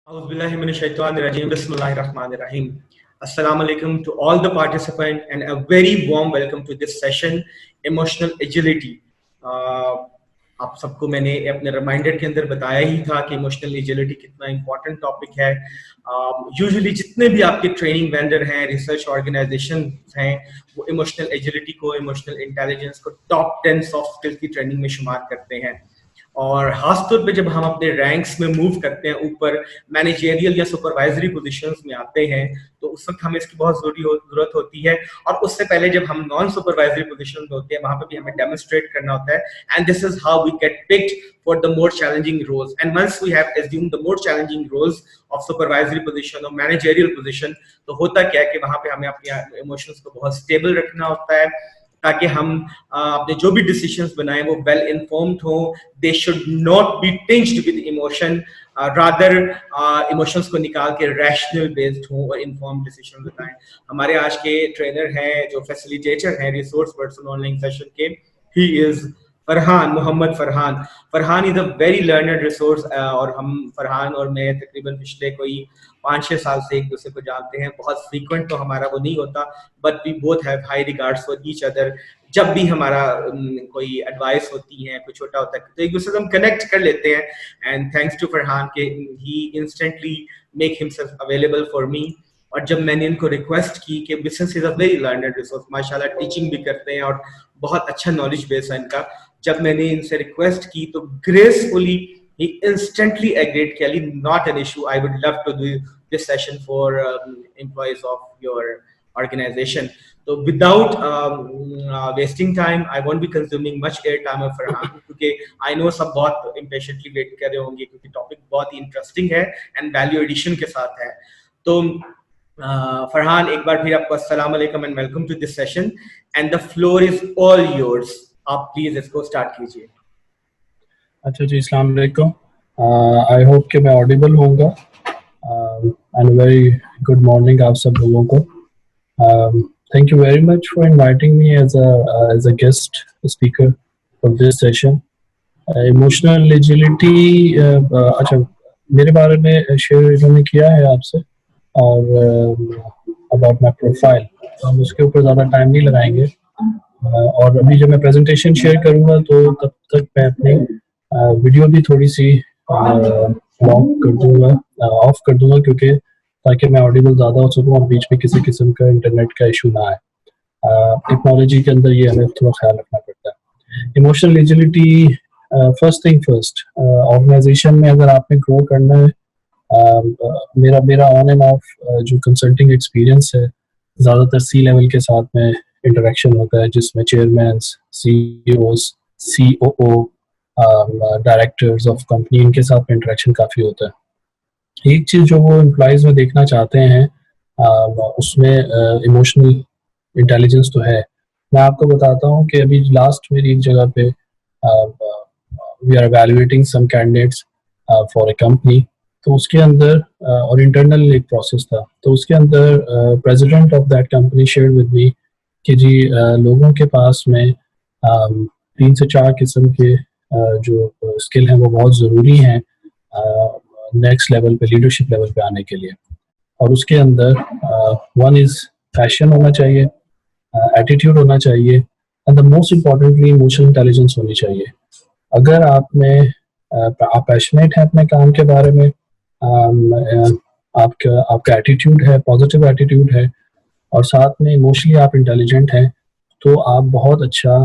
Auzubillahiminash-shaytanir-rajim. Bismillahir-rahmanir-rahim. Assalamu alaikum to all the participants and a very warm welcome to this session, Emotional Agility. आप सबको मैंने अपने reminder के अंदर बताया ही था कि इमोशनल एजिलिटी कितना इंपॉर्टेंट टॉपिक है। यूजुअली जितने भी आपके ट्रेनिंग वेंडर हैं, रिसर्च ऑर्गेनाइजेशन हैं, वो इमोशनल एजिलिटी को, इमोशनल इंटेलिजेंस को टॉप 10 सॉफ्ट स्किल्स की ट्रेनिंग में शुमार करते हैं। और खासतौर पे जब हम अपने रैंक्स में मूव करते हैं, ऊपर मैनेजरियल या सुपरवाइजरी पोजीशंस में आते हैं, तो उस वक्त हमें इसकी बहुत जरूरत होती है। और उससे पहले जब हम नॉन सुपरवाइजरी पोजीशन में होते हैं, वहां पे भी हमें डेमोन्स्ट्रेट करना होता है। And this is how we get picked for the more challenging roles. And once we have assumed the more challenging roles of supervisory position और मैनेजरियल पोजीशन, तो होता क्या है कि वहां पे हमें अपने इमोशंस को बहुत स्टेबल रखना होता है, ताकि हम अपने जो भी डिसीजंस बनाएं वो वेल इन्फॉर्म्ड हो। They should not be tinged with emotion, rather emotions को निकाल के रैशनल बेस्ड हो और इन्फॉर्म्ड डिसीजन बताएं। हमारे आज के ट्रेनर हैं, जो फैसिलिटेटर हैं रिसोर्स पर्सन ऑनलाइन सेशन के, he is Farhan, Mohammad Farhan. Farhan is a very learned resource, और हम फरहान और मैं तकरीबन पिछले कोई 5-6 साल से एक दूसरे को जानते हैं। बहुत फ्रीक्वेंट तो हमारा वो नहीं होता, but we both have high regards for each other. जब भी हमारा कोई एडवाइस होती है, कुछ छोटा होता है, तो एक दूसरे से हम कनेक्ट कर लेते हैं। एंड थैंक्स टू फरहान के he instantly make himself available for me. और जब मैंने इनको रिक्वेस्ट की कि business is a very learned resource, माशाल्लाह टीचिंग भी करते हैं और बहुत अच्छा नॉलेज बेस है इनका, जब मैंने इनसे रिक्वेस्ट की तो gracefully he instantly agreed, Kelly, not an issue, I would love to do this session for employees of your organization. So without wasting time, I won't be consuming much air time of Farhan, क्योंकि I know सब बहुत impatiently wait कर रहे होंगे, क्योंकि topic बहुत ही interesting है and value addition के साथ है। तो फरहान, एक बार फिर आपको अस्सलाम वालेकुम and welcome to this session and the floor is all yours. आप प्लीज इसको स्टार्ट कीजिए। अच्छा जी, अस्सलाम वालेकुम। आई होप कि मैं ऑडिबल होऊंगा। एंड वेरी गुड मॉर्निंग आप सब लोगों को। Thank you very much for inviting me as a guest speaker for this session. Emotional agility, अच्छा, मेरे बारे में शेयर इन्होंने किया है आपसे और अबाउट माय प्रोफाइल, तो हम उसके ऊपर ज़्यादा टाइम नहीं लगाएंगे। और अभी जब मैं प्रेजेंटेशन शेयर करूंगा तो तब तक मैं अपनी वीडियो भी थोड़ी सी ऑफ कर दूंगा, क्योंकि ताकि मैं ऑडिबल ज़्यादा हो सकूं और बीच में किसी किस्म का इंटरनेट का इशू ना आए। टेक्नोलॉजी के अंदर ये हमें थोड़ा ख्याल रखना पड़ता है। Emotional agility, first thing first, organisation में अगर आपने ग्रो करना है, मेरा ऑन एंड ऑफ जो कंसल्टिंग एक्सपीरियंस है, ज़्यादातर सी लेवल के साथ में इंटरेक्शन होता है, जिसमें chairman, CEOs, COO, directors of company, इनके साथ में इंटरेक्शन काफ़ी होता है। एक चीज़ जो वो एम्प्लॉयज़ में देखना चाहते हैं, उसमें इमोशनल इंटेलिजेंस तो है। मैं आपको बताता हूँ कि अभी लास्ट मेरी एक जगह पे we are evaluating some candidates for a company, तो उसके अंदर और इंटरनल एक प्रोसेस था, तो उसके अंदर president of that company shared with me कि जी लोगों के पास में 3 से 4 किस्म के जो स्किल हैं वो बहुत ज़रूरी हैं नेक्स्ट लेवल पे, लीडरशिप लेवल पे आने के लिए। और उसके अंदर वन इज़ पैशन होना चाहिए, एटीट्यूड होना चाहिए, and the most importantly emotional intelligence होनी चाहिए। अगर आप पैशनेट हैं अपने काम के बारे में, आपका एटीट्यूड है, पॉजिटिव एटीट्यूड है, और साथ में इमोशनली आप इंटेलिजेंट हैं, तो आप बहुत अच्छा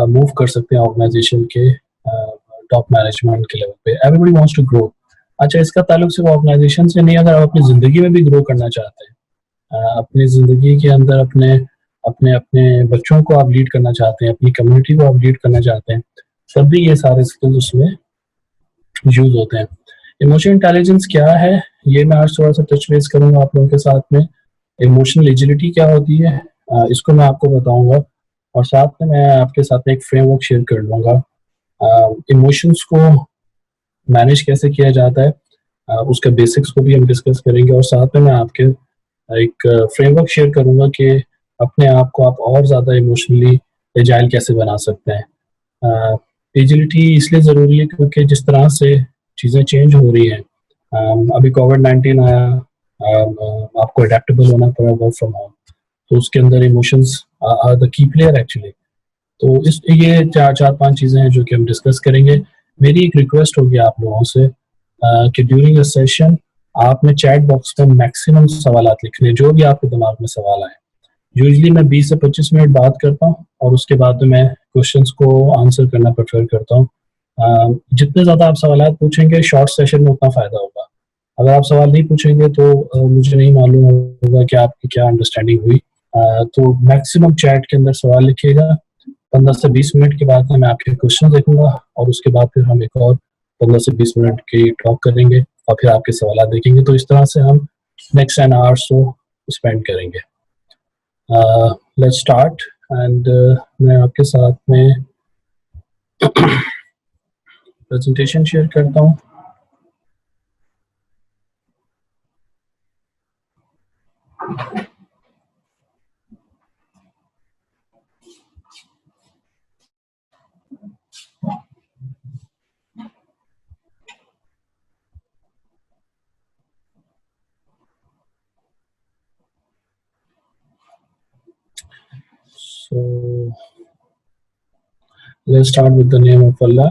मूव कर सकते हैं ऑर्गेनाइजेशन के टॉप मैनेजमेंट के लेवल पे। Everybody wants to grow. अच्छा, इसका ताल्लुक सिर्फ ऑर्गेनाइजेशन से नहीं, अगर आप अपनी ज़िंदगी में भी ग्रो करना चाहते हैं, अपनी ज़िंदगी के अंदर अपने बच्चों को आप लीड करना चाहते हैं, अपनी कम्युनिटी को आप लीड करना चाहते हैं, तब भी ये सारे स्किल्स उसमें यूज होते हैं। इमोशनल इंटेलिजेंस क्या है, ये मैं आज थोड़ा सा टच बेस करूँगा आप लोगों के साथ में। इमोशनल एजिलिटी क्या होती है, इसको मैं आपको बताऊंगा, और साथ में मैं आपके साथ में एक फ्रेमवर्क शेयर कर लूँगा। इमोशंस को मैनेज कैसे किया जाता है, उसके बेसिक्स को भी हम डिस्कस करेंगे, और साथ में मैं आपके एक फ्रेमवर्क शेयर करूँगा कि अपने आप को आप और ज़्यादा इमोशनली एजाइल कैसे बना सकते हैं। एजिलिटी इसलिए ज़रूरी है क्योंकि जिस तरह से चीज़ें चेंज हो रही हैं, अभी कोविड-19 आया, आपको अडेप्टेबल होना पड़ा वर्क फ्रॉम होम, तो उसके अंदर emotions are the key player actually. तो इस ये चार पांच चीज़ें हैं जो कि हम डिस्कस करेंगे। मेरी एक रिक्वेस्ट होगी आप लोगों से कि ड्यूरिंग अ सेशन आपने चैट बॉक्स में मैक्सिमम सवालात लिखने, जो भी आपके दिमाग में सवाल आए। यूजुअली मैं 20 से 25 मिनट बात करता हूँ और उसके बाद में मैं क्वेश्चंस को आंसर करना प्रेफर करता हूँ। जितने ज़्यादा आप सवालात पूछेंगे शॉर्ट सेशन में उतना फ़ायदा होगा। अगर आप सवाल नहीं पूछेंगे तो मुझे नहीं मालूम होगा कि आपकी क्या अंडरस्टैंडिंग हुई। तो मैक्सिमम चैट के अंदर सवाल लिखिएगा। 15 से 20 मिनट के बाद में मैं आपके क्वेश्चन देखूंगा और उसके बाद फिर हम एक और 15 से 20 मिनट की टॉक करेंगे और फिर आपके सवाल देखेंगे। तो इस तरह से हम नेक्स्ट एन आवर्स को स्पेंड करेंगे। लेट्स स्टार्ट एंड मैं आपके साथ में प्रेजेंटेशन शेयर करता हूँ। So let's start with the name of Allah.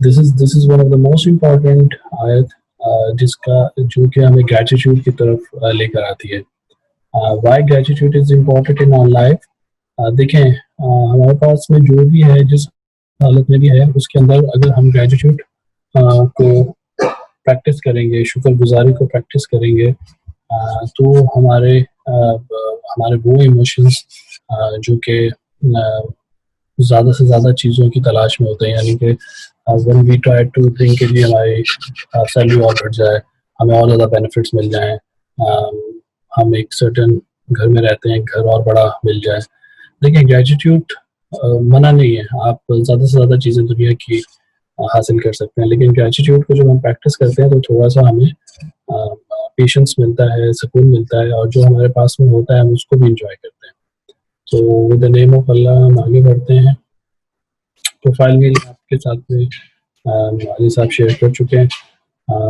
This is one of the most important आयत जिसका जो कि हमें ग्रेटिट्यूड की तरफ लेकर आती है। Why gratitude is important in our life? देखें हमारे पास में जो भी है, जिस हालत में भी है, उसके अंदर अगर हम ग्रेटिट्यूड को प्रैक्टिस करेंगे, शुक्रगुजारी को प्रैक्टिस करेंगे, तो हमारे वो इमोशंस जो कि ज़्यादा से ज़्यादा चीज़ों की तलाश में होते हैं, यानी कि when we try to think कि जी हमारी सैलरी और बढ़ जाए, हमें और ज़्यादा बेनिफिट्स मिल जाएं, हम एक सर्टेन घर में रहते हैं, घर और बड़ा मिल जाए। देखिए ग्रेटिट्यूड मना नहीं है, आप ज़्यादा से ज़्यादा चीज़ें दुनिया की हासिल कर सकते हैं, लेकिन ग्रेटिट्यूड को जब हम प्रैक्टिस करते हैं तो थोड़ा सा हमें पेशेंस मिलता है, सुकून मिलता है, और जो हमारे पास में होता है हम उसको भी इंजॉय करते हैं। तो विद द नेम ऑफ अल्लाह हम आगे बढ़ते हैं। प्रोफाइल मेरी आपके साथ में अली साहब शेयर कर चुके हैं।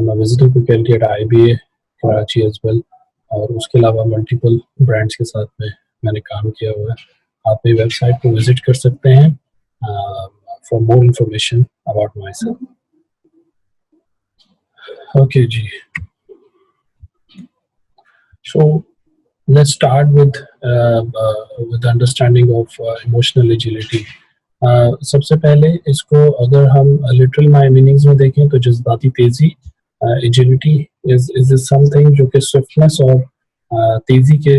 मैं visiting faculty at IBA Karachi as well, और उसके अलावा मल्टीपल ब्रांड्स के साथ में मैंने काम किया हुआ है। आप मेरी वेबसाइट को विजिट कर सकते हैं for more information about myself. Okay जी, so let's start with understanding of emotional agility. सबसे पहले इसको अगर हम लिटरल माय मीनिंग्स में देखें तो जज्बाती तेजी, एजिलिटी इज समथिंग जो कि स्विफ्टनेस और तेजी के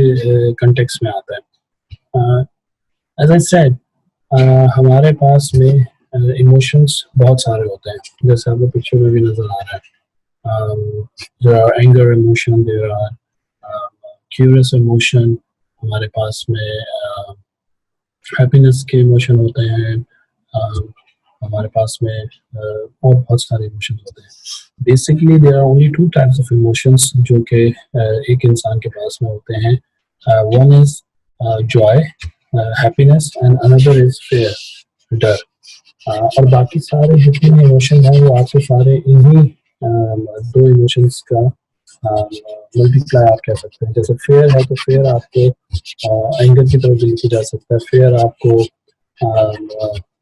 कंटेक्स्ट में आता है। एज आई सेड, हमारे पास में इमोशंस बहुत सारे होते हैं, जैसे आपको पिक्चर में भी नजर आ रहा है। there are anger emotion, there are curious emotion, हमारे पास में हैप्पीनेस के इमोशन होते हैं, हमारे पास में और बहुत सारे इमोशन होते हैं। Basically there are only two types of emotions जो कि एक इंसान के पास में होते हैं। One is joy, happiness, and another is fear, डर। और बाकी सारे जितने इमोशन हैं वो आपके सारे इन्हीं दो इमोशंस का मल्टीप्लाई आप कह सकते हैं। जैसे फेयर है तो फेयर आपको एंगर की तरफ भी लेके जा सकता है, फेयर आपको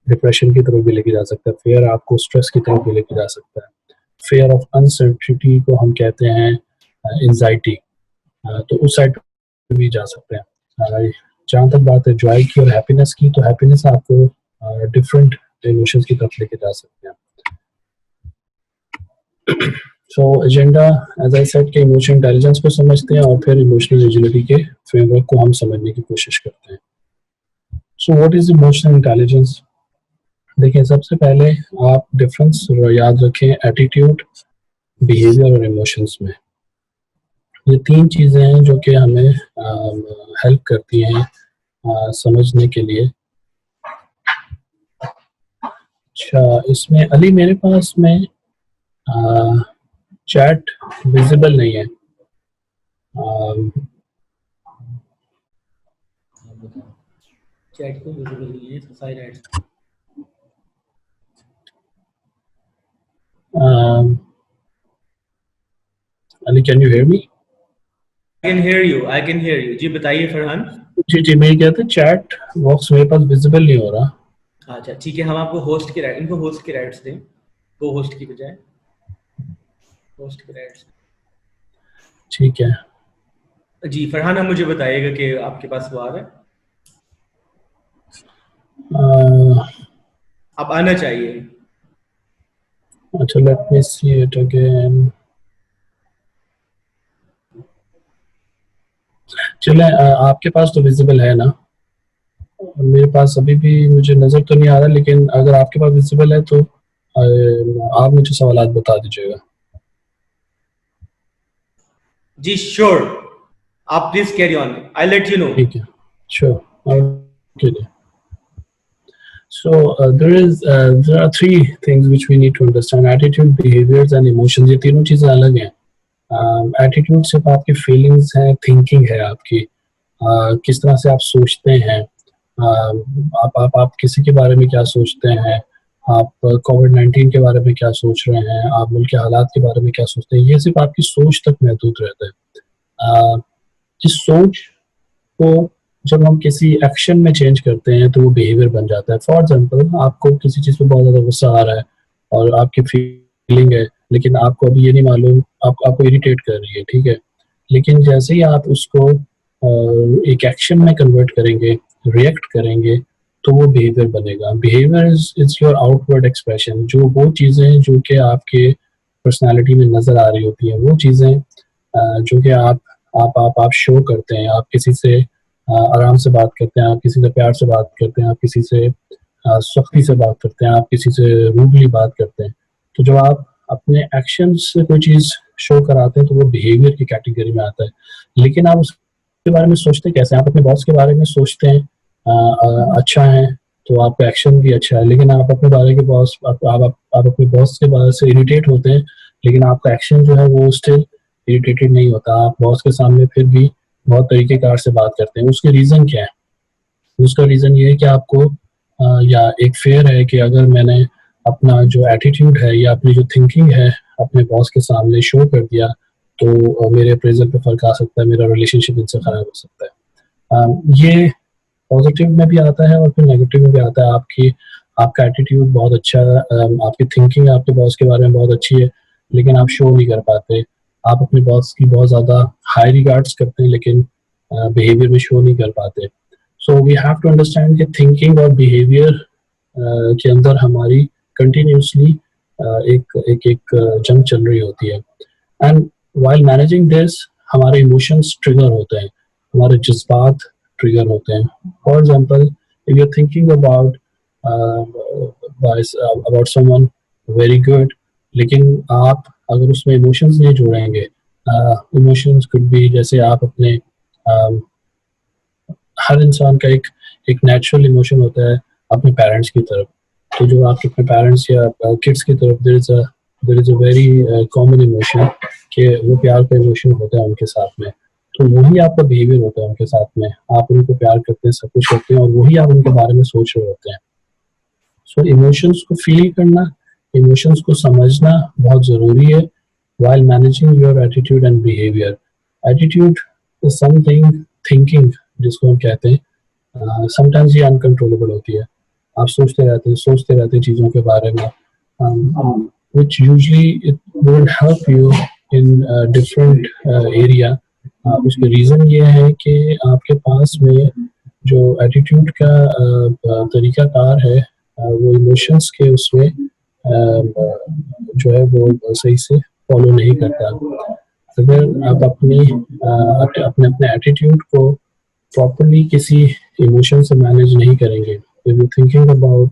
डिप्रेशन की तरफ भी लेके जा सकता है, फेयर आपको स्ट्रेस की तरफ भी लेके जा सकता है। फेयर ऑफ अनसर्टिनिटी को हम कहते हैं एंजाइटी, तो उस साइड पे भी जा सकते हैं। जहाँ तक बात है जॉय की और हैप्पीनेस की, तो हैप्पीनेस आपको डिफरेंट इमोशंस की तरफ लेके जा सकते हैं। सो एजेंडा एज आई सेड के इमोशनल इंटेलिजेंस को समझते हैं और फिर इमोशनल एजिलिटी के फ्रेमवर्क को हम समझने की कोशिश करते हैं। So what is emotional intelligence? देखिए सबसे पहले आप डिफरेंस याद रखें एटीट्यूड, बिहेवियर और इमोशंस में। ये तीन चीज़ें हैं जो कि हमें हेल्प करती हैं समझने के लिए। अच्छा, इसमें अली मेरे पास में चैट विजिबल नहीं है। चैट को विजिबल नहीं है, side Um, Ali, can you hear me? I can hear you. I can hear you. जी बताइए फरहान. जी मैं कहता चैट बॉक्स मेरे पास विजिबल नहीं हो रहा. अच्छा ठीक है, हम आपको होस्ट की राइट, इनको होस्ट की राइट्स दें, को होस्ट की बजाय होस्ट की राइट्स. ठीक है. जी फरहान, आप मुझे बताइएगा कि आपके पास वो आ रहा है. आप आना चाहिए. अच्छा, let me see it again. चले, आपके पास तो विजिबल है ना? मेरे पास अभी भी मुझे नजर तो नहीं आ रहा, लेकिन अगर आपके पास विजिबल है तो आप मुझे सवालात बता दीजिएगा. जी श्योर, आप please carry on, I let you know. ठीक है, sure. Okay. So there are three things which we need to understand: attitude, behaviors, and emotions. ये तीनों चीजें अलग हैं. एटीट्यूड सिर्फ आपकी फीलिंग्स है, थिंकिंग है आपकी, किस तरह से आप सोचते हैं, आप किसी के बारे में क्या सोचते हैं, आप कोविड-19 के बारे में क्या सोच रहे हैं, आप मुल्क के हालात के बारे में क्या सोचते हैं, ये सिर्फ आपकी सोच तक महदूद रहता है. इस सोच को जब हम किसी एक्शन में चेंज करते हैं तो वो बिहेवियर बन जाता है. फॉर एग्जाम्पल, आपको किसी चीज़ पे बहुत ज़्यादा गुस्सा आ रहा है और आपकी फीलिंग है, लेकिन आपको अभी ये नहीं मालूम, आपको इरिटेट कर रही है, ठीक है, लेकिन जैसे ही आप उसको एक एक्शन में कन्वर्ट करेंगे, रिएक्ट करेंगे, तो वो बिहेवियर बनेगा. Behaviour is your outward expression. जो वो चीज़ें जो कि आपके पर्सनालिटी में नज़र आ रही होती हैं, वो चीज़ें जो कि आप शो करते हैं. आप किसी से आराम से बात करते हैं, आप किसी से प्यार से बात करते हैं, आप किसी से सख्ती से बात करते हैं, आप किसी से रूडली बात करते हैं. तो जब आप अपने एक्शन से कोई चीज़ शो कराते हैं तो वो बिहेवियर की कैटेगरी में आता है. लेकिन आप उसके बारे में सोचते कैसे? आप अपने बॉस के बारे में सोचते हैं अच्छा है तो आपका एक्शन भी अच्छा है, लेकिन आप अपने बारे के बॉस आप अपने बॉस के बारे से इरिटेट होते हैं, लेकिन आपका एक्शन जो है वो स्टिल इरिटेटेड नहीं होता. आप बॉस के सामने फिर भी बहुत तरीकेकार से बात करते हैं. उसके रीज़न क्या है? उसका रीज़न ये है कि आपको या एक फेयर है कि अगर मैंने अपना जो एटीट्यूड है या अपनी जो थिंकिंग है अपने बॉस के सामने शो कर दिया तो मेरे अप्रेजल पे फ़र्क आ सकता है, मेरा रिलेशनशिप इनसे ख़राब हो सकता है. ये पॉजिटिव में भी आता है और फिर नेगेटिव में भी आता है. आपका एटीट्यूड बहुत अच्छा है, आपकी थिंकिंग आपके बॉस के बारे में बहुत अच्छी है, लेकिन आप शो नहीं कर पाते. आप अपने बॉस की बहुत ज़्यादा हाई रिगार्ड्स करते हैं, लेकिन बिहेवियर में शो नहीं कर पाते. So we have to understand कि थिंकिंग और बिहेवियर के अंदर हमारी कंटिन्यूसली एक जंग चल रही होती है. एंड वाइल मैनेजिंग दिस, हमारे इमोशंस ट्रिगर होते हैं, हमारे जज्बात ट्रिगर होते हैं. For example, if you are thinking about someone very good, लेकिन आप अगर उसमें इमोशंस नहीं जोड़ेंगे, इमोशंस कुड बी, जैसे आप अपने हर इंसान का एक नेचुरल इमोशन होता है अपने पेरेंट्स की तरफ. तो जो आपके अपने पेरेंट्स या किड्स की तरफ there is a very common emotion कि वो प्यार का इमोशन होता है उनके साथ में. तो वही आपका बिहेवियर होता है उनके साथ में. आप उनको प्यार करते हैं, सब कुछ करते हैं, और वही आप उनके बारे में सोच रहे होते हैं. सो इमोशंस को फील करना, इमोशंस को समझना बहुत ज़रूरी है while managing your attitude and behavior. Attitude is something, thinking जिसको हम कहते हैं, sometimes ये uncontrollable होती है. आप सोचते रहते हैं चीज़ों के बारे में, which usually it will help you in different area. उसका रीज़न ये है कि आपके पास में जो एटीट्यूड का तरीकाकार है वो इमोशंस के उसमें जो है वो सही से फॉलो नहीं करता. अगर आप अपने एटीट्यूड को प्रॉपरली किसी इमोशन से मैनेज नहीं करेंगे, if you're thinking about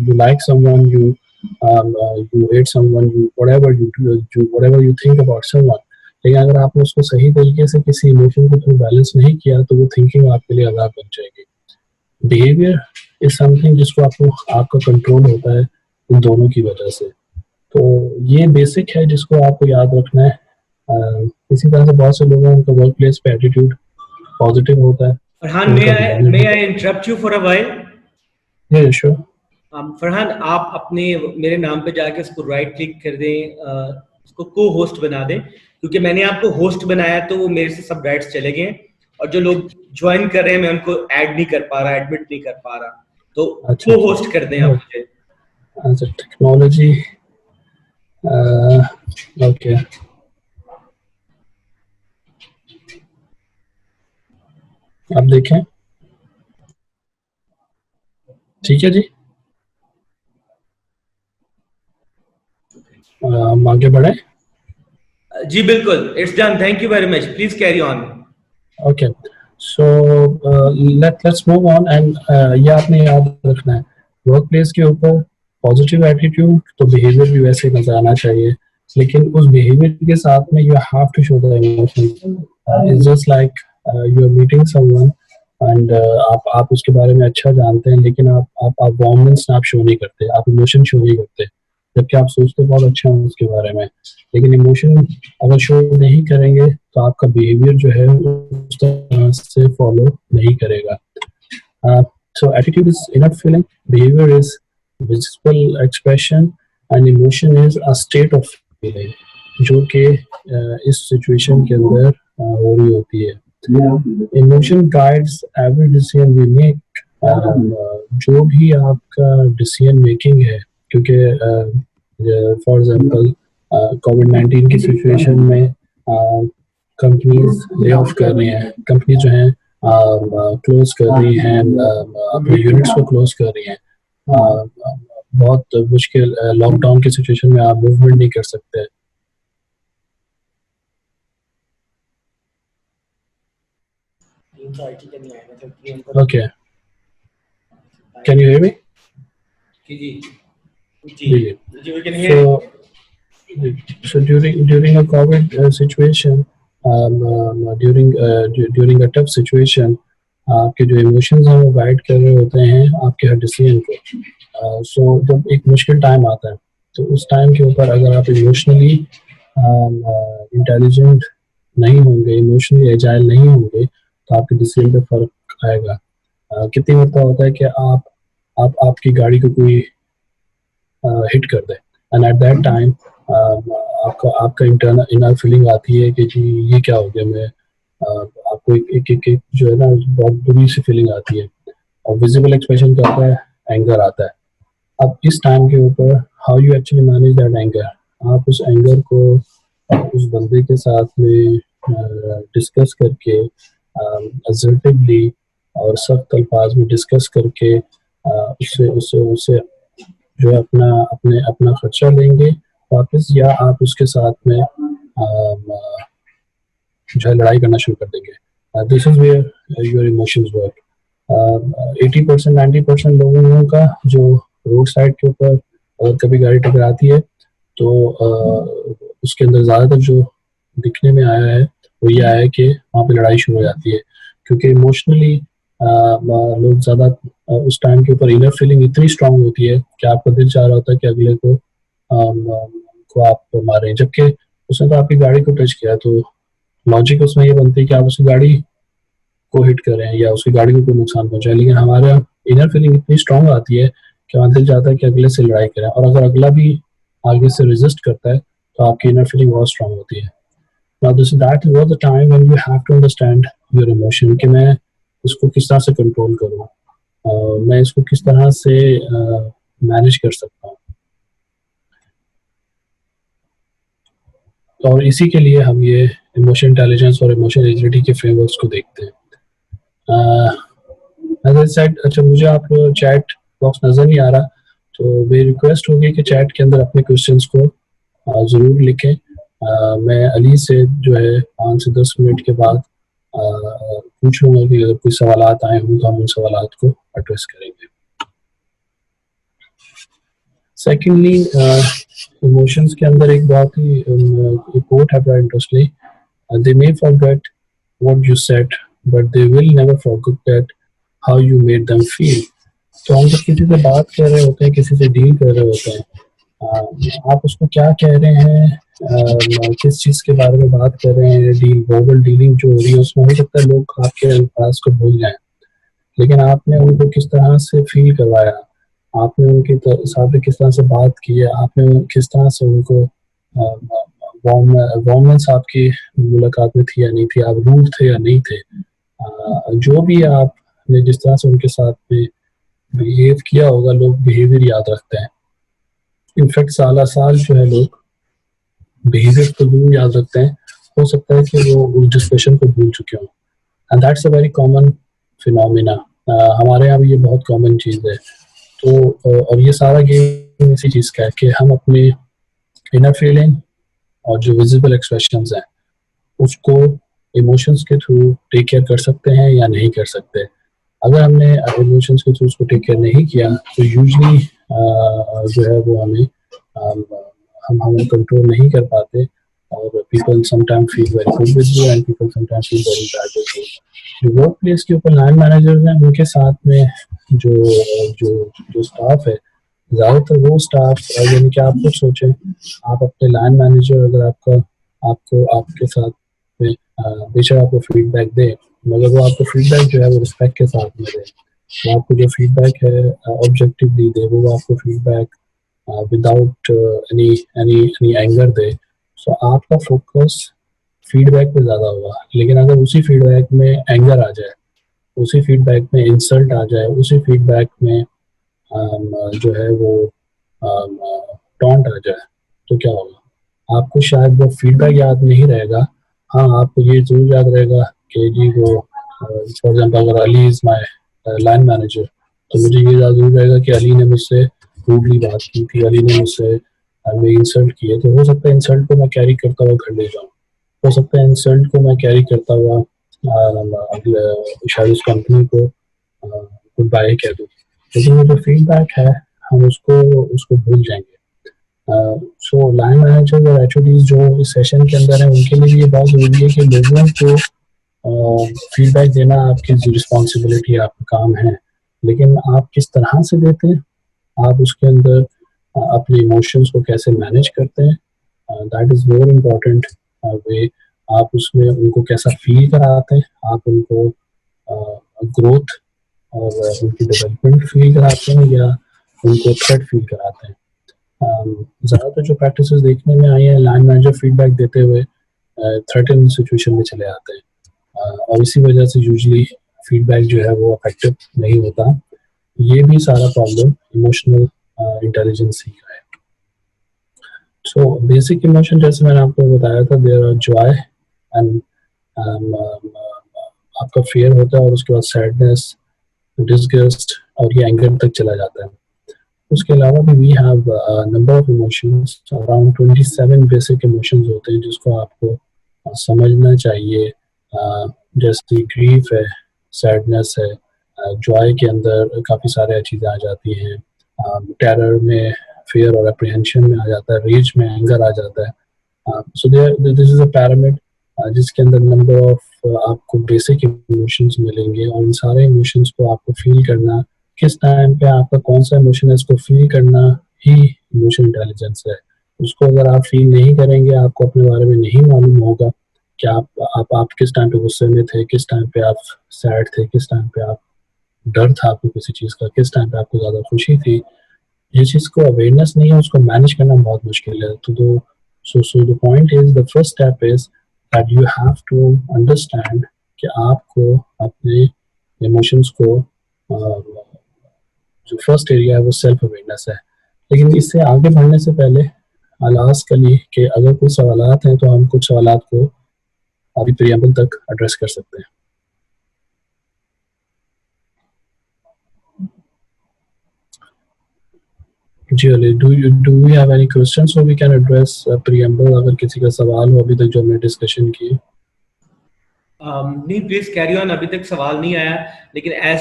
you like someone, you hate someone, whatever you think about someone, लेकिन अगर आपने उसको सही तरीके से किसी इमोशन को थ्रू बैलेंस नहीं किया तो वो थिंकिंग आपके लिए अजाब बन जाएगी. बिहेवियर इज समथिंग जिसको आपका कंट्रोल होता है इन दोनों की वजह से. तो ये बेसिक है जिसको आपको याद रखना है. इसी तरह से बहुत से लोग हैं उनका वर्क प्लेस पे एटीट्यूड पॉजिटिव होता है. Farhan, may I interrupt you for a while? Yeah, sure. Farhan, आप अपने मेरे नाम पे जाके उसको राइट क्लिक कर दें, उसको को होस्ट बना दें, क्योंकि मैंने आपको होस्ट बनाया तो वो मेरे से सब राइट्स चले गए, और जो लोग ज्वाइन कर रहे हैं मैं उनको ऐड नहीं कर पा रहा, एडमिट नहीं कर पा रहा, तो अच्छा को होस्ट कर दें आप मुझे। अच्छा, टेक्नोलॉजी, ओके, आप देखें, ठीक है जी, हम आगे बढ़े। जी बिल्कुल, it's done, thank you very much, please carry on. Okay, so let's move on, and ये आपने याद रखना है, वर्क प्लेस के ऊपर पॉजिटिव एटीट्यूड, तो बिहेवियर भी वैसे ही नजर आना चाहिए, लेकिन उस बिहेवियर के साथ में you have to show the emotion. It's just like you are meeting someone and आप उसके बारे में अच्छा जानते हैं, लेकिन आप वार्मनेस आप शो नहीं करते, आप इमोशन शो नहीं करते, जबकि आप सोचते बहुत अच्छा है उसके बारे में, लेकिन इमोशन अगर शो नहीं करेंगे तो आपका बिहेवियर जो है उस तरह से फॉलो नहीं करेगा। So attitude is inner feeling, behaviour is visible expression, and emotion is a state of feeling, जो कि इस सिचुएशन के अंदर हो रही होती है। Emotion guides every decision we make, जो भी आपका डिसीजन मेकिंग है, क्योंकि फॉर एग्जांपल कोविड-19 की सिचुएशन में कंपनीज ले ऑफ कर रही हैं, कंपनी जो है क्लोज कर रही हैं, अपने यूनिट्स को क्लोज कर रही हैं, बहुत मुश्किल, लॉकडाउन की सिचुएशन में आप मूवमेंट नहीं कर सकते। Okay. Can you hear me? We can hear you. So during a COVID situation, during a tough situation, आपके जो इमोशंस हैं वो गाइड कर रहे होते हैं आपके हर डिसीजन को। सो जब एक मुश्किल टाइम आता है तो उस टाइम के ऊपर अगर आप इमोशनली इंटेलिजेंट नहीं होंगे, इमोशनली एजाइल नहीं होंगे, तो आपके डिसीजन पे फर्क आएगा। कितनी मरतबा होता है कि आपकी गाड़ी को कोई हिट कर दे, एंड एट दैट टाइम आपका इंटरनल इनर फीलिंग आती है कि जी ये क्या हो गया, मैं आपको एक जो है ना बहुत बुरी सी फीलिंग आती है, और विजिबल एक्सप्रेशन क्या होता है, एंगर आता है। अब इस टाइम के ऊपर how you actually manage that anger, आप उस एंगर को उस बंदे के साथ में डिस्कस करके असर्टिवली और सख्त अल्फाज में डिस्कस करके उससे उससे उससे जो है अपना खर्चा लेंगे वापस, या आप उसके साथ में जो है लड़ाई करना शुरू कर देंगे। This is where your emotions work. 80% 90% लोगों का जो रोड साइड के ऊपर अगर कभी गाड़ी टकराती है तो उसके अंदर ज़्यादातर जो दिखने में आया है वो ये आया है कि वहाँ पे लड़ाई शुरू हो जाती है, क्योंकि इमोशनली लोग ज़्यादा उस टाइम के ऊपर इनर फीलिंग इतनी स्ट्रांग होती है कि आपका दिल चाह रहा होता है कि अगले को आप मारें, जबकि उसने तो आपकी गाड़ी को टच किया, तो लॉजिक उसमें ये बनती है कि आप उसकी गाड़ी को हिट करें या उसकी गाड़ी को कोई नुकसान पहुंचाए, लेकिन हमारा इनर फीलिंग इतनी स्ट्रांग आती है कि हमारा दिल चाहता है कि अगले से लड़ाई करें, और अगर अगला भी आगे से रेजिस्ट करता है तो आपकी इनर फीलिंग बहुत स्ट्रांग होती है। Now that is the time when you have to understand your emotion, कि मैं इसको किस तरह से कंट्रोल करूँ, मैं इसको किस तरह से मैनेज कर सकता हूँ, और इसी के लिए हम ये इमोशन इंटेलिजेंस और इमोशन एजिलिटी के फ्रेमवर्क्स को देखते हैं। As I said, अच्छा मुझे आप चैट बॉक्स नज़र नहीं आ रहा, तो मेरी रिक्वेस्ट होगी कि चैट के अंदर अपने क्वेश्चंस को ज़रूर लिखें। मैं अली से जो है 5 से 10 मिनट के बाद पूछ लूँगा कि अगर कोई सवालात आए हों तो हम उन सवालात को एड्रेस करेंगे। सेकेंडली, इमोशंस के अंदर एक बहुत ही कोट है बड़ा interesting, they may forget what you said but they will never forget how you made them feel. तो हम जब किसी से बात कर रहे होते हैं, किसी से डील कर रहे होते हैं, आप उसको क्या कह रहे हैं, किस चीज़ के बारे में बात कर रहे हैं, वर्बल डीलिंग जो हो रही है उसमें हो सकता है लोग आपके अल्फाज को भूल जाएं, लेकिन आपने उनको किस तरह से फील करवाया, आपने उनके साथ किस तरह से बात की है, आपने किस तरह से उनको वार्मनेस आपकी मुलाकात में थी या नहीं थी, आप रूड थे या नहीं थे, जो भी आपने जिस तरह से उनके साथ में बिहेव किया होगा, लोग बिहेवियर याद रखते हैं। इनफैक्ट साल साल जो है लोग बिहेवियर को जरूर याद रखते हैं, हो सकता है कि वो उस डिस्कशन को भूल चुके हों, and that's a very common phenomena. हमारे यहाँ भी ये बहुत कॉमन चीज़ है। तो और ये सारा गेम इसी चीज़ का है कि हम अपने इनर फीलिंग और जो विजिबल एक्सप्रेशंस हैं उसको इमोशंस के थ्रू टेक केयर कर सकते हैं या नहीं कर सकते। अगर हमने इमोशंस के थ्रू उसको टेक केयर नहीं किया तो यूजली जो है वो हम हमें कंट्रोल नहीं कर पाते, और people sometime feel very good with you and people sometime feel very bad with you. जो वर्क प्लेस के ऊपर लाइन मैनेजर्स हैं उनके साथ में जो जो जो स्टाफ है, ज़्यादातर वो स्टाफ, यानी कि आप खुद सोचें, आप अपने लाइन मैनेजर अगर आपको आपके साथ में बेशक आपको फीडबैक दे, मगर वो आपको फीडबैक जो है वो रिस्पेक्ट के साथ में दे, वो आपको जो फीडबैक है ऑब्जेक्टिवली दे, वो आपको फीडबैक विदाउट एनी एंगर दे। सो आपका फोकस फीडबैक पे ज़्यादा होगा। लेकिन अगर उसी फीडबैक में एंगर आ जाए, उसी फीडबैक में इंसल्ट आ जाए, उसी फीडबैक में जो है वो टॉन्ट आ जाए, तो क्या होगा? आपको शायद वो फीडबैक याद नहीं रहेगा। हाँ, आपको ये जरूर याद रहेगा कि जी वो फॉर एग्जांपल अगर Ali is my line manager, तो मुझे ये याद जरूर रहेगा कि अली ने मुझसे रूडली बात की थी, अली ने मुझसे हमें इंसल्ट किए। तो हो सकता है इंसल्ट को मैं कैरी करता हुआ घर ले जाऊँ, हो सकता है इंसल्ट को मैं कैरी करता हुआ शायद उस कंपनी को गुड बाय कह दूँ, लेकिन वो जो फीडबैक है हम उसको उसको भूल जाएंगे। सो लाइन मैनेजर और एचओडीज जो इस सेशन के अंदर है, उनके लिए भी ये बहुत ज़रूरी है कि लोगों को फीडबैक देना आपकी रिस्पॉन्सिबिलिटी, आपका काम है, लेकिन आप किस तरह से देते हैं, आप उसके अंदर अपने इमोशंस को कैसे मैनेज करते हैं, दैट इज़ मोर इम्पोर्टेंट वे। आप उसमें उनको कैसा फील कराते हैं, आप उनको ग्रोथ और उनकी डेवलपमेंट फील कराते हैं या उनको थ्रेट फील कराते हैं। ज़्यादातर जो प्रैक्टिस देखने में आई है, लाइन मैनेजर फीडबैक देते हुए थ्रेटन सिचुएशन में चले आते हैं, और इसी वजह से यूजली फीडबैक जो है वो इफेक्टिव नहीं होता। ये भी सारा प्रॉब्लम इमोशनल इंटेलिजेंस ही का है। सो बेसिक इमोशन जैसे मैंने आपको बताया था, देयर आर जॉय एंड आपका फियर होता है, और उसके बाद सैडनेस, डिसगस्ट और ये एंगर तक चला जाता है। उसके अलावा भी we have number of emotions, around 27 basic emotions होते हैं जिसको आपको समझना चाहिए। जैसे ग्रीफ है, सैडनेस है, जॉय के अंदर काफ़ी सारे चीज़ें आ जाती हैं, टेरर में फियर और अप्रीहेंशन में आ जाता है, रेज में एंगर आ जाता है। सो दिस इज अ पैरामिड जिसके अंदर नंबर ऑफ आपको बेसिक इमोशंस मिलेंगे, और इन सारे इमोशंस को आपको फील करना, किस टाइम पे आपका कौन सा इमोशन है इसको फील करना ही इमोशनल इंटेलिजेंस है। उसको अगर आप फील नहीं करेंगे, आपको अपने बारे में नहीं मालूम होगा कि आप किस टाइम पे गुस्से में थे, किस टाइम पे आप सैड थे, किस टाइम पे आप डर था आपको किसी चीज़ का, किस टाइम पे आपको ज़्यादा खुशी थी। ये चीज़ को अवेयरनेस नहीं है, उसको मैनेज करना बहुत मुश्किल है। तो so the point is, the first step is that you have to understand कि आपको अपने इमोशंस को जो फर्स्ट एरिया है वो सेल्फ अवेयरनेस है। लेकिन इससे आगे बढ़ने से पहले अलास कली के अगर कुछ सवालात हैं तो हम कुछ सवालात को अभी प्रियम्बल तक एड्रेस कर सकते हैं। जी Ali, do we have any question so we can address preamble? अगर किसी का सवाल हो अभी तक जो हमने डिस्कशन की। नहीं, प्लीज कैरी ऑन, अभी तक सवाल नहीं आया, लेकिन एज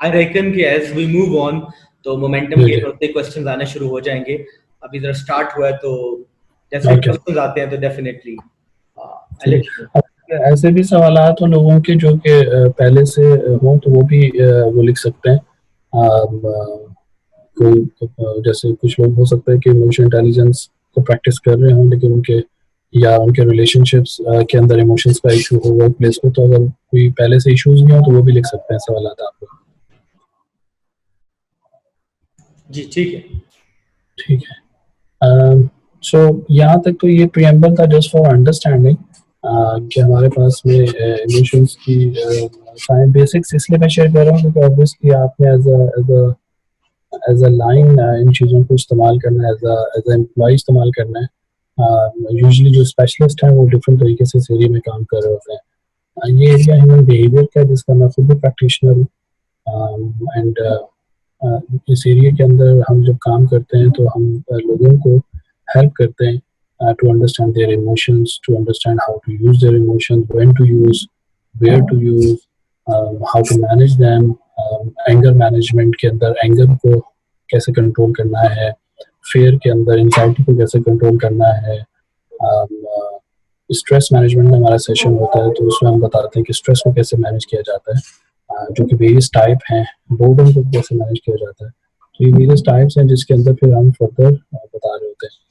आई रेकन कि एज वी मूव ऑन तो मोमेंटम गेन होते क्वेश्चंस आने शुरू हो जाएंगे। अभी जरा स्टार्ट हुआ है तो जैसे क्वेश्चंस आते हैं तो डेफिनेटली ऐसे भी सवालात हो लोगों के जो कि पहले से हो तो वो भी वो लिख सकते हैं। कोई जैसे कुछ लोग हो सकता है कि इमोशनल इंटेलिजेंस को प्रैक्टिस कर रहे हों लेकिन उनके रिलेशनशिप्स के अंदर इमोशंस का इशू हो वर्क प्लेस पे, तो अगर कोई पहले से इश्यूज नहीं हो तो वो भी लिख सकते हैं सवालात आपको। जी ठीक है। ठीक है। सो यहाँ तक तो ये प्रियम्बल था जस्ट फॉर अंडरस्टैंडिंग कि हमारे पास में इमोशंस की सारे बेसिक्स इसलिए मैं शेयर कर रहा हूँ क्योंकि ऑब्वियसली आपने एज अ लाइन इन चीज़ों को इस्तेमाल करना है, एज अ एम्प्लॉय इस्तेमाल करना है। यूजुअली जो स्पेशलिस्ट हैं वो डिफरेंट तरीके से इस एरिया में काम कर रहे होते हैं। ये एरिया ह्यूमन बिहेवियर का है जिसका मैं खुद भी प्रैक्टिशनर एंड इस एरिया के अंदर हम जब काम करते हैं तो हम लोगों को हेल्प करते हैं to understand their emotions, to understand how to use their emotions, when to use, where to use, how to manage them. Anger management के अंदर एंगर को कैसे कंट्रोल करना है, फेयर के अंदर एंजाइटी को कैसे कंट्रोल करना है। स्ट्रेस मैनेजमेंट में हमारा सेशन होता है तो उसमें हम बताते हैं कि स्ट्रेस को कैसे मैनेज किया जाता है, जो कि वेरियस टाइप हैं। बोर्डम को कैसे मैनेज किया जाता है, तो ये वेरियस टाइप्स हैं जिसके अंदर फिर हम फर्दर बता रहे होते हैं।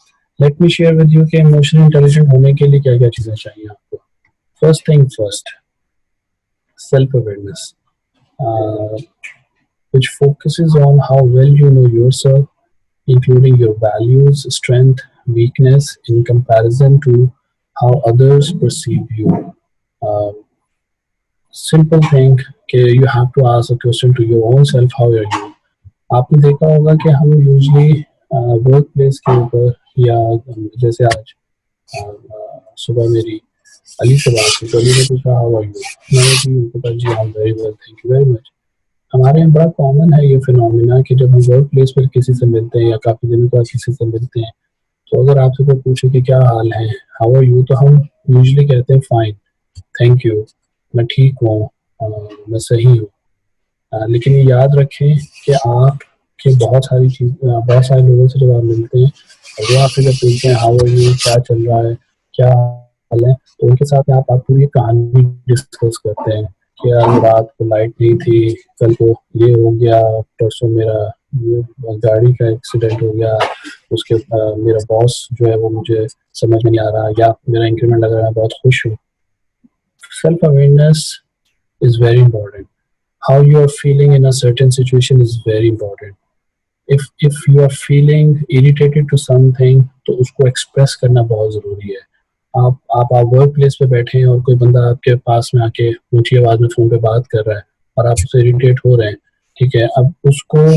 Let me share with you कि इमोशनली इंटेलिजेंट होने के लिए क्या क्या चीज़ें चाहिए आपको। First thing first, self awareness which focuses on how well you know yourself, including your values, strength, weakness in comparison to how others perceive you. Simple thing कि you have to ask a question to your own self, how are you? आपने देखा होगा कि हम usually work place के ऊपर या जैसे आज सुबह मेरी अली से बात हुई तो अली ने पूछा हाउ आर यू, मैंने भी उनको कहा जी I am very well thank you very much. हमारे यहाँ बड़ा कॉमन है ये फिनोमिना कि जब हम वर्क प्लेस पर किसी से मिलते हैं या काफ़ी दिनों बाद किसी से मिलते हैं तो अगर आपसे कोई पूछे कि क्या हाल है, हाउ आर यू, तो हम यूजली कहते हैं फाइन, थैंक यू, मैं ठीक हूँ, मैं सही हूँ। लेकिन ये याद रखें कि आप कि बहुत बहुत सारे लोगों से जब आप मिलते हैं और वो आपसे जब पूछते हैं हाउ आर यू, क्या चल रहा है, क्या हाल है, तो उनके साथ में आप पूरी कहानी डिस्कस करते हैं कि यार रात को लाइट नहीं थी, कल को ये हो गया, परसों मेरा गाड़ी का एक्सीडेंट हो गया, उसके मेरा बॉस जो है वो मुझे समझ में नहीं आ रहा, या मेरा इंक्रीमेंट लग रहा है, मैं बहुत खुश हूँ। Self awareness is very important. How you are feeling in a certain situation is very important. If you are feeling irritated to something तो उसको एक्सप्रेस करना बहुत ज़रूरी है। आप वर्क प्लेस पे बैठे हैं और कोई बंदा आपके पास में आके ऊंची आवाज़ में फ़ोन पे बात कर रहा है और आप उससे इरिटेट हो रहे हैं, ठीक है, अब उसको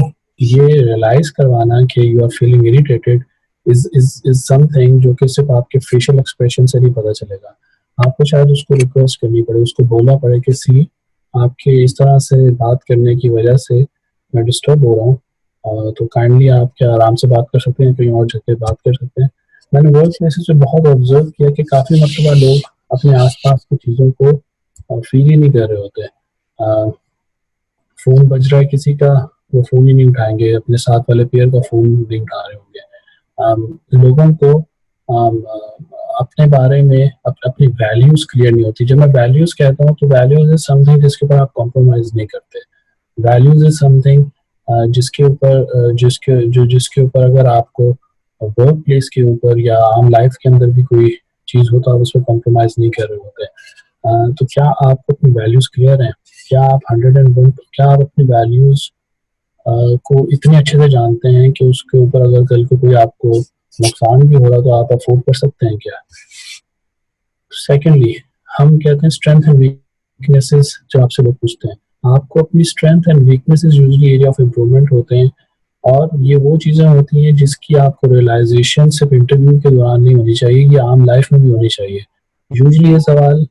ये रियलाइज़ करवाना कि you are feeling irritated is something जो कि सिर्फ आपके फेशियल एक्सप्रेशन से नहीं पता चलेगा। आपको शायद उसको रिक्वेस्ट करनी पड़े, उसको बोलना पड़े कि सी आपके इस तरह से बात करने की वजह से मैं डिस्टर्ब हो रहा हूँ, तो काइंडली आप क्या आराम से बात कर सकते हैं, कहीं और जगह बात कर सकते हैं। मैंने वर्क प्लेसेस में बहुत ऑब्जर्व किया कि काफ़ी मरतबा लोग अपने आसपास की चीज़ों को फील ही नहीं कर रहे होते। फ़ोन बज रहा है किसी का, वो फ़ोन ही नहीं उठाएंगे, अपने साथ वाले पेयर का फ़ोन नहीं उठा रहे होंगे। लोगों को अपने बारे में अपनी वैल्यूज क्लियर नहीं होती। जब मैं वैल्यूज कहता हूँ तो वैल्यूज इज समथिंग जिसके ऊपर आप कॉम्प्रोमाइज नहीं करते। वैल्यूज इज समथिंग जिसके ऊपर अगर आपको वर्क प्लेस के ऊपर या आम लाइफ के अंदर भी कोई चीज हो तो आप उस पर कॉम्प्रोमाइज नहीं कर रहे होते। तो क्या आपको अपनी वैल्यूज क्लियर हैं? क्या आप 101, क्या आप अपनी वैल्यूज को इतने अच्छे से जानते हैं कि उसके ऊपर अगर कल को कोई आपको नुकसान भी हो रहा तो आप अफोर्ड कर सकते हैं क्या? सेकेंडली, हम कहते हैं स्ट्रेंथ एंड वीकनेसेस। जब आपसे लोग पूछते हैं, आपको अपनी strength and weaknesses usually area of improvement होते हैं, और ये वो चीज़ें होती हैं जिसकी आपको रियलाइजेशन सिर्फ इंटरव्यू के दौरान नहीं होनी चाहिए, ये आम लाइफ में भी होनी चाहिए। यूजुअली ये सवाल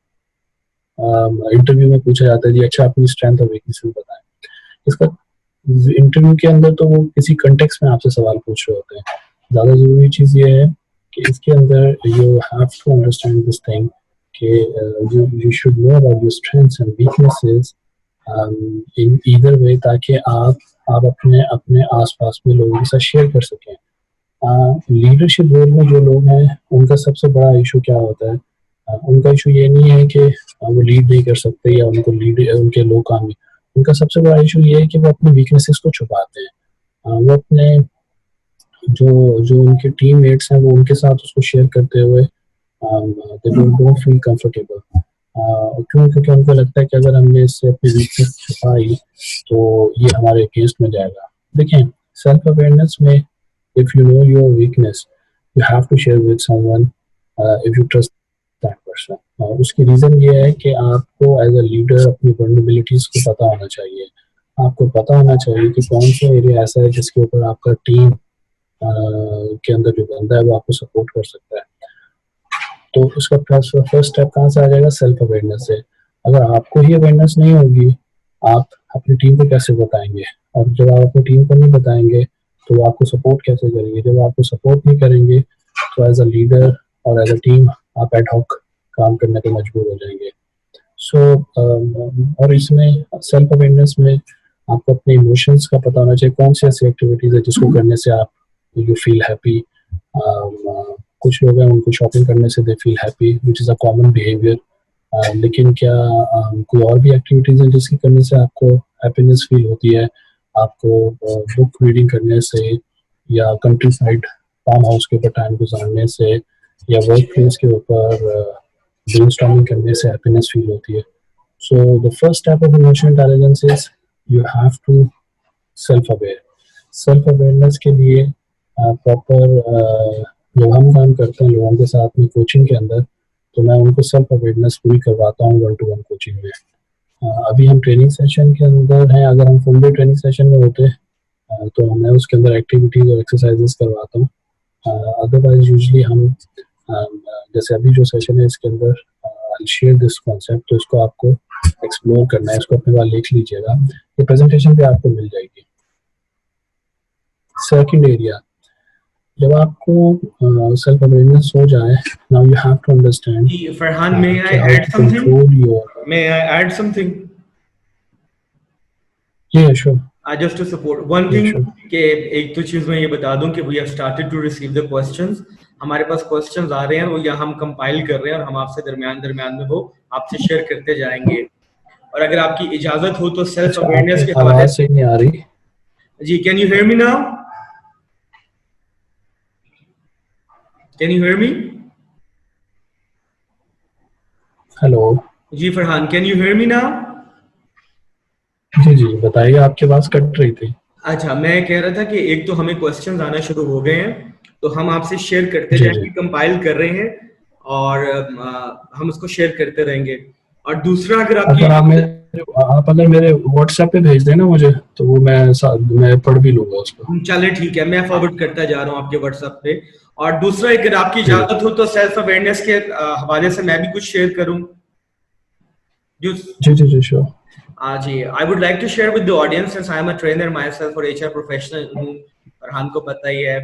इंटरव्यू में पूछा जाता है जी अच्छा अपनी स्ट्रेंथ और वीकनेसेस बताएं। इसका इंटरव्यू के अंदर तो वो किसी कंटेक्स्ट में आपसे सवाल पूछ रहे होते हैं। ज़्यादा ज़रूरी चीज़ ये है कि इसके अंदर you have to understand this thing कि you should know about your strengths and weaknesses in either way, ताकि आप अपने आसपास में लोगों के साथ शेयर कर सकें। लीडरशिप रोल में जो लोग हैं उनका सबसे बड़ा इशू क्या होता है? उनका इशू ये नहीं है कि वो लीड नहीं कर सकते या उनको लीड उनके लोग काम नहीं। उनका सबसे बड़ा इशू ये है कि वो अपनी वीकनेसेस को छुपाते हैं। वो अपने जो उनके टीम मेट्स हैं वो उनके साथ उसको शेयर करते हुए they don't feel comfortable। क्योंकि उनको लगता है कि अगर हमने इससे अपनी वीकनेस छुपाई तो ये हमारे अगेंस्ट में जाएगा। देखें, सेल्फ अवेयरनेस में if you know your weakness you have to share with someone if you trust that person. उसकी रीज़न ये है कि आपको एज अ लीडर अपनी vulnerabilities को पता होना चाहिए. आपको पता होना चाहिए कि कौन सा एरिया ऐसा है जिसके ऊपर आपका टीम के अंदर जो बंदा है वो आपको सपोर्ट कर सकता है. तो उसका फर्स्ट स्टेप कहाँ से आ जाएगा? सेल्फ अवेयरनेस से. अगर आपको ही अवेयरनेस नहीं होगी आप अपनी टीम को कैसे बताएंगे? और जब आप अपनी टीम को नहीं बताएंगे तो वो आपको सपोर्ट कैसे करेंगे? जब आपको सपोर्ट नहीं करेंगे तो एज अ लीडर और एज अ टीम आप एड हॉक काम करने पे मजबूर हो जाएंगे. और इसमें सेल्फ अवेयरनेस में आपको अपने इमोशंस का पता होना चाहिए. कौन सी ऐसी एक्टिविटीज है जिसको करने से आप यू फील हैप्पी. कुछ लोग हैं उनको शॉपिंग करने से they feel happy which is a common behaviour. लेकिन क्या कोई और भी एक्टिविटीज हैं जिसकी करने से आपको हैप्पीनेस फील होती है? आपको बुक रीडिंग करने से या कंट्री साइड फार्म हाउस के ऊपर टाइम गुजारने से या वर्क प्लेस के ऊपर ब्रेनस्टॉर्मिंग करने से हैप्पीनेस फील होती है. So the first step of emotional intelligence is you have to self aware. Self awareness के लिए प्रॉपर जब हम काम करते हैं लोगों के साथ में कोचिंग के अंदर तो मैं उनको सेल्फ अवेयरनेस पूरी करवाता हूँ 1-to-1 कोचिंग में. अभी हम ट्रेनिंग सेशन के अंदर हैं. अगर हम फुल डे ट्रेनिंग सेशन में होते तो मैं उसके अंदर एक्टिविटीज और एक्सरसाइजेस करवाता हूँ. अदरवाइज यूजली हम जैसे अभी जो सेशन है इसके अंदर आई शेयर दिस कॉन्सेप्ट. तो इसको आपको एक्सप्लोर करना है. इसको अपने पास लिख लीजिएगा. ये प्रेजेंटेशन पे आपको मिल जाएगी. सेकंड एरिया जब आपको सेल्फ अवेयरनेस हो जाए now you have to understand. Farhan may I add something? May I add something? Yeah, sure. Just to support one thing कि एक तो चीज मैं ये बता दूं कि we have started to receive the questions. हमारे पास क्वेश्चंस आ रहे हैं वो या हम कंपाइल कर रहे हैं और हम आपसे दरमियान में वो आपसे शेयर करते जाएंगे. और अगर आपकी इजाजत हो तो सेल्फ अवेयरनेस के हवाले से नहीं आ रही जी. Can you hear me now? Can you hear me? Hello. जी Farhan, can you hear me now? जी बताइए. आपकी आवाज कट रही थी. अच्छा, मैं कह रहा था कि एक तो हमें क्वेश्चंस आना शुरू हो गए हैं तो हम आपसे शेयर करते जाएंगे. कंपाइल कर रहे हैं और हम उसको शेयर करते रहेंगे. और दूसरा अगर आप अगर मेरे व्हाट्सएप पे भेज देना मुझे तो वो मैं पढ़ भी लूंगा उसको. चले ठीक है, मैं फॉरवर्ड करता जा रहा हूँ आपके व्हाट्सएप पे. और दूसरा अगर आपकी इजाजत हो तो सेल्फ अवेयरनेस के हवाले से मैं भी कुछ शेयर करूं. जी श्योर. जी, I would like to share with the audience since I am a trainer myself और एचआर प्रोफेशनल हूं. फरहान को पता ही है.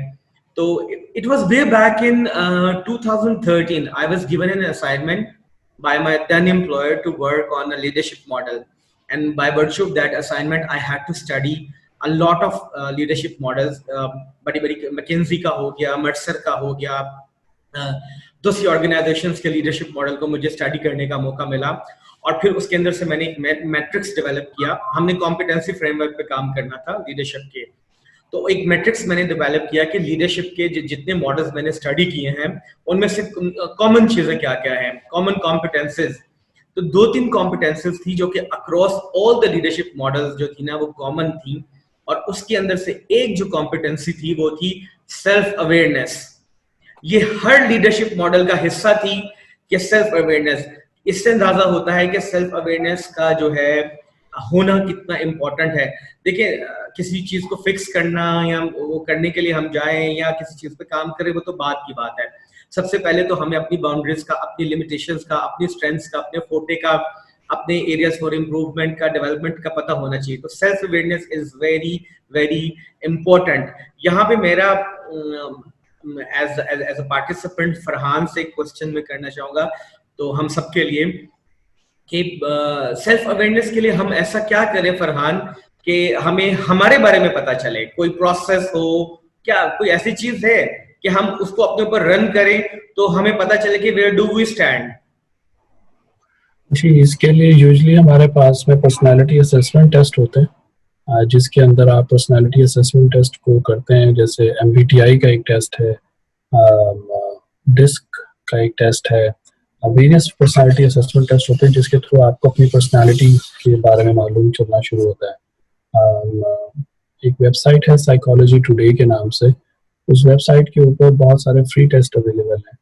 तो it was way back in 2013 I was given an assignment by my then employer to work on a leadership model, and by virtue of that assignment I had to study a lot of leadership models. बड़ी McKinsey का हो गया, Mercer का हो गया, दूसरी organisations के leadership model को मुझे स्टडी करने का मौका मिला. और फिर उसके अंदर से मैंने एक मैट्रिक्स डेवलप किया. हमने कॉम्पिटेंसी फ्रेमवर्क पे काम करना था लीडरशिप के. तो एक मैट्रिक्स मैंने डेवलप किया कि लीडरशिप के जितने मॉडल्स मैंने स्टडी किए हैं उनमें से कॉमन चीजें क्या क्या हैं, कॉमन कॉम्पिटेंसेस. तो 2-3 कॉम्पिटेंसेस थी जो कि across all the leadership models जो थी ना वो कॉमन थी. और उसके अंदर से एक जो कॉम्पिटेंसी थी वो थी सेल्फ अवेयरनेस. ये हर लीडरशिप मॉडल का हिस्सा थी कि सेल्फ अवेयरनेस. इससे अंदाजा होता है कि सेल्फ अवेयरनेस का जो है होना कितना इम्पोर्टेंट है. देखिए, किसी चीज को फिक्स करना या वो करने के लिए हम जाएं या किसी चीज पे काम करें वो तो बात की बात है. सबसे पहले तो हमें अपनी बाउंड्रीज का, अपनी लिमिटेशंस का, अपनी स्ट्रेंथ्स का, अपने फोर्टे का, अपने एरियाज फॉर इम्प्रूवमेंट का, डेवलपमेंट का पता होना चाहिए. तो self awareness is very very important. यहाँ पे मेरा एज अ पार्टिसिपेंट फरहान से क्वेश्चन में करना चाहूंगा तो हम सबके लिए कि सेल्फ अवेयरनेस के लिए हम ऐसा क्या करें फरहान कि हमें हमारे बारे में पता चले. कोई प्रोसेस हो, क्या कोई ऐसी चीज है कि हम उसको अपने ऊपर रन करें तो हमें पता चले कि वेयर डू वी स्टैंड? जी, इसके लिए यूजुअली हमारे पास में पर्सनालिटी असेसमेंट टेस्ट होते हैं जिसके अंदर आप पर्सनालिटी असेसमेंट टेस्ट को करते हैं. जैसे MBTI का एक टेस्ट है, डिस्क का एक टेस्ट है, वेरियस पर्सनालिटी असेसमेंट टेस्ट होते हैं जिसके थ्रू आपको अपनी पर्सनालिटी के बारे में मालूम चलना शुरू होता है. एक वेबसाइट है साइकोलॉजी टुडे के नाम से। उस वेबसाइट के ऊपर बहुत सारे फ्री टेस्ट अवेलेबल हैं।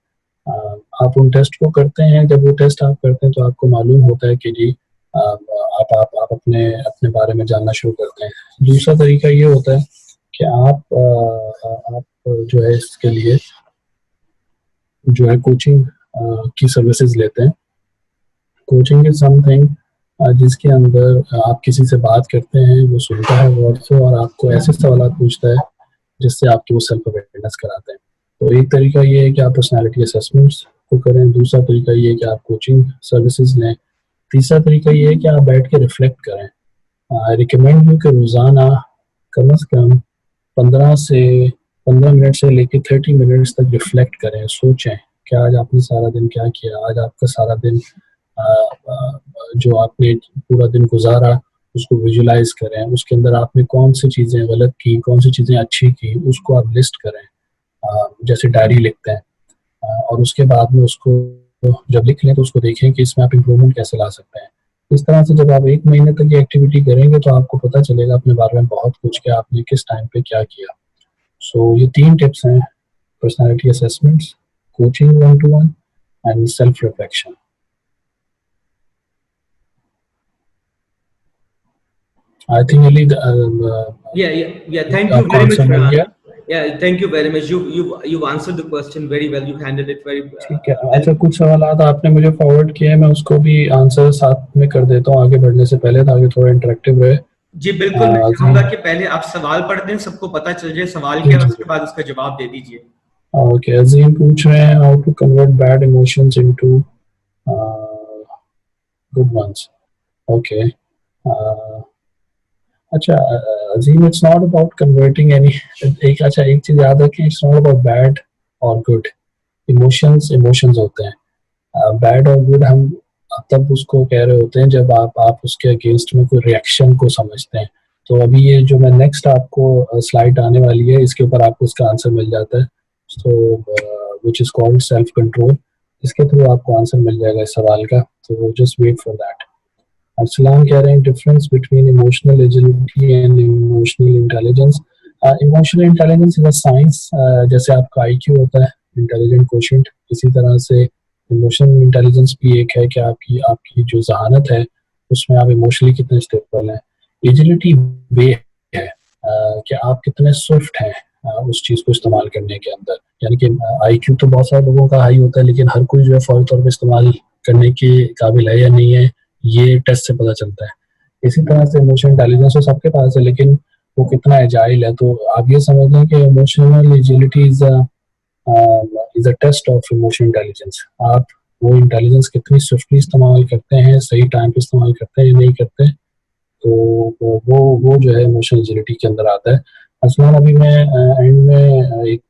आप उन टेस्ट को करते हैं। जब वो टेस्ट आप करते हैं तो आपको मालूम होता है कि जी आप अपने अपने बारे में जानना शुरू करते हैं। दूसरा तरीका ये होता है कि आप जो है इसके लिए जो है कोचिंग की सर्विसेज लेते हैं। कोचिंग इज समथिंग जिसके अंदर आप किसी से बात करते हैं, वो सुनता है गौर से और आपको ऐसे सवाल पूछता है जिससे आपकी वो सेल्फ अवेयरनेस कराते हैं। तो एक तरीका ये है कि आप पर्सनालिटी असेसमेंट्स को करें। दूसरा तरीका ये है कि आप कोचिंग सर्विसेज लें। तीसरा तरीका ये है कि आप बैठ के रिफ्लेक्ट करें। आई रिकमेंड यू कि रोज़ाना कम से कम 15 मिनट से लेकर 30 मिनट्स तक रिफ्लेक्ट करें, सोचें कि आज आपने सारा दिन क्या किया, आज आपका सारा दिन जो आपने पूरा दिन गुजारा उसको विजुलाइज करें। उसके अंदर आपने कौन सी चीज़ें गलत की, कौन सी चीज़ें अच्छी की, उसको आप लिस्ट करें, जैसे डायरी लिखते हैं। और उसके बाद में उसको जब लिख लें तो उसको देखें कि इसमें आप इम्प्रूवमेंट कैसे ला सकते हैं। इस तरह से जब आप 1 महीने तक ये एक्टिविटी करेंगे तो आपको पता चलेगा अपने बारे में बहुत कुछ कि आपने किस टाइम पे क्या किया। सो ये 3 टिप्स हैं: personality assessments, coaching 1-to-1 and self reflection. I think Ali, Thank you आपको very आंसर much. मिल गया? Thank you very much. You've answered the question very well. You've handled it very ठीक है। well. अच्छा, कुछ सवाल आपने मुझे फॉरवर्ड किए हैं, मैं उसको भी आंसर साथ में कर देता हूँ आगे बढ़ने से पहले, ताकि थोड़ा इंटरेक्टिव रहे। जी बिल्कुल, मैं चाहूंगा कि पहले आप सवाल पढ़ दें, सबको पता चल जाए सवाल क्या है, उसके बाद उसका जवाब दे दीजिए। ओके, अजीम पूछ रहे हैं how to convert bad emotions into good ones. Okay, अच्छा Azeem, it's not about converting any एक चीज याद रखें, इट्स नॉट अबाउट बैड और गुड। इमोशंस होते हैं। बैड और गुड हम तब उसको कह रहे होते हैं जब आप उसके अगेंस्ट में कोई रिएक्शन को समझते हैं। तो अभी ये जो मैं नेक्स्ट आपको स्लाइड आने वाली है, इसके ऊपर आपको इसका आंसर मिल जाता है। So which is called self control. इसके थ्रू आपको आंसर मिल जाएगा इस सवाल का, तो just wait for that. Arsalan कह रहे हैं difference between emotional agility and emotional intelligence. Emotional intelligence is a science. जैसे आपका आईक्यू होता है, इंटेलिजेंट कोशेंट, इसी तरह से इमोशनल इंटेलिजेंस भी एक है कि आपकी आपकी जो जहानत है उसमें आप इमोशनली कितने स्टेबल हैं। एजिलिटी वे है कि आप कितने स्विफ्ट हैं उस चीज को इस्तेमाल करने के अंदर। यानी कि आईक्यू तो बहुत सारे लोगों का हाई होता है, लेकिन हर कोई जो है फौरी तौर पर इस्तेमाल करने के काबिल है या नहीं है, ये टेस्ट से पता चलता है। इसी तरह से इमोशनल इंटेलिजेंस तो सबके पास है, लेकिन वो कितना एजाइल है। तो आप ये समझ लें कि emotional agility is a test of emotional intelligence. आप वो इंटेलिजेंस कितनी स्विफ्टली इस्तेमाल करते हैं, सही टाइम पे इस्तेमाल करते हैं या नहीं करते हैं, तो वो जो है इमोशनल एजिलिटी के अंदर आता है। असलन अभी मैं एंड में एक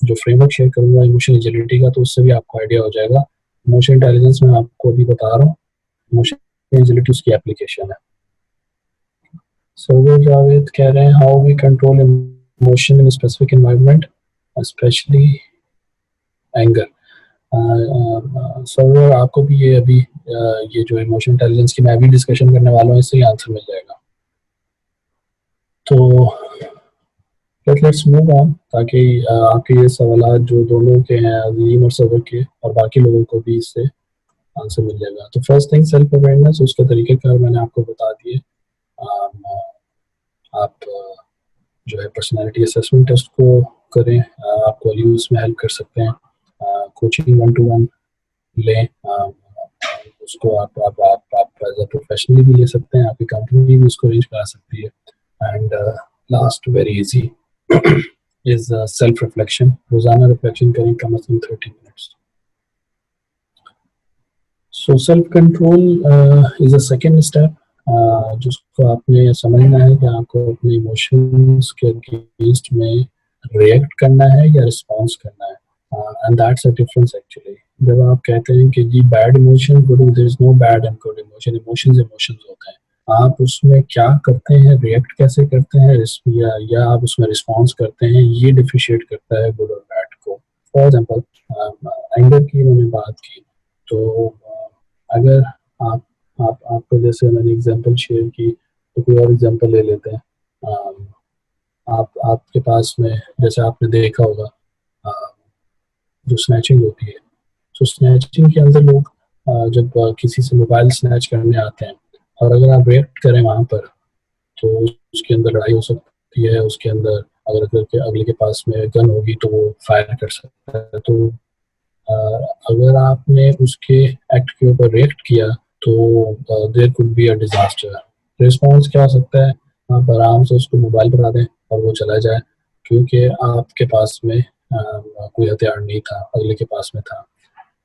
जो फ्रेमवर्क शेयर करूंगा इमोशनल एजिलिटी का, तो उससे भी आपको आइडिया हो जाएगा। इमोशनल इंटेलिजेंस में आपको अभी बता रहा हूँ, इमोशनल एजिलिटी उसकी एप्लीकेशन है। सो जावेद कह रहे हैं how we control emotion in specific environment specially anger. Sir आपको भी ये अभी ये जो इमोशनल इंटेलिजेंस की मैं भी डिस्कशन करने वाला हूँ, इससे ही आंसर मिल जाएगा। तो लेट्स मूव ऑन, ताकि आपके ये सवाल जो दोनों के हैं, अजीम और सबर के, और बाकी लोगों को भी इससे आंसर मिल जाएगा। तो फर्स्ट थिंग सेल्फ अवेयरनेस, उसके तरीकेकार मैंने आपको बता दिए। आप जो है पर्सनालिटी असेसमेंट टेस्ट को करें, आपको अली उसमें हेल्प कर सकते हैं। कोचिंग 1-to-1 लें, उसको आप एज अ प्रोफेशनली भी ले सकते हैं, आपकी कंपनी भी उसको अरेंज करा सकती है। And last very easy is self reflection. रोजाना रिफ्लेक्शन करें कम से कम 30 minutes. So self control is a second step, जिसको आपने समझना है कि आपको अपने इमोशंस के अगेंस्ट में रिएक्ट करना है या रिस्पॉन्स करना है। And that's a difference actually. जब आप कहते हैं कि जी bad emotion good, there is no bad and good emotion. Emotions होते हैं, आप उसमें क्या करते हैं, रिएक्ट कैसे करते हैं, या आप उसमें रिस्पॉन्स करते हैं, ये डिफरेंशिएट करता है गुड और बैड को। फॉर एग्जाम्पल एंगर की मैंने बात की, तो अगर आपको जैसे मैंने एग्जांपल शेयर की, तो कोई और एग्जांपल ले लेते हैं। आपके पास में, जैसे आपने देखा होगा, जो स्नैचिंग होती है, तो स्नैचिंग के अंदर लोग जब किसी से मोबाइल स्नैच करने आते हैं, और अगर आप रिएक्ट करें वहाँ पर, तो उसके अंदर लड़ाई हो सकती है। उसके अंदर अगर अगले के पास में गन होगी तो वो फायर कर सकता है। तो अगर आपने उसके एक्ट के ऊपर रिएक्ट किया तो there could be a disaster. Response क्या हो सकता है? आप आराम से उसको मोबाइल पकड़ा दें और वो चला जाए, क्योंकि आपके पास में कोई हथियार नहीं था, अगले के पास में था।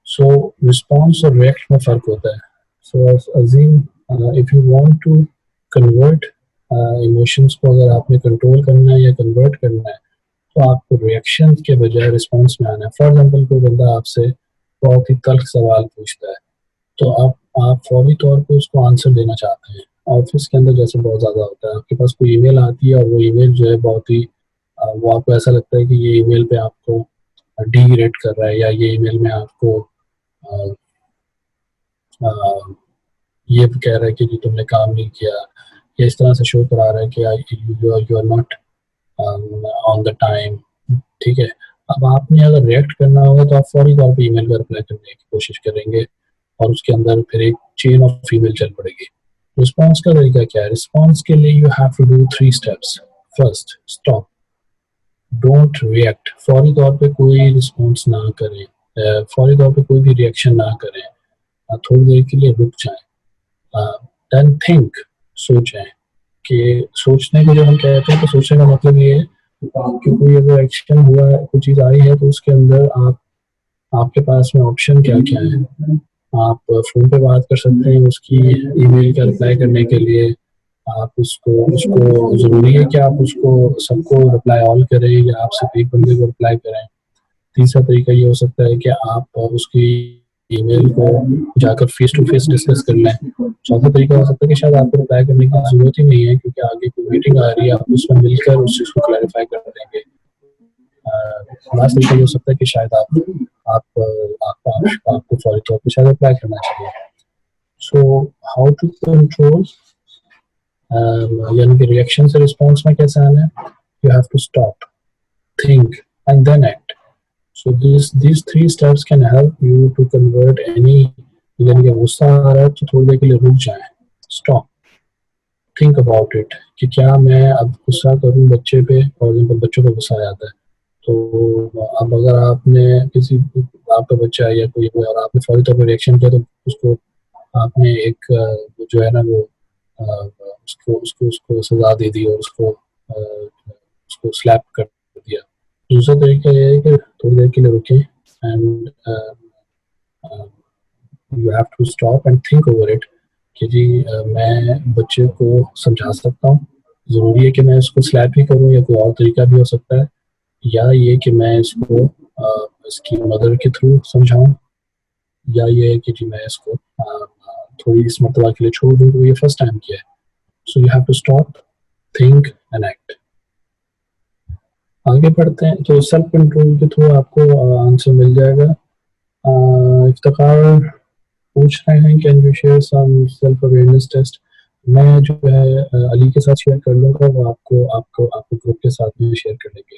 सो रिस्पॉन्स और रिएक्ट में फ़र्क होता है। So Azeem, if you want to convert emotions को, अगर आपने कंट्रोल करना है या कन्वर्ट करना है, तो आपको रिएक्शन के बजाय रिस्पॉन्स में आना है। फॉर एग्जाम्पल, कोई बंदा आपसे बहुत ही तल्ख सवाल पूछता है, तो आप फौरी तौर पे उसको आंसर देना चाहते हैं। ऑफिस के अंदर जैसे बहुत ज़्यादा होता है, आपके पास कोई ईमेल आती है और वो ईमेल जो है बहुत ही वो आपको ऐसा लगता है कि ये ईमेल पे आपको डीग्रेड कर रहा है, या ये ईमेल में आपको अ, अ, ये कह रहा है कि जी तुमने काम नहीं किया, या इस तरह से शो करा रहा है कि you are not on the time. ठीक है, अब आपने अगर रिएक्ट करना होगा तो आप फौरी तौर पे ईमेल का रिप्लाई करने की कोशिश करेंगे, और उसके अंदर फिर एक चेन ऑफ ईमेल चल पड़ेगी। रिस्पॉन्स का तरीका क्या है? रिस्पॉन्स के लिए you have to do 3 steps. First, stop, don't react. फौरी तौर पे कोई रिस्पॉन्स ना करें, फौरी तौर पे कोई भी रिएक्शन ना करें, थोड़ी देर के लिए रुक जाएं। देन थिंक, सोचें। कि सोचने को जो हम कहते हैं, तो सोचने का मतलब ये है कि कोई अगर एक्शन हुआ है, कोई चीज़ आई है, तो उसके अंदर आपके पास में ऑप्शन क्या क्या है। आप फ़ोन पे बात कर सकते हैं उसकी ईमेल का रिप्लाई करने के लिए। आप उसको उसको ज़रूरी है कि आप उसको सबको रिप्लाई ऑल करें, या आप सिर्फ एक बंदे को रिप्लाई करें। तीसरा तरीका ये हो सकता है कि आप उसकी ईमेल को जाकर फेस टू फेस डिस्कस कर लें। चौथा तरीका हो सकता है कि शायद आपको रिप्लाई करने की जरूरत ही नहीं है, क्योंकि आगे कोई मीटिंग आ रही है, आप उसमें मिलकर उस चीज़ को क्लैरिफाई कर देंगे। लास्ट तरीका ये हो सकता है कि शायद आपको फौरी तौर पर शायद अप्लाई करना चाहिए। सो हाउ टू कंट्रोल, यानी कि रिएक्शन से रिस्पॉन्स में कैसे आना है? You have to stop, think and then act. So these 3 steps can help you to convert any, यानी कि गुस्सा आ रहा है तो थोड़ी देर के लिए रुक जाएं, स्टॉप, थिंक अबाउट इट, कि क्या मैं अब गुस्सा करूं बच्चे पे? फॉर एग्जाम्पल, बच्चों को गुस्सा आ जाता है, तो अब अगर आपने किसी, आपका बच्चा है या कोई, और आपने फौरी तौर पर रिएक्शन किया, तो उसको आपने एक जो है ना वो उसको उसको उसको सजा दे दी, और उसको स्लैप कर दिया। दूसरा तरीका ये है कि थोड़ी देर के लिए रुकें, and you have to stop and think over it, कि जी मैं बच्चे को समझा सकता हूँ, ज़रूरी है कि मैं इसको स्लैप ही करूँ, या कोई और तरीका भी हो सकता है, या ये कि मैं इसको इसकी मदर के थ्रू समझाऊँ, या ये है कि जी मैं इसको थोड़ी इस मरतबा के लिए छोड़ दूँ, तो ये फर्स्ट टाइम किया है। So you have to stop, think and act. आगे बढ़ते हैं, तो सेल्फ कंट्रोल के थ्रू आपको आंसर मिल जाएगा। इफ्तिखार पूछ रहे हैं, can you share some self awareness test? मैं जो है अली के साथ शेयर कर लूँगा, वो आपको आपको आपको ग्रुप के साथ में शेयर कर लेंगे,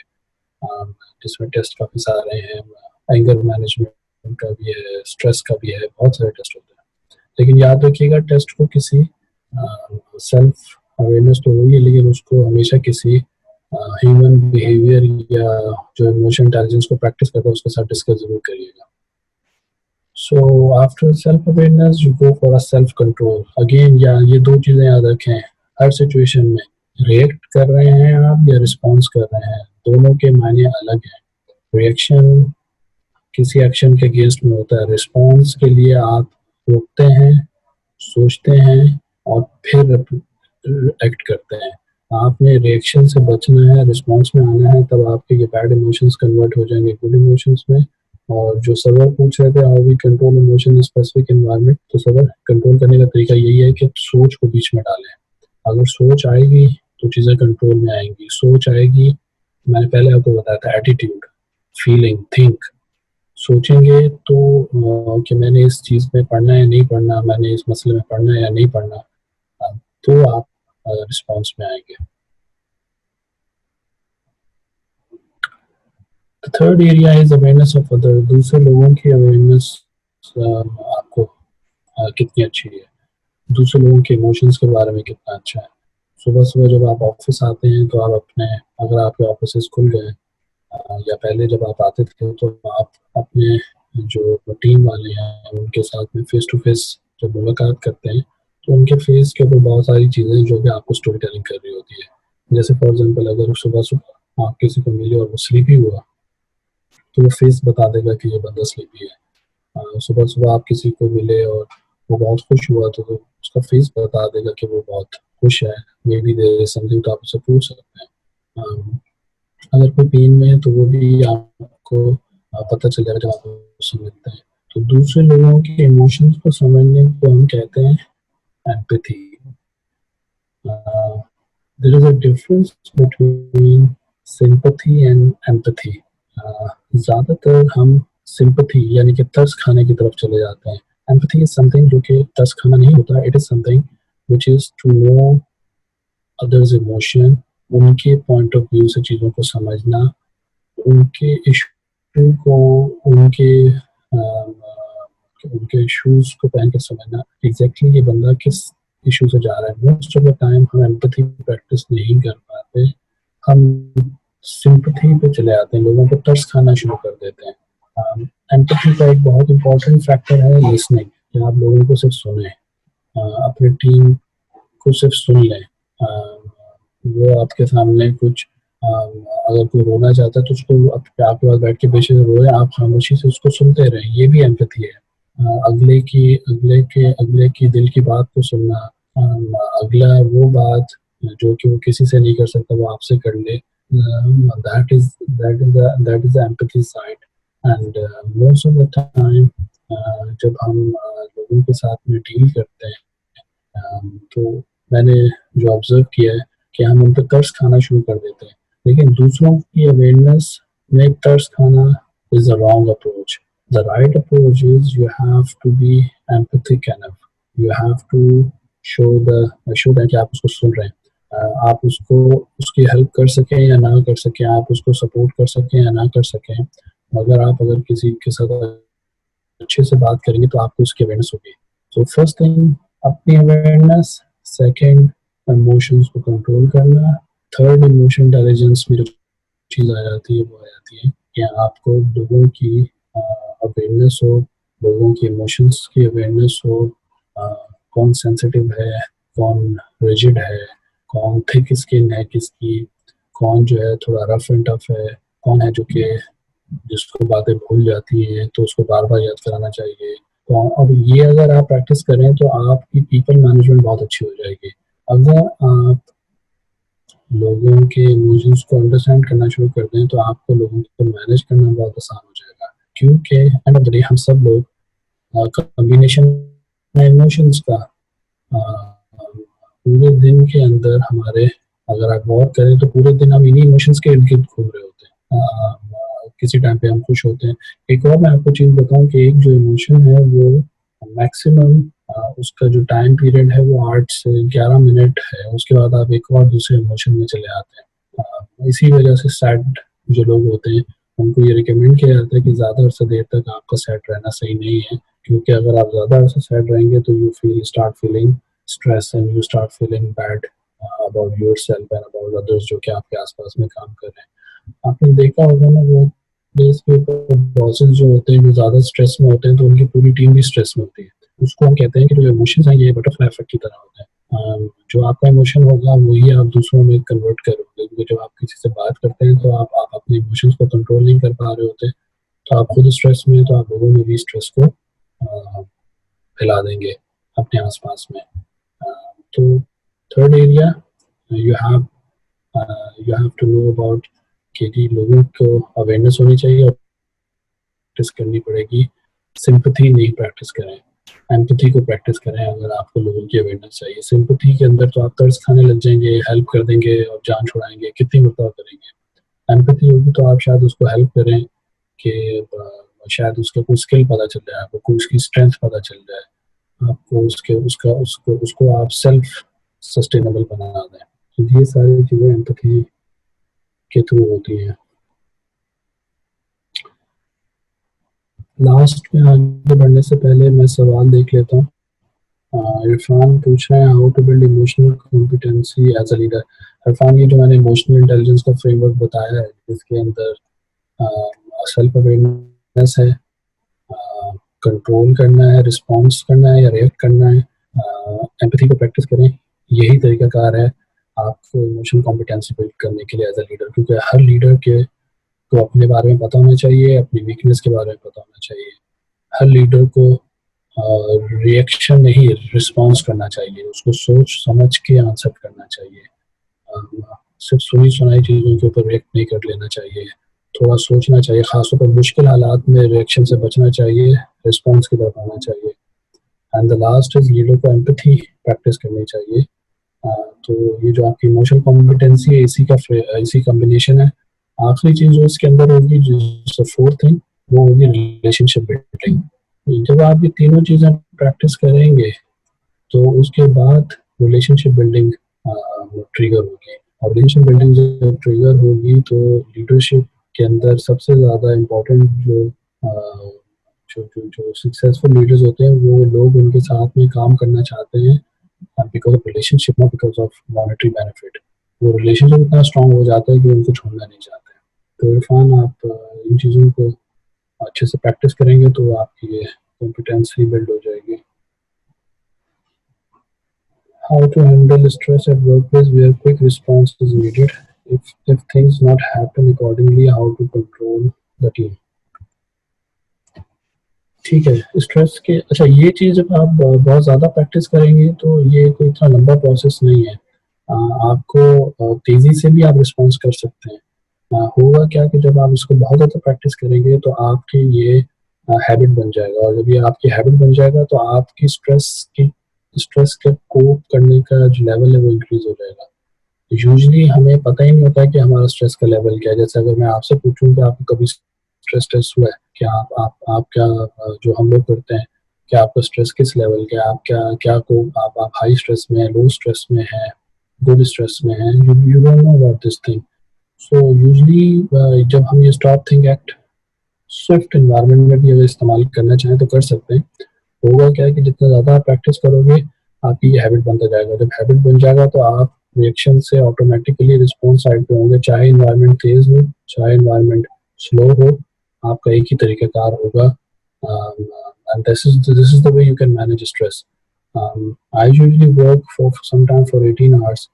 जिसमें टेस्ट काफ़ी सारे हैं। एंगर मैनेजमेंट का भी है, स्ट्रेस का भी है, बहुत सारे टेस्ट होते हैं। लेकिन याद रखिएगा, टेस्ट को किसी सेल्फ अवेयरनेस तो होगी, लेकिन उसको हमेशा किसी ह्यूमन बिहेवियर या जो इमोशन इंटेलिजेंस को प्रैक्टिस करता है उसके साथ डिस्कस जरूर करिएगा। So after self awareness you go for a self control again. या ये दो चीज़ें याद रखें हर सिचुएशन में, रिएक्ट कर रहे हैं आप या रिस्पॉन्स कर रहे हैं, दोनों के मायने अलग हैं। रिएक्शन किसी एक्शन के अगेंस्ट में होता है, रिस्पॉन्स के लिए आप रुकते हैं, सोचते हैं, और फिर एक्ट करते हैं। आपने रिएक्शन से बचना है, रिस्पॉन्स में आना है, तब आपके ये बैड इमोशंस कन्वर्ट हो जाएंगे गुड इमोशंस में। और जो सबर पूछ रहे थे, how we control emotion in specific environment, तो सबर कंट्रोल करने का तरीका यही है कि सोच को बीच में डालें। अगर सोच आएगी तो चीज़ें कंट्रोल में आएंगी। सोच आएगी, मैंने पहले आपको बताया था, एटीट्यूड, फीलिंग, थिंक। सोचेंगे तो कि मैंने इस चीज़ में पढ़ना है नहीं पढ़ना, मैंने इस मसले में पढ़ना है या नहीं पढ़ना, तो आप रिस्पॉन्स में आएंगे। The third area is awareness of other. दूसरे लोगों की awareness आपको कितनी अच्छी है, दूसरे लोगों के इमोशंस के बारे में कितना अच्छा है। सुबह सुबह जब आप ऑफिस आते हैं तो आप अपने, अगर आपके ऑफिस खुल गए या पहले जब आप आते थे तो आप अपने जो टीम वाले हैं उनके साथ में फेस टू फेस जब मुलाकात करते हैं तो उनके फेस के ऊपर बहुत सारी चीज़ें जो कि आपको स्टोरी टेलिंग कर रही होती है। जैसे फॉर एग्जांपल अगर सुबह सुबह आप किसी को मिले और वो स्लीपी हुआ तो वो फेस बता देगा कि ये बंदा स्लीपी है। सुबह सुबह आप किसी को मिले और वो बहुत खुश हुआ तो उसका फेस बता देगा कि वो बहुत खुश है। Maybe there is something, तो आप उससे पूछ सकते हैं। अगर कोई पेन में है तो वो भी आपको पता चल जाएगा जब आप उससे मिलते हैं। तो दूसरे लोगों के इमोशंस को समझने को हम कहते हैं empathy. There is a difference between sympathy and empathy. ज्यादातर हम सिंपैथी यानी कि तरस खाने की तरफ चले जाते हैं। एम्पैथी इज समथिंग जो कि तरस खाना नहीं होता, it is something which is to know others emotion, उनके पॉइंट ऑफ व्यू से चीज़ों को समझना, उनके इशू को, उनके उनके इश्यूज को पहन कर समझना एग्जैक्टली ये बंदा किस इशू से जा रहा है। मोस्ट ऑफ द टाइम हम एम्पैथी प्रैक्टिस नहीं कर पाते, हम सिंपैथी पे चले आते हैं, लोगों को तरस खाना शुरू कर देते हैं। एम्पैथी का एक बहुत इंपॉर्टेंट फैक्टर है लिसनिंग, कि आप लोगों को सिर्फ सुने, अपनी टीम को सिर्फ सुन लें। वो आपके सामने कुछ अगर कोई रोना चाहता है तो उसको आपके पास बैठ के बेशक रोए, आप खामोशी से उसको सुनते रहें, ये भी एम्पैथी है। अगले की दिल की बात को सुनना, अगला वो बात जो कि वो किसी से नहीं कर सकता वो आपसे कर ले, that is empathy side. And most of the time जब हम लोगों के साथ में डील करते हैं तो मैंने जो ऑब्जर्व किया है कि हम उन पर तरस खाना शुरू कर देते हैं, लेकिन दूसरों की अवेयरनेस में तरस खाना is the wrong approach. The right approach is you have to be empathic enough, you have to show that कि आप उसको सुन रहे हैं। आप उसको उसकी हेल्प कर सकें या ना कर सकें, आप उसको सपोर्ट कर सकें या ना कर सकें, मगर आप अगर किसी के साथ अच्छे से बात करेंगे तो आपको उसकी अवेयरनेस होगी। सो फर्स्ट थिंग अपनी अवेयरनेस, सेकंड इमोशंस को कंट्रोल करना, थर्ड इमोशन इंटेलिजेंस में जो चीज़ आ जाती है वो आ जाती है कि आपको लोगों की अवेयरनेस हो, लोगों की इमोशंस की अवेयरनेस हो, कौन सेंसिटिव है, कौन रिजिड है, कौन थिक स्किन है किसकी, कौन जो है थोड़ा रफ एंड टफ है, कौन है जो कि जिसको बातें भूल जाती हैं तो उसको बार बार याद कराना चाहिए। तो और ये अगर आप प्रैक्टिस करें तो आपकी पीपल मैनेजमेंट बहुत अच्छी हो जाएगी। अगर आप लोगों के इमोशंस को अंडरस्टैंड करना शुरू कर दें तो आपको लोगों को मैनेज करना बहुत आसान हो जाएगा, क्योंकि एंड ऑफ द डे हम सब लोग कॉम्बिनेशन इमोशंस का पूरे दिन के अंदर हमारे, अगर आप गौर करें तो पूरे दिन हम इन्हीं इमोशंस के इर्द गिर्द घूम रहे होते हैं। किसी टाइम पे हम खुश होते हैं। एक और मैं आपको चीज़ बताऊं कि एक जो इमोशन है वो मैक्सिमम उसका जो टाइम पीरियड है वो 8 से 11 मिनट है, उसके बाद आप एक और दूसरे इमोशन में चले आते हैं। इसी वजह से सैड जो लोग होते हैं उनको ये रिकमेंड किया जाता है कि ज़्यादा अरसा देर तक आपका सैड रहना सही नहीं है, क्योंकि अगर आप ज़्यादा अरसा सैड रहेंगे तो you start feeling stress and you start feeling bad about yourself and about others जो कि आपके आसपास में काम कर रहे हैं। आपने देखा होगा ना वो प्लेस के ऊपर बॉसेस जो होते हैं जो ज्यादा स्ट्रेस में होते हैं तो उनकी पूरी टीम भी स्ट्रेस में होती है। उसको हम कहते हैं कि जो इमोशंस हैं ये बटरफ्लाई इफेक्ट की तरह होता है। जो आपका इमोशन होगा वही आप दूसरों में कन्वर्ट करोगे, क्योंकि जब आप किसी से बात करते हैं तो आप अपने इमोशंस को कंट्रोल नहीं कर पा रहे होते, तो आप खुद स्ट्रेस में, तो आप लोगों में भी स्ट्रेस को फैला देंगे अपने आसपास में। तो third area you have to know about कि लोगों को अवेयरनेस होनी चाहिए और प्रैक्टिस करनी पड़ेगी। सिंपैथी नहीं प्रैक्टिस करें, एम्पैथी को प्रैक्टिस करें। अगर आपको लोगों की अवेयरनेस चाहिए, सिंपैथी के अंदर तो आप तरस खाने लग जाएंगे, हेल्प कर देंगे और जान छुड़ाएंगे, कितनी मरतबा करेंगे। एम्पैथी होगी तो आप शायद उसको हेल्प करें कि शायद उसका कोई स्किल पता चल जाए, आपको कोई उसकी स्ट्रेंथ पता चल जाए, आपको उसको आप सेल्फ सस्टेनेबल बना दें। तो ये सारी चीज़ें एम्पैथी के थ्रू होती हैं। लास्ट में आगे बढ़ने से पहले मैं सवाल देख लेता हूँ। इरफान पूछ रहे हैं how to build emotional competency as a leader. Irfan, ये जो मैंने इमोशनल इंटेलिजेंस का फ्रेमवर्क बताया है, जिसके अंदर सेल्फ अवेयरनेस है, कंट्रोल करना है, रिस्पॉन्स करना है या रिएक्ट करना है, एम्पैथी को प्रैक्टिस करें, यही तरीकाकार है आपको इमोशनल कॉम्पिटेंसी बिल्ड करने के लिए एज अ लीडर। क्योंकि हर लीडर के को अपने बारे में पता होना चाहिए, अपनी वीकनेस के बारे में पता होना चाहिए। हर लीडर को रिएक्शन नहीं, रिस्पॉन्स करना चाहिए, उसको सोच समझ के आंसर करना चाहिए। सिर्फ सुनी सुनाई चीज़ों के ऊपर रिएक्ट नहीं कर लेना चाहिए, थोड़ा सोचना चाहिए, खासतौर पर मुश्किल हालात में रिएक्शन से बचना चाहिए, रिस्पॉन्स की तरफ आना चाहिए। And the last is leader को एम्पैथी प्रैक्टिस करनी चाहिए। तो ये जो आपकी इमोशनल कॉम्पिटेंसी है, इसी कॉम्बिनेशन है। आखिरी चीज जो इसके अंदर होगी, जो फोर्थ थिंग, वो होगी रिलेशनशिप बिल्डिंग। जब आप ये तीनों चीजें प्रैक्टिस करेंगे तो उसके बाद रिलेशनशिप बिल्डिंग ट्रिगर होगी। और रिलेशनशिप बिल्डिंग जब ट्रिगर होगी तो लीडरशिप के अंदर सबसे ज्यादा इम्पोर्टेंट जो सक्सेसफुल लीडर्स होते हैं, वो लोग उनके साथ में काम करना चाहते हैं because of relationship, not because of monetary benefit. वो रिलेशनशिप इतना स्ट्रांग हो जाता है कि उनको छोड़ना नहीं चाहते। तो इरफान, आप इन चीज़ों को अच्छे से प्रैक्टिस करेंगे तो आपकी ये कॉम्पिटेंसी बिल्ड हो जाएगी। How to handle stress at workplace where quick response is needed if things not happen accordingly, how to control the team। ठीक है, स्ट्रेस के, अच्छा ये चीज़ जब आप बहुत ज़्यादा प्रैक्टिस करेंगे तो ये कोई इतना लंबा प्रोसेस नहीं है। आपको तेज़ी से भी आप रिस्पॉन्स कर सकते हैं। होगा क्या कि जब आप इसको बहुत ज़्यादा प्रैक्टिस करेंगे तो आपकी ये हैबिट बन जाएगा, और जब ये आपकी हैबिट बन जाएगा तो आपकी स्ट्रेस के कोप करने का जो लेवल है वो इंक्रीज हो जाएगा। यूजली हमें पता ही नहीं होता है कि हमारा स्ट्रेस का लेवल क्या है। जैसे अगर मैं आपसे पूछूं कि आपको कभी स्ट्रेस टेस्ट हुआ है क्या, आप क्या जो हम लोग करते हैं, क्या आपका स्ट्रेस किस लेवल का है, आप क्या क्या को आप हाई स्ट्रेस में है, लो स्ट्रेस में है, गुड स्ट्रेस में है, you don't know about this thing. So usually जब हम ये stop think act Swift environment में भी अगर इस्तेमाल करना चाहें तो कर सकते हैं। होगा क्या है कि जितना ज़्यादा आप प्रैक्टिस करोगे, आपकी ये हैबिट बनता जाएगा। जब हैबिट बन जाएगा तो आप रिएक्शन से ऑटोमेटिकली रिस्पॉन्स साइड पे होंगे, चाहे इन्वायरमेंट तेज हो, चाहे इन्वायरमेंट स्लो हो, आपका एक ही तरीकाकार होगा। And this is the way you can manage stress. I usually work for some time for 18 hours,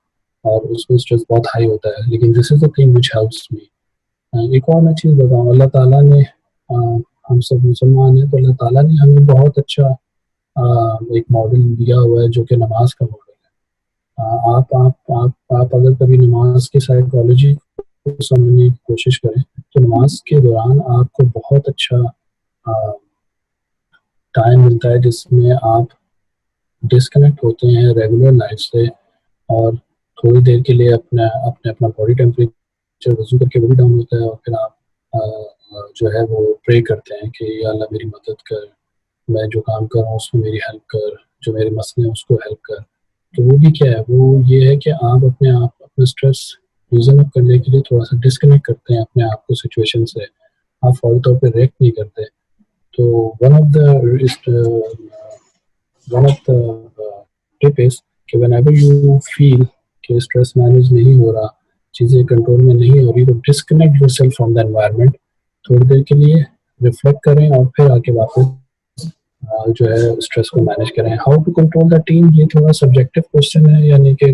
और उसमें स्ट्रेस बहुत हाई होता है, लेकिन this is the thing which helps me. एक और मैं चीज़ बताऊँ, अल्लाह ताला ने हम सब मुसलमान हैं तो अल्लाह ताला ने हमें बहुत अच्छा एक मॉडल दिया हुआ है जो कि नमाज का मॉडल है। आप अगर कभी नमाज की साइकोलॉजी को समझने की कोशिश करें तो नमाज के दौरान आपको बहुत अच्छा टाइम मिलता है जिसमें आप डिस्कनेक्ट होते हैं रेगुलर लाइफ से, और थोड़ी देर के लिए अपना बॉडी टेम्परेचर वजू करके वो भी डाउन होता है, और फिर आप जो है वो प्रे करते हैं कि या अल्लाह मेरी मदद कर, मैं जो काम कर रहा हूँ उसमें मेरी हेल्प कर, जो मेरे मसले हैं उसको हेल्प कर। तो वो भी क्या है, वो ये है कि आप अपना स्ट्रेस लूजन अप करने के लिए थोड़ा सा डिस्कनेक्ट करते हैं अपने आप को सिचुएशन से। आप फौरी तौर पे रिएक्ट नहीं करते। तो one of the tip is कि व्हेनेवर यू फील कि स्ट्रेस मैनेज नहीं हो रहा, चीज़ें कंट्रोल में नहीं हो रही, तो disconnect yourself from the environment, थोड़ी देर के लिए रिफ्लेक्ट करें और फिर आके वापस जो है स्ट्रेस को मैनेज करें। How to control the team, ये थोड़ा सब्जेक्टिव क्वेश्चन है, यानी कि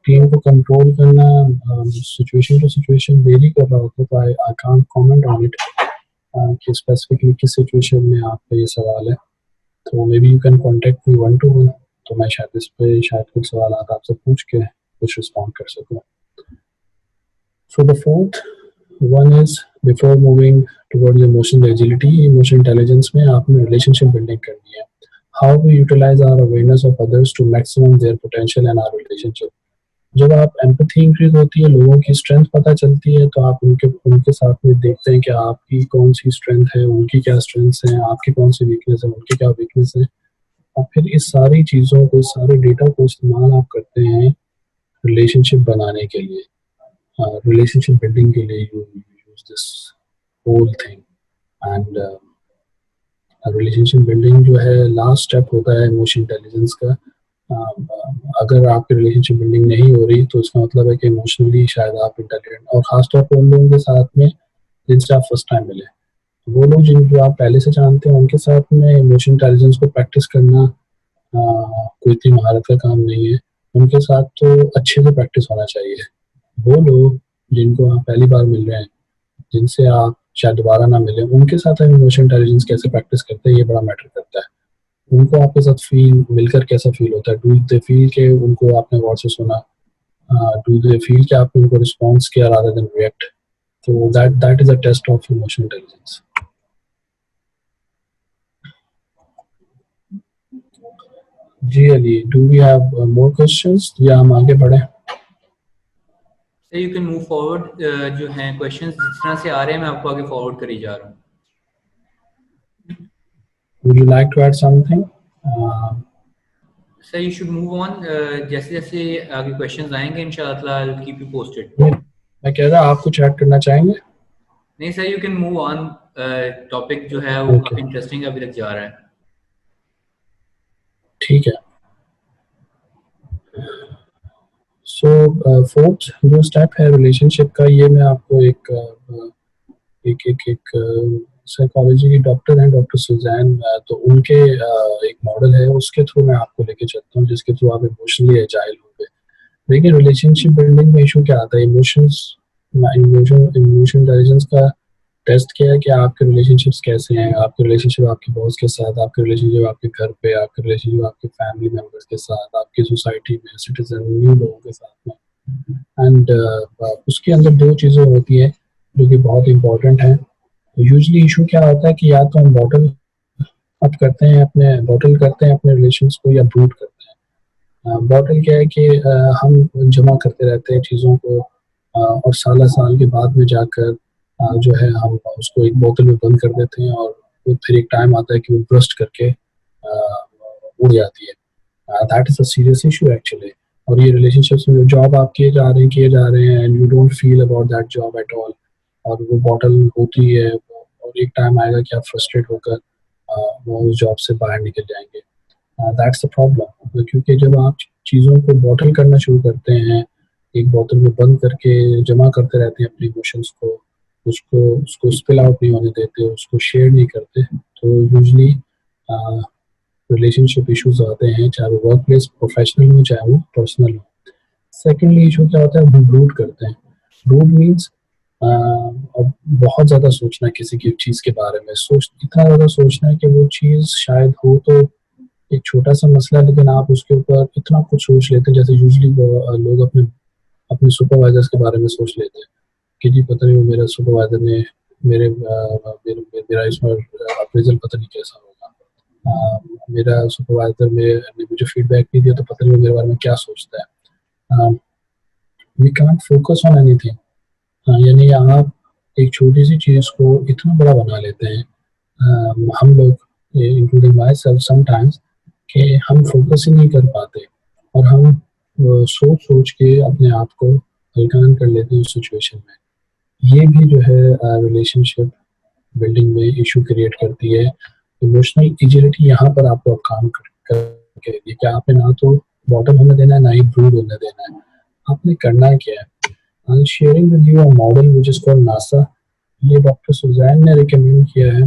टीम को कंट्रोल करना सिचुएशन टू सिचुएशन वेरी कर रहा होता है, तो I can't comment on it कि स्पेसिफिकली किस सिचुएशन में आपका ये सवाल है। तो may be you can contact me 1-to-1, तो मैं शायद इस पे शायद कुछ सवाल आपसे पूछ के कुछ रिस्पॉन्ड कर सकूँ। So the fourth one is before moving towards emotional agility, emotional intelligence में आपने relationship building करनी है। How we utilize our awareness of others to maximum their potential and our relationship। जब आप एम्पैथी इंक्रीज होती है, लोगों की स्ट्रेंथ पता चलती है, तो आप उनके साथ में देखते हैं कि आपकी कौन सी स्ट्रेंथ है, उनकी क्या स्ट्रेंथ्स हैं, आपकी कौन सी वीकनेस है, उनकी क्या वीकनेस है, और फिर इस सारी चीज़ों को, इस सारे डेटा को इस्तेमाल आप करते हैं रिलेशनशिप बनाने के लिए, relationship building के लिए you use this whole thing, and relationship building जो है लास्ट स्टेप होता है इमोशनल इंटेलिजेंस का। अगर आपकी रिलेशनशिप बिल्डिंग नहीं हो रही तो उसका मतलब है कि इमोशनली शायद आप इंटेलिजेंट, और खासतौर पर उन लोगों के साथ में जिनसे आप फर्स्ट टाइम मिले, वो लोग जिनको आप पहले से जानते हैं उनके साथ में इमोशनल इंटेलिजेंस को प्रैक्टिस करना कोई इतनी महारत का काम नहीं है। उनके साथ तो अच्छे से प्रैक्टिस होना चाहिए। वो लोग जिनको आप पहली बार मिल रहे हैं, जिनसे आप शायद दोबारा ना मिले, उनके साथ हम इमोशनल इंटेलिजेंस कैसे प्रैक्टिस करते हैं ये बड़ा मैटर करता है। उनको आपके साथ फील मिलकर कैसा फील होता है, डू दे फील के उनको आपने गौर से सुना, डू दे फील कि आपने उनको रिस्पॉन्स किया रादर देन रिएक्ट। तो that is a test of emotional intelligence. जी Ali, do we have more questions या हम आगे बढ़े? Sir you can move forward. जो हैं क्वेश्चंस जिस तरह से आ रहे हैं मैं आपको आगे फॉरवर्ड करी जा रहा हूँ। Would you like to add something? Sir you should move on. जैसे जैसे आगे क्वेश्चंस आएंगे इंशाल्लाह I will keep you posted. मैं कह रहा आप कुछ ऐड करना चाहेंगे? नहीं sir you can move on. Topic जो है वो काफी इंटरेस्टिंग अभी तक जा रहा है। ठीक है। सो फोर्थ जो स्टेप है रिलेशनशिप का, ये मैं आपको एक साइकोलॉजी की डॉक्टर हैं, डॉक्टर सुजैन, तो उनके एक मॉडल है, उसके थ्रू मैं आपको लेके चलता हूँ, जिसके थ्रू आप इमोशनली एजाइल होंगे। देखिए रिलेशनशिप बिल्डिंग में इशू क्या आता है, इमोशन इंटेलिजेंस का टेस्ट किया है कि आपके रिलेशनशिप्स कैसे हैं, आपके रिलेशनशिप आपके बॉस के साथ, आपके रिलेशनशिप आपके घर पे, आपके रिलेशनशिप आपके फैमिली मेंबर्स के साथ, आपकी सोसाइटी में, सिटीजन, न्यू लोगों के साथ में। एंड उसके अंदर दो चीज़ें होती हैं जो कि बहुत इंपॉर्टेंट हैं। यूजली इशू क्या होता है कि या तो हम बॉटल करते हैं अपने रिलेशंस को, या ब्रूट करते हैं। बॉटल क्या है कि हम जमा करते रहते हैं चीज़ों को, और साल के बाद में जाकर जो है हम उसको एक बोतल में बंद कर देते हैं, और वो फिर एक टाइम आता है कि वो ब्रस्ट करके उड़ जाती है। That is a serious issue actually. और ये रिलेशनशिप्स में जो जॉब आप किए जा रहे हैं and you don't feel about that job at all, और वो बॉटल होती है, और एक टाइम आएगा कि आप फ्रस्ट्रेट होकर वो उस जॉब से बाहर निकल जाएंगे। दैट्स द प्रॉब्लम, क्योंकि जब आप चीज़ों को बॉटल करना शुरू करते हैं, एक बोतल में बंद करके जमा करते रहते हैं अपने इमोशंस को, उसको स्पिल आउट नहीं होने देते, उसको शेयर नहीं करते, तो यूजली रिलेशनशिप इश्यूज आते हैं, चाहे वो वर्क प्लेस प्रोफेशनल हो चाहे वो पर्सनल हो। सेकेंडली इशू क्या होता है, हम ब्रूड करते हैं। ब्रूड मीन्स अब बहुत ज़्यादा सोचना किसी की चीज़ के बारे में, इतना ज़्यादा सोचना है कि वो चीज़ शायद हो तो एक छोटा सा मसला, लेकिन आप उसके ऊपर इतना कुछ सोच लेते हैं, जैसे यूजली लोग अपने सुपरवाइजर्स के बारे में सोच लेते हैं कि जी पता नहीं वो मेरा सुपरवाइजर ने मेरा इस बार अप्रेजल पता नहीं कैसा होगा, मेरा सुपरवाइजर ने मुझे फीडबैक नहीं दिया तो पता नहीं वो मेरे बारे में क्या सोचता है। We can't focus on anything. यानी आप एक छोटी सी चीज़ को इतना बड़ा बना लेते हैं, हम लोग इंक्लूडिंग माई सेल्फ समटाइम्स, कि हम फोकस ही नहीं कर पाते, और हम सोच के अपने आप को हल्कान कर लेते हैं उस सिचुएशन में। ये भी जो है रिलेशनशिप बिल्डिंग में इशू क्रिएट करती है। इमोशनल एजिलिटी यहाँ पर आपको काम करके कि आपने ना तो बॉटल होने देना है, ना ही ब्रूड होने देना है। आपने करना क्या है, I'm sharing with you a model which is called NASA। ये डॉक्टर सुजैन ने रिकमेंड किया है।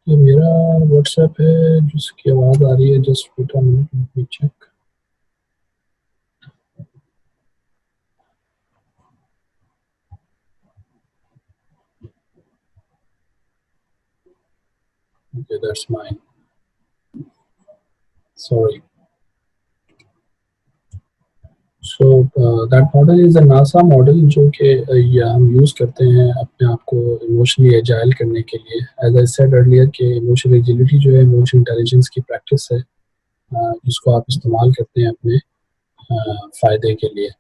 ये मेरा व्हाट्सएप है जिसकी आवाज आ रही है, just wait a minute, let me check. Okay, that's mine. Sorry. So that model is a NASA model जो कि ये हम यूज़ करते हैं अपने आप को इमोशनली एजाइल करने के लिए। एज आई सेड अर्लियर कि इमोशनल एजिलिटी जो है इमोशनल इंटेलिजेंस की प्रैक्टिस है, जिसको आप इस्तेमाल करते हैं अपने फ़ायदे के लिए,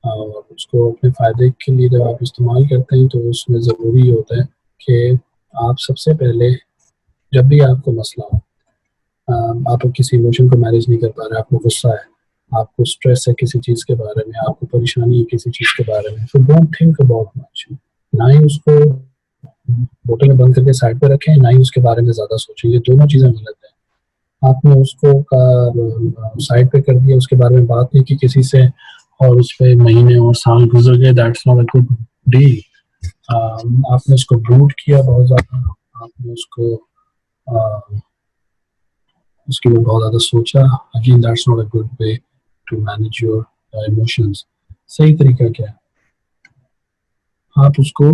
और उसको अपने फ़ायदे के लिए जब आप इस्तेमाल करते हैं तो उसमें ज़रूरी होता है कि आप सबसे पहले जब भी आपको मसला हो, आप किसी इमोशन को मैनेज नहीं कर पा रहे, आपको गुस्सा है, आपको स्ट्रेस है किसी चीज़ के बारे में, आपको परेशानी है किसी चीज़ के बारे में, so don't think about much. ना ही उसको बोतल में बंद करके साइड पे रखें, ना ही उसके बारे में ज्यादा सोचें। ये दोनों चीजें गलत है। आपने उसको साइड पे कर दिया, उसके बारे में बात नहीं की किसी से, और उस पे महीने और साल गुजर गए, that's not a good deal. आपने उसको ब्रूड किया बहुत ज्यादा, आपने उसको उसके ऊपर बहुत ज्यादा सोचा, again that's not a good way to manage your emotions. सही तरीका क्या है, आप उसको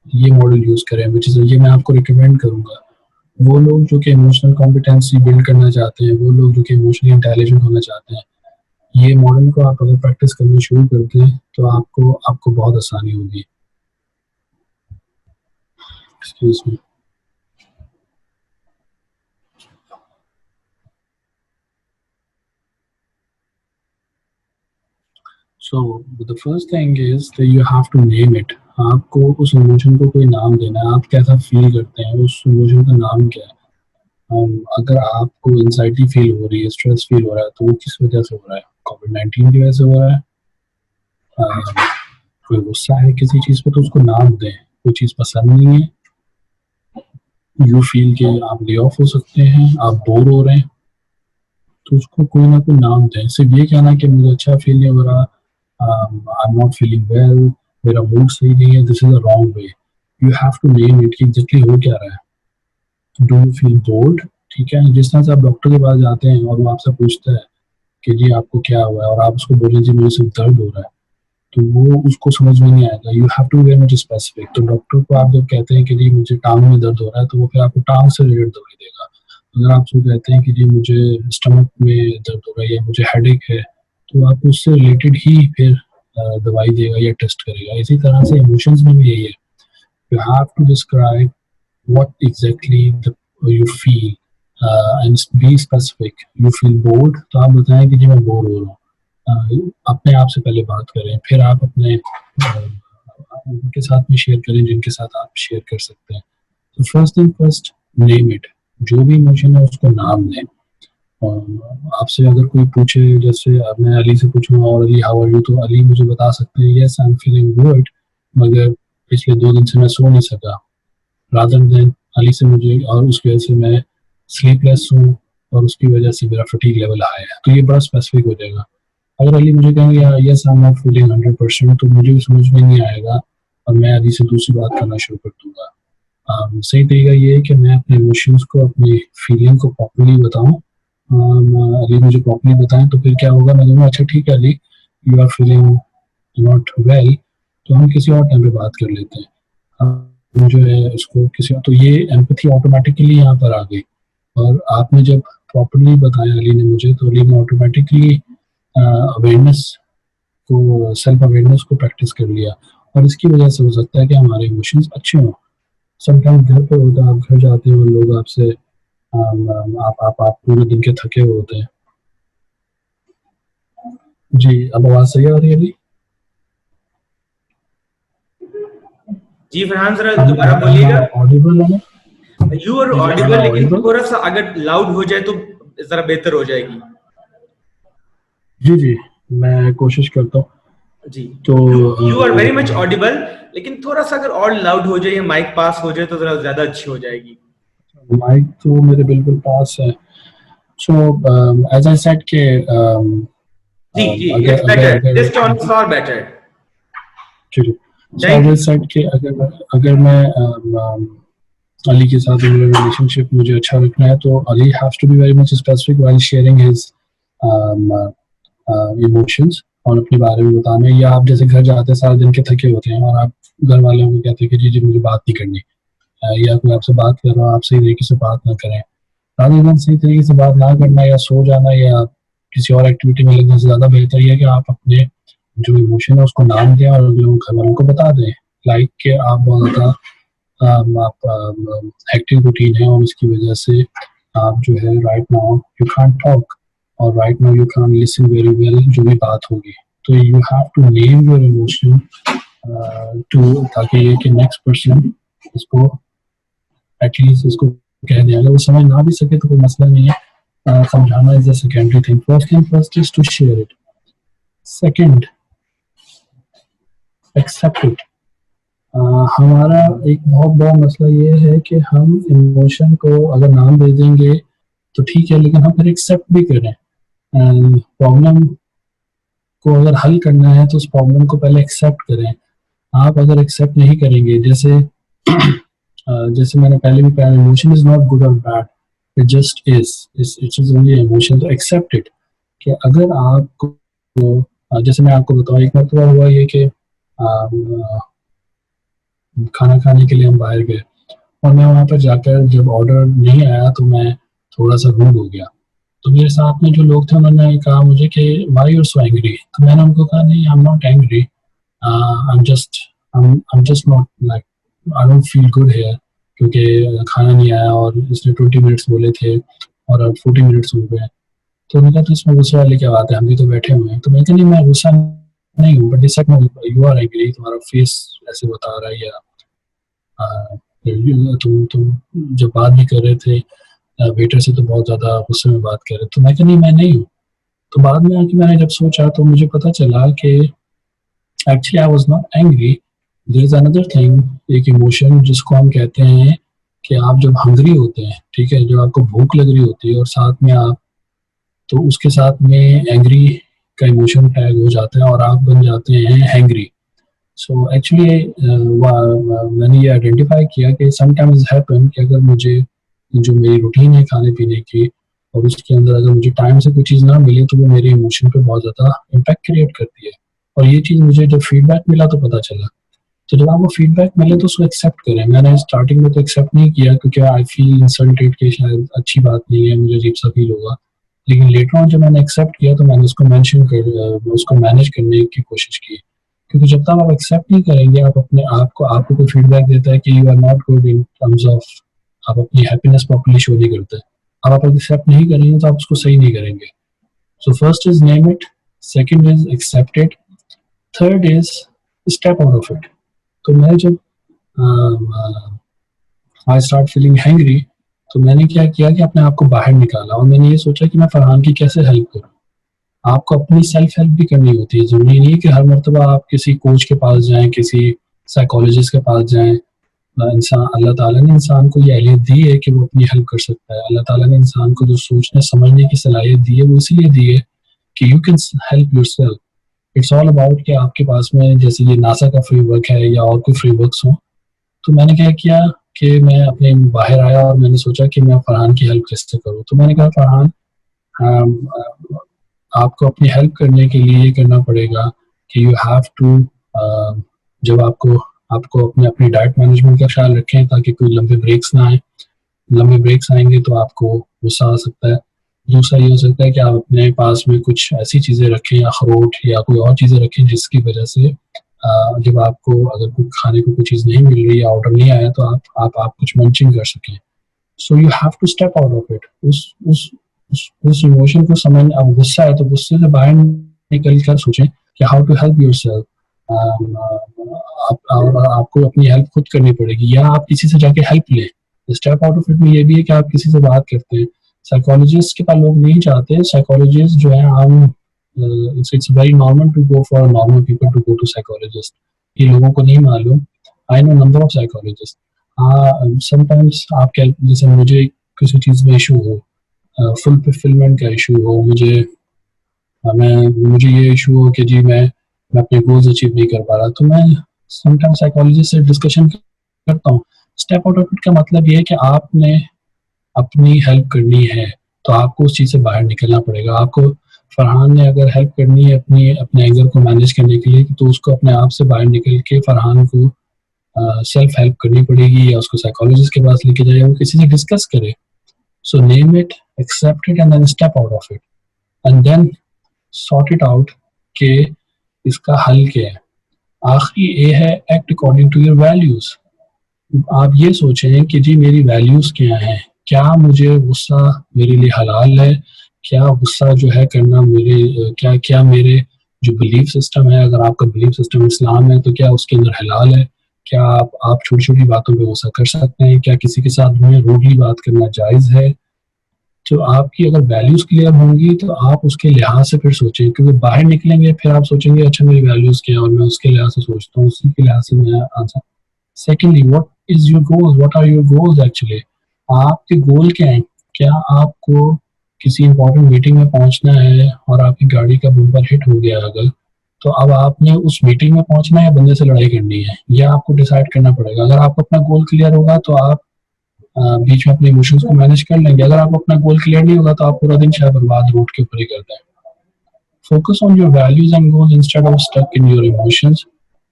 ये मॉडल यूज करें, विच इज ये मैं आपको रिकमेंड करूंगा। वो लोग जो कि इमोशनल कॉम्पिटेंसी बिल्ड करना चाहते हैं, वो लोग जो कि इमोशनली इंटेलिजेंट होना चाहते हैं, ये मॉडल को आप अगर प्रैक्टिस करना शुरू करते हैं तो आपको आपको बहुत आसानी होगी। Excuse me. So the first thing is that you have to name it. आपको उस इमोशन को कोई नाम देना है। आप कैसा फील करते हैं, उस इमोशन का नाम क्या है। अगर आपको एंजाइटी फील हो रही है, स्ट्रेस फील हो रहा है, तो वो किस वजह से हो रहा है? कोविड-19 की वजह से हो रहा है? कोई गुस्सा है किसी चीज पे, तो उसको नाम दें। कोई चीज पसंद नहीं है, यू फील कि आप ले ऑफ हो सकते हैं, आप बोर हो रहे हैं, तो उसको कोई ना कोई नाम दें। सिर्फ ये कहना कि मुझे अच्छा फील नहीं हो रहा, I am not feeling well, मेरा मूड सही नहीं है, this is a wrong way. You have to name it कि एग्जैक्टली हो क्या रहा है। Do you feel bored? ठीक है, जिस तरह से आप डॉक्टर के पास जाते हैं और वो आपसे पूछता है कि जी आपको क्या हुआ है, और आप उसको बोलें जी मुझे सिर्फ दर्द हो रहा है, तो वो उसको समझ में नहीं आएगा। You have to very much specific. तो डॉक्टर को आप जब कहते हैं कि जी मुझे टांग में दर्द हो रहा है, तो वो फिर आपको टांग से रिलेटेड दवाई देगा। अगर आप उसको कहते हैं कि जी मुझे स्टमक में दर्द हो रहा है या मुझे हेडेक है, तो आप उससे रिलेटेड ही फिर दवाई देगा या टेस्ट करेगा। इसी तरह से इमोशंस में भी यही है। You have to describe what exactly you feel and be specific. You feel bored, तो आप बताएं कि जी मैं बोर हो रहा हूँ। अपने आप से पहले बात करें, फिर आप अपने उनके साथ में शेयर करें जिनके साथ आप शेयर कर सकते हैं। तो first thing first, name it. जो भी इमोशन है उसको नाम दें। आपसे अगर कोई पूछे, जैसे अब मैं अली से पूछूंगा और अली हाउ आर यू, तो अली मुझे बता सकते हैं yes I am feeling good, मगर पिछले 2 दिन से मैं सो नहीं सका। रादर देन अली से मुझे और उसकी वजह से मैं स्लीपलेस हूँ और उसकी वजह से मेरा फटीग लेवल हाई है, तो ये बड़ा स्पेसिफिक हो जाएगा। अगर अली मुझे कहेंगे yes I am not feeling 100%, तो मुझे भी समझ में नहीं आएगा और मैं अली से दूसरी बात करना शुरू कर दूंगा। सही तरीका ये है कि मैं अपने इमोशंस को, अपनी फीलिंग को प्रॉपर्ली बताऊं। अली मुझे प्रॉपर्ली बताएं तो फिर क्या होगा, मैं कहूँगा अच्छा ठीक है Ali, you are feeling not well, तो हम किसी और टाइम पे बात कर लेते हैं। जो है उसको किसी, तो ये एम्पैथी ऑटोमेटिकली यहाँ पर आ गई। और आपने जब प्रॉपर्ली बताया अली ने मुझे, तो अली ने ऑटोमेटिकली अवेयरनेस को, सेल्फ अवेयरनेस को प्रैक्टिस कर लिया, और इसकी वजह से हो सकता है कि हमारे इमोशंस अच्छे हों। समटाइम्स घर पे होता है, आप घर जाते हैं और लोग आपसे आप पूरे दिन के थके हुए होते हैं। जी, अब आवाज सही आ रही है अली? जी फरहान जरा दोबारा बोलिएगा। ऑडिबल है ना? यू आर ऑडिबल, लेकिन थोड़ा सा अगर लाउड हो जाए तो जरा बेहतर हो जाएगी। जी जी, मैं कोशिश करता हूँ। जी, तो you are very much audible, लेकिन थोड़ा सा अगर और लाउड हो जाए या माइक पास हो जाए तो जरा ज्यादा अच्छी हो जाएगी। माइक तो मेरे बिल्कुल पास है। सो एज आई सेड के जी जी, it's better, this tone is for better. जी, सो एज आई सेड के अगर मैं अली के साथ रिलेशनशिप मुझे अच्छा रखना है, तो Ali haves to be very much specific while sharing his emotions, और अपने बारे में बताना। या आप जैसे घर जाते हैं, सारे दिन के थके होते हैं, और आप घर वालों को कहते हैं कि जी मुझे बात नहीं करनी, या कोई आपसे बात कर रहा हो, आप सही तरीके से बात ना करें। रादर सही तरीके से बात ना करना या सो जाना या किसी और एक्टिविटी में लगने से ज्यादा बेहतर है कि आप अपने जो इमोशन है उसको नाम दें और घर वालों को बता दें। लाइक कि आप बहुत ज्यादा आप हेक्टिक रूटीन है और उसकी वजह से आप जो है right now you can't talk, और right now you can't listen very well जो भी बात होगी। तो you have to name your emotion too, ताकि ये कि नेक्स्ट पर्सन इसको एटलीस्ट इसको कह दिया। अगर वो समझ ना भी सके तो कोई मसला नहीं है, समझाना is the secondary thing. First thing first is to share it. Second, accept it. हमारा एक बहुत बड़ा मसला ये है कि हम इमोशन को अगर नाम दे देंगे तो ठीक है, लेकिन हम फिर एक्सेप्ट भी करें। प्रॉब्लम को अगर हल करना है तो उस प्रॉब्लम को पहले एक्सेप्ट करें। आप अगर एक्सेप्ट नहीं करेंगे, जैसे जैसे मैंने पहले भी कहा, इमोशन इज नॉट गुड और bad, it just is, it is only emotion. तो एक्सेप्ट इट कि अगर आपको, जैसे मैं आपको बताऊं, एक मरतबा हुआ ये कि खाना खाने के लिए हम बाहर गए और मैं वहां पर जाकर जब ऑर्डर नहीं आया तो मैं थोड़ा सा रूड हो गया। तो मेरे साथ में जो लोग थे उन्होंने कहा मुझे कि why you are so angry. तो मैंने उनको कहा नहीं, I am not angry, I am just not like, I don't feel good here, क्योंकि खाना नहीं आया और इसने 20 मिनट्स बोले थे और अब 40 मिनट्स हो गए। तो उन्होंने कहा तो इसमें गुस्सा वाली क्या बात है, हम भी तो बैठे हुए हैं। तो मैं कहा नहीं, मैं गुस्सा नहीं हूँ, but this you are angry, तुम्हारा फेस ऐसे बता रहा है, या तुम जब बात भी कर रहे थे वेटर से तो बहुत ज्यादा गुस्से में बात कर रहे। तो मैं कहा नहीं, मैं नहीं हूँ। तो बाद में आके मैंने जब सोचा तो मुझे पता चला कि actually I was not angry, there is another thing, एक इमोशन जिसको हम कहते हैं कि आप जब हंग्री होते हैं, ठीक है, जब आपको भूख लग रही होती है और साथ में आप, तो उसके साथ में एंग्री का इमोशन टैग हो जाता है और आप बन जाते हैं हैंग्री। सो एक्चुअली मैंने ये आइडेंटिफाई किया कि समटाइम्स हैपन कि अगर मुझे जो मेरी रूटीन है खाने पीने की और उसके अंदर अगर मुझे टाइम से कोई चीज़ ना मिले तो वो मेरे इमोशन पे बहुत ज़्यादा इम्पैक्ट क्रिएट करती है। और ये चीज़ मुझे जब फीडबैक मिला तो पता चला। तो जब आपको फीडबैक मिले तो उसको एक्सेप्ट करें। मैंने स्टार्टिंग में तो एक्सेप्ट नहीं किया क्योंकि आई फील इंसल्टेड कि शायद अच्छी बात नहीं है, मुझे अजीब सा फील होगा। लेकिन लेटर ऑन जब मैंने एक्सेप्ट किया तो मैंने उसको उसको मैनेज करने की कोशिश की। क्योंकि जब तक आप एक्सेप्ट नहीं करेंगे, आप अपने आप को, आपको कोई फीडबैक देता है कि you are not good in terms of, आप अपनी हैप्पीनेस प्रॉपर्ली शो नहीं करते, आप एक्सेप्ट नहीं करेंगे तो आप उसको सही नहीं करेंगे। So first is name it, second is accept it, third is step out of it. तो मैं जब आई स्टार्ट फीलिंग हैंग्री तो मैंने क्या किया कि अपने आप को बाहर निकाला और मैंने ये सोचा कि मैं फरहान की कैसे हेल्प करूँ। आपको अपनी सेल्फ हेल्प भी करनी होती है। जरूरी नहीं कि हर मरतबा आप किसी कोच के पास जाएं, किसी साइकोलॉजिस्ट के पास जाएं। इंसान, अल्लाह ताला ने इंसान को ये अहलियत दी है कि वो अपनी हेल्प कर सकता है। अल्लाह ताला ने इंसान को जो सोचने समझने की सलाहियत दी है वो इसीलिए दी है कि you can help yourself. It's all about कि आपके पास में जैसे ये नासा का फ्रेमवर्क है या और कोई फ्रेमवर्क्स हो। तो मैंने क्या किया कि मैं अपने बाहर आया और मैंने सोचा कि मैं फरहान की हेल्प कैसे करूँ। तो मैंने कहा फरहान, आपको अपनी हेल्प करने के लिए ये करना पड़ेगा कि यू हैव टू, जब आपको अपनी डाइट मैनेजमेंट का ख्याल रखें ताकि कोई लंबे ब्रेक्स ना आए। लंबे ब्रेक्स आएंगे तो आपको गुस्सा आ सकता है। दूसरा ये हो सकता है कि आप अपने पास में कुछ ऐसी चीज़ें रखें, अखरोट या कोई और चीज़ें रखें जिसकी वजह से जब आपको अगर कोई खाने को कोई चीज़ नहीं मिल रही या ऑर्डर नहीं आया तो आप कुछ मंचिंग कर सकें। So you have to step out of it. उस इमोशन को समझ, अब गुस्सा है तो गुस्से से बाहर निकल कर सोचें कि हाउ टू हेल्प योरसेल्फ। आपको अपनी हेल्प खुद करनी पड़ेगी या आप किसी से जाके हेल्प लें। स्टेप आउट ऑफ इट में ये भी है कि आप किसी से बात करते हैं। साइकोलॉजिस्ट के पास लोग नहीं जाते। साइकोलॉजिस्ट जो है, हम it's very normal to go for normal people to go to psychologist. ये लोगों को नहीं मालूम। I know number of psychologist. Sometimes आप क्या, जैसे मुझे किसी चीज़ में इशू हो, फुल फुलफिलमेंट का इशू हो, मुझे ये इशू हो कि जी मैं अपने गोल्स अचीव नहीं कर पा रहा, तो मैं समटाइम्स साइकोलॉजिस्ट से डिस्कशन करता हूँ। स्टेप आउट ऑफ इट का मतलब ये है कि आपने अपनी हेल्प करनी है तो आपको उस चीज़ से बाहर निकलना पड़ेगा। आपको, फरहान ने अगर हेल्प करनी है अपने एंगर को मैनेज करने के लिए, तो उसको अपने आप से बाहर निकल के फरहान को सेल्फ हेल्प करनी पड़ेगी या उसको साइकोलॉजिस्ट के पास लेके जाए, वो किसी से डिस्कस करे। So name it, accept it and then step out of it and then sort it out कि इसका हल क्या है। आखिरी ये है, act according to your values. आप ये सोचें कि जी मेरी वैल्यूज क्या हैं, क्या मुझे गुस्सा मेरे लिए हलाल है, क्या गुस्सा जो है करना क्या मेरे जो बिलीफ सिस्टम है, अगर आपका बिलीफ सिस्टम इस्लाम है तो क्या उसके अंदर हलाल है, क्या आप छोटी छोटी बातों पे गुस्सा कर सकते हैं, क्या किसी के साथ में रूडली बात करना जायज़ है। तो आपकी अगर वैल्यूज क्लियर होंगी तो आप उसके लिहाज से फिर सोचें, क्योंकि बाहर निकलेंगे फिर आप सोचेंगे अच्छा मेरी वैल्यूज क्या है और मैं उसके लिहाज से सोचता हूँ, उसी के लिहाज से मैं answer secondly, what is your goal, what are your goals actually, आपके गोल क्या है? क्या आपको किसी इंपॉर्टेंट मीटिंग में पहुंचना है और आपकी गाड़ी का बम्पर हिट हो गया अगर, तो अब आपने उस मीटिंग में पहुंचना है या बंदे से लड़ाई करनी है, यह आपको डिसाइड करना पड़ेगा। अगर आपको अपना गोल क्लियर होगा तो आप बीच में अपने इमोशंस को मैनेज कर लेंगे। अगर आपको अपना गोल क्लियर नहीं होगा तो आप पूरा दिन शायद बर्बाद रोड के ऊपर ही करते हैं। Focus on your values and goals instead of stuck in your emotions.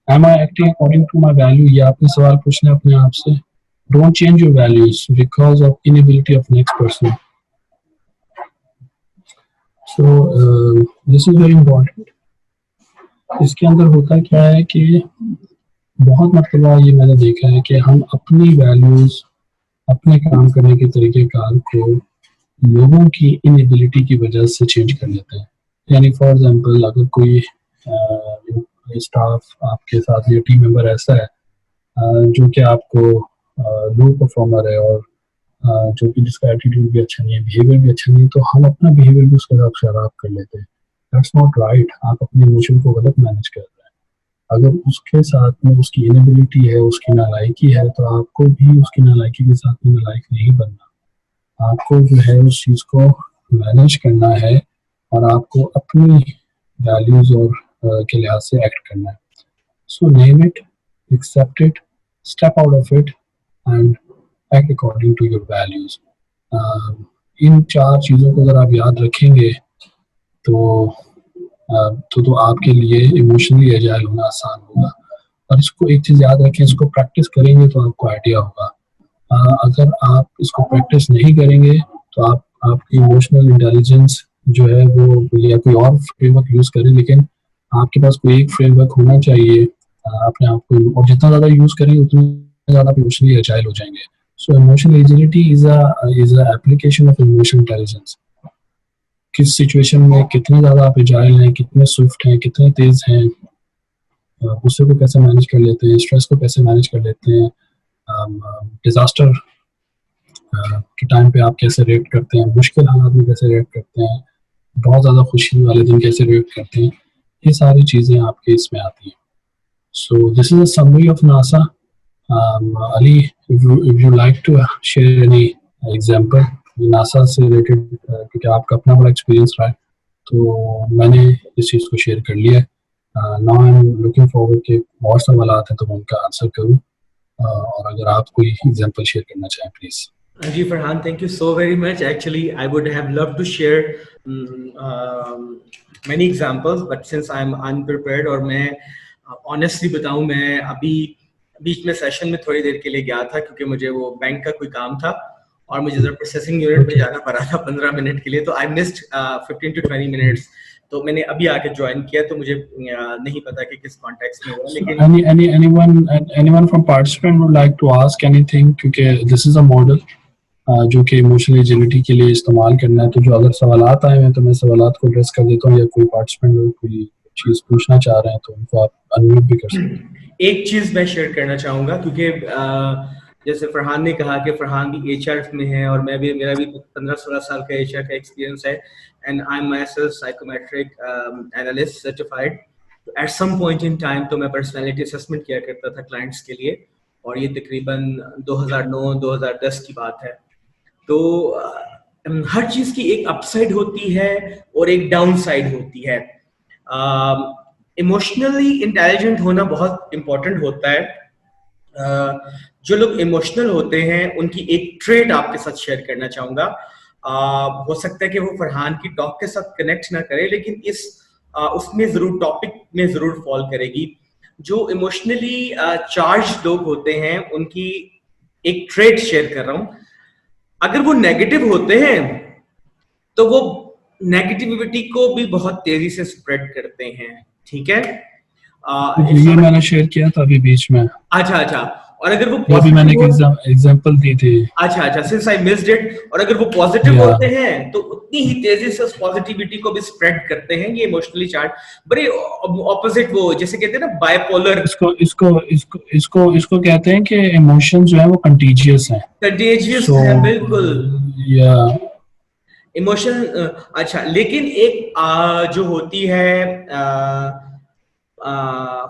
Am I acting according to my value, ये आपने सवाल पूछना है अपने आप से। Don't change your values because of inability of next person. So this is very important. इसके अंदर होता क्या है कि बहुत मरतबा ये मैंने देखा है कि हम अपनी वैल्यूज, अपने काम करने के तरीके कार को लोगों की इनएबिलिटी की वजह से चेंज कर लेते हैं। यानी फॉर एग्जांपल, अगर कोई स्टाफ आपके साथ या टीम मेंबर ऐसा है जो कि आपको लो परफॉर्मर है और जो कि जिसका एटीट्यूड भी अच्छा नहीं है, बिहेवियर भी अच्छा नहीं है, तो हम अपना बिहेवियर भी उसके साथ खराब कर लेते हैं। That's not right. आप अपने इमोशन को गलत मैनेज कर रहे हैं। अगर उसके साथ में उसकी इनएबिलिटी है, उसकी नालायकी है, तो आपको भी उसकी नालायकी के साथ में नालायक नहीं बनना। आपको जो है उस चीज़ को मैनेज करना है और आपको अपनी वैल्यूज और के लिहाज से एक्ट करना है। So name it, accept it, step out of it and act according to your values. इन 4 चीज़ों को अगर आप याद रखेंगे तो आपके लिए इमोशनली एजाइल होना आसान होगा। और इसको एक चीज़ याद रखें, इसको प्रैक्टिस करेंगे तो आपको आइडिया होगा। अगर आप इसको प्रैक्टिस नहीं करेंगे तो आपकी इमोशनल इंटेलिजेंस जो है वो या कोई और फ्रेमवर्क यूज़ करें, लेकिन आपके पास कोई एक फ्रेमवर्क होना चाहिए अपने आप को, और जितना ज़्यादा यूज़ करेंगे उतना ज़्यादा आप इमोशनली एजाइल हो जाएंगे। So emotional agility is a application of emotional intelligence. किस सिचुएशन में कितने ज़्यादा आप एजाइल हैं, कितने स्विफ्ट हैं, कितने तेज़ हैं, गुस्से को कैसे मैनेज कर लेते हैं, स्ट्रेस को कैसे मैनेज कर लेते हैं, डिजास्टर के टाइम पे आप कैसे रिएक्ट करते हैं, मुश्किल हालात में कैसे रिएक्ट करते हैं, बहुत ज़्यादा खुशी वाले दिन कैसे रिएक्ट करते हैं, ये सारी चीज़ें आपके इसमें आती हैं। सो this is a summary of NASA. Ali, if you like to share any example NASA से रिलेटेड, क्योंकि आपका अपना बड़ा एक्सपीरियंस रहा है, तो मैंने इस चीज़ को शेयर कर लिया है। Now I am looking forward के और सवाल आते हैं तो मैं उनका आंसर करूँ, और अगर आप कोई एग्जांपल शेयर करना चाहें प्लीज। जी Farhan, thank you so very much. Actually, I would have loved to share many examples, but since I'm unprepared और मैं honestly बताऊं, मैं अभी बीच में सेशन में थोड़ी देर के लिए गया था क्योंकि मुझे वो बैंक का कोई काम था और मुझे जरा प्रोसेसिंग यूनिट पे जाना पड़ा था 15 मिनट के लिए, तो आई मिस्ड 15 to 20 मिनट्स। तो मैंने अभी आके ज्वाइन किया, तो मुझे नहीं पता कि किस कॉन्टेक्स्ट में हुआ, लेकिन anyone from participant would like to ask anything, क्योंकि this is a model जो कि इमोशनल एजिलिटी के लिए इस्तेमाल करना है। तो जो अगर सवालात आए हैं तो मैं सवालात को एड्रेस कर देता हूँ, या कोई पार्टिसिपेंट कोई चीज पूछना चाह रहे हैं तो उनको आप अनम्यूट भी कर सकते हैं। एक चीज मैं शेयर करना चाहूंगा, क्योंकि जैसे फरहान ने कहा कि फरहान भी एचआर में है और मेरा भी 15-16 साल का एचआर का एक्सपीरियंस है, and I am myself psychometric analyst certified. At some point in time तो मैं पर्सनैलिटी असेसमेंट किया करता था क्लाइंट्स के लिए, और ये तकरीबन 2009-2010 की बात है। तो हर चीज की एक अपसाइड होती है और एक डाउन साइड होती है। इमोशनली इंटेलिजेंट होना बहुत इंपॉर्टेंट होता है। जो लोग इमोशनल होते हैं उनकी एक ट्रेट आपके साथ शेयर करना चाहूंगा। हो सकता है कि वो फरहान की टॉक के साथ कनेक्ट ना करे, लेकिन उसमें जरूर टॉपिक में जरूर फॉल करेगी। जो इमोशनली चार्ज लोग होते हैं उनकी एक ट्रेट शेयर कर रहा हूं। अगर वो नेगेटिव होते हैं तो वो नेगेटिविटी को भी बहुत तेजी से स्प्रेड करते हैं, ठीक है। ये मैंने शेयर किया था अभी बीच में। अच्छा। और अगर वो अभी मैंने एक एग्जांपल दी थी। अच्छा, सिंस आई मिस्ड इट। और अगर वो पॉजिटिव होते हैं तो उतनी ही तेजी से उस पॉजिटिविटी को भी स्प्रेड करते हैं। ये इमोशनली चार्ज बड़े ऑपोजिट, वो जैसे कहते हैं ना बाइपोलर। इसको कहते हैं कि इमोशन जो है वो कंटीजियस है। कंटीजियस है, बिल्कुल। या इमोशन अच्छा, लेकिन एक जो होती है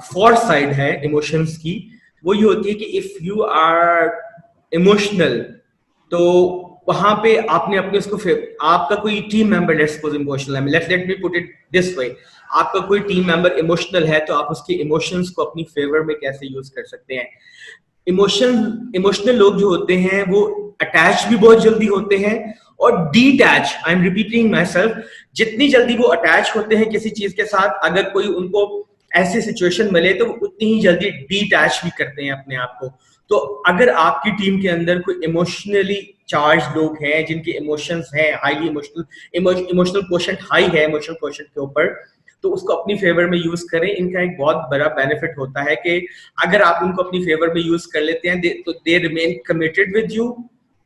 फॉर साइड है इमोशंस की, वो ये होती है कि इफ यू आर इमोशनल, तो वहां पे आपने अपने उसको आपका कोई team member let's suppose emotional है, let me put it this way, आपका कोई टीम मेंबर इमोशनल है तो आप उसके इमोशंस को अपनी फेवर में कैसे यूज कर सकते हैं। इमोशनल लोग जो होते हैं वो अटैच भी बहुत जल्दी होते हैं और detach, I am repeating my self, जितनी जल्दी वो अटैच होते हैं किसी चीज के साथ, अगर कोई उनको ऐसी सिचुएशन मिले तो वो उतनी ही जल्दी डीटैच भी करते हैं अपने आप को। तो अगर आपकी टीम के अंदर कोई इमोशनली चार्ज लोग हैं जिनके इमोशंस हैं हाईली इमोशनल क्वोशंट हाई है इमोशनल क्वोशंट के ऊपर, तो उसको अपनी फेवर में यूज करें। इनका एक बहुत बड़ा बेनिफिट होता है कि अगर आप उनको अपनी फेवर में यूज कर लेते हैं तो they remain committed with you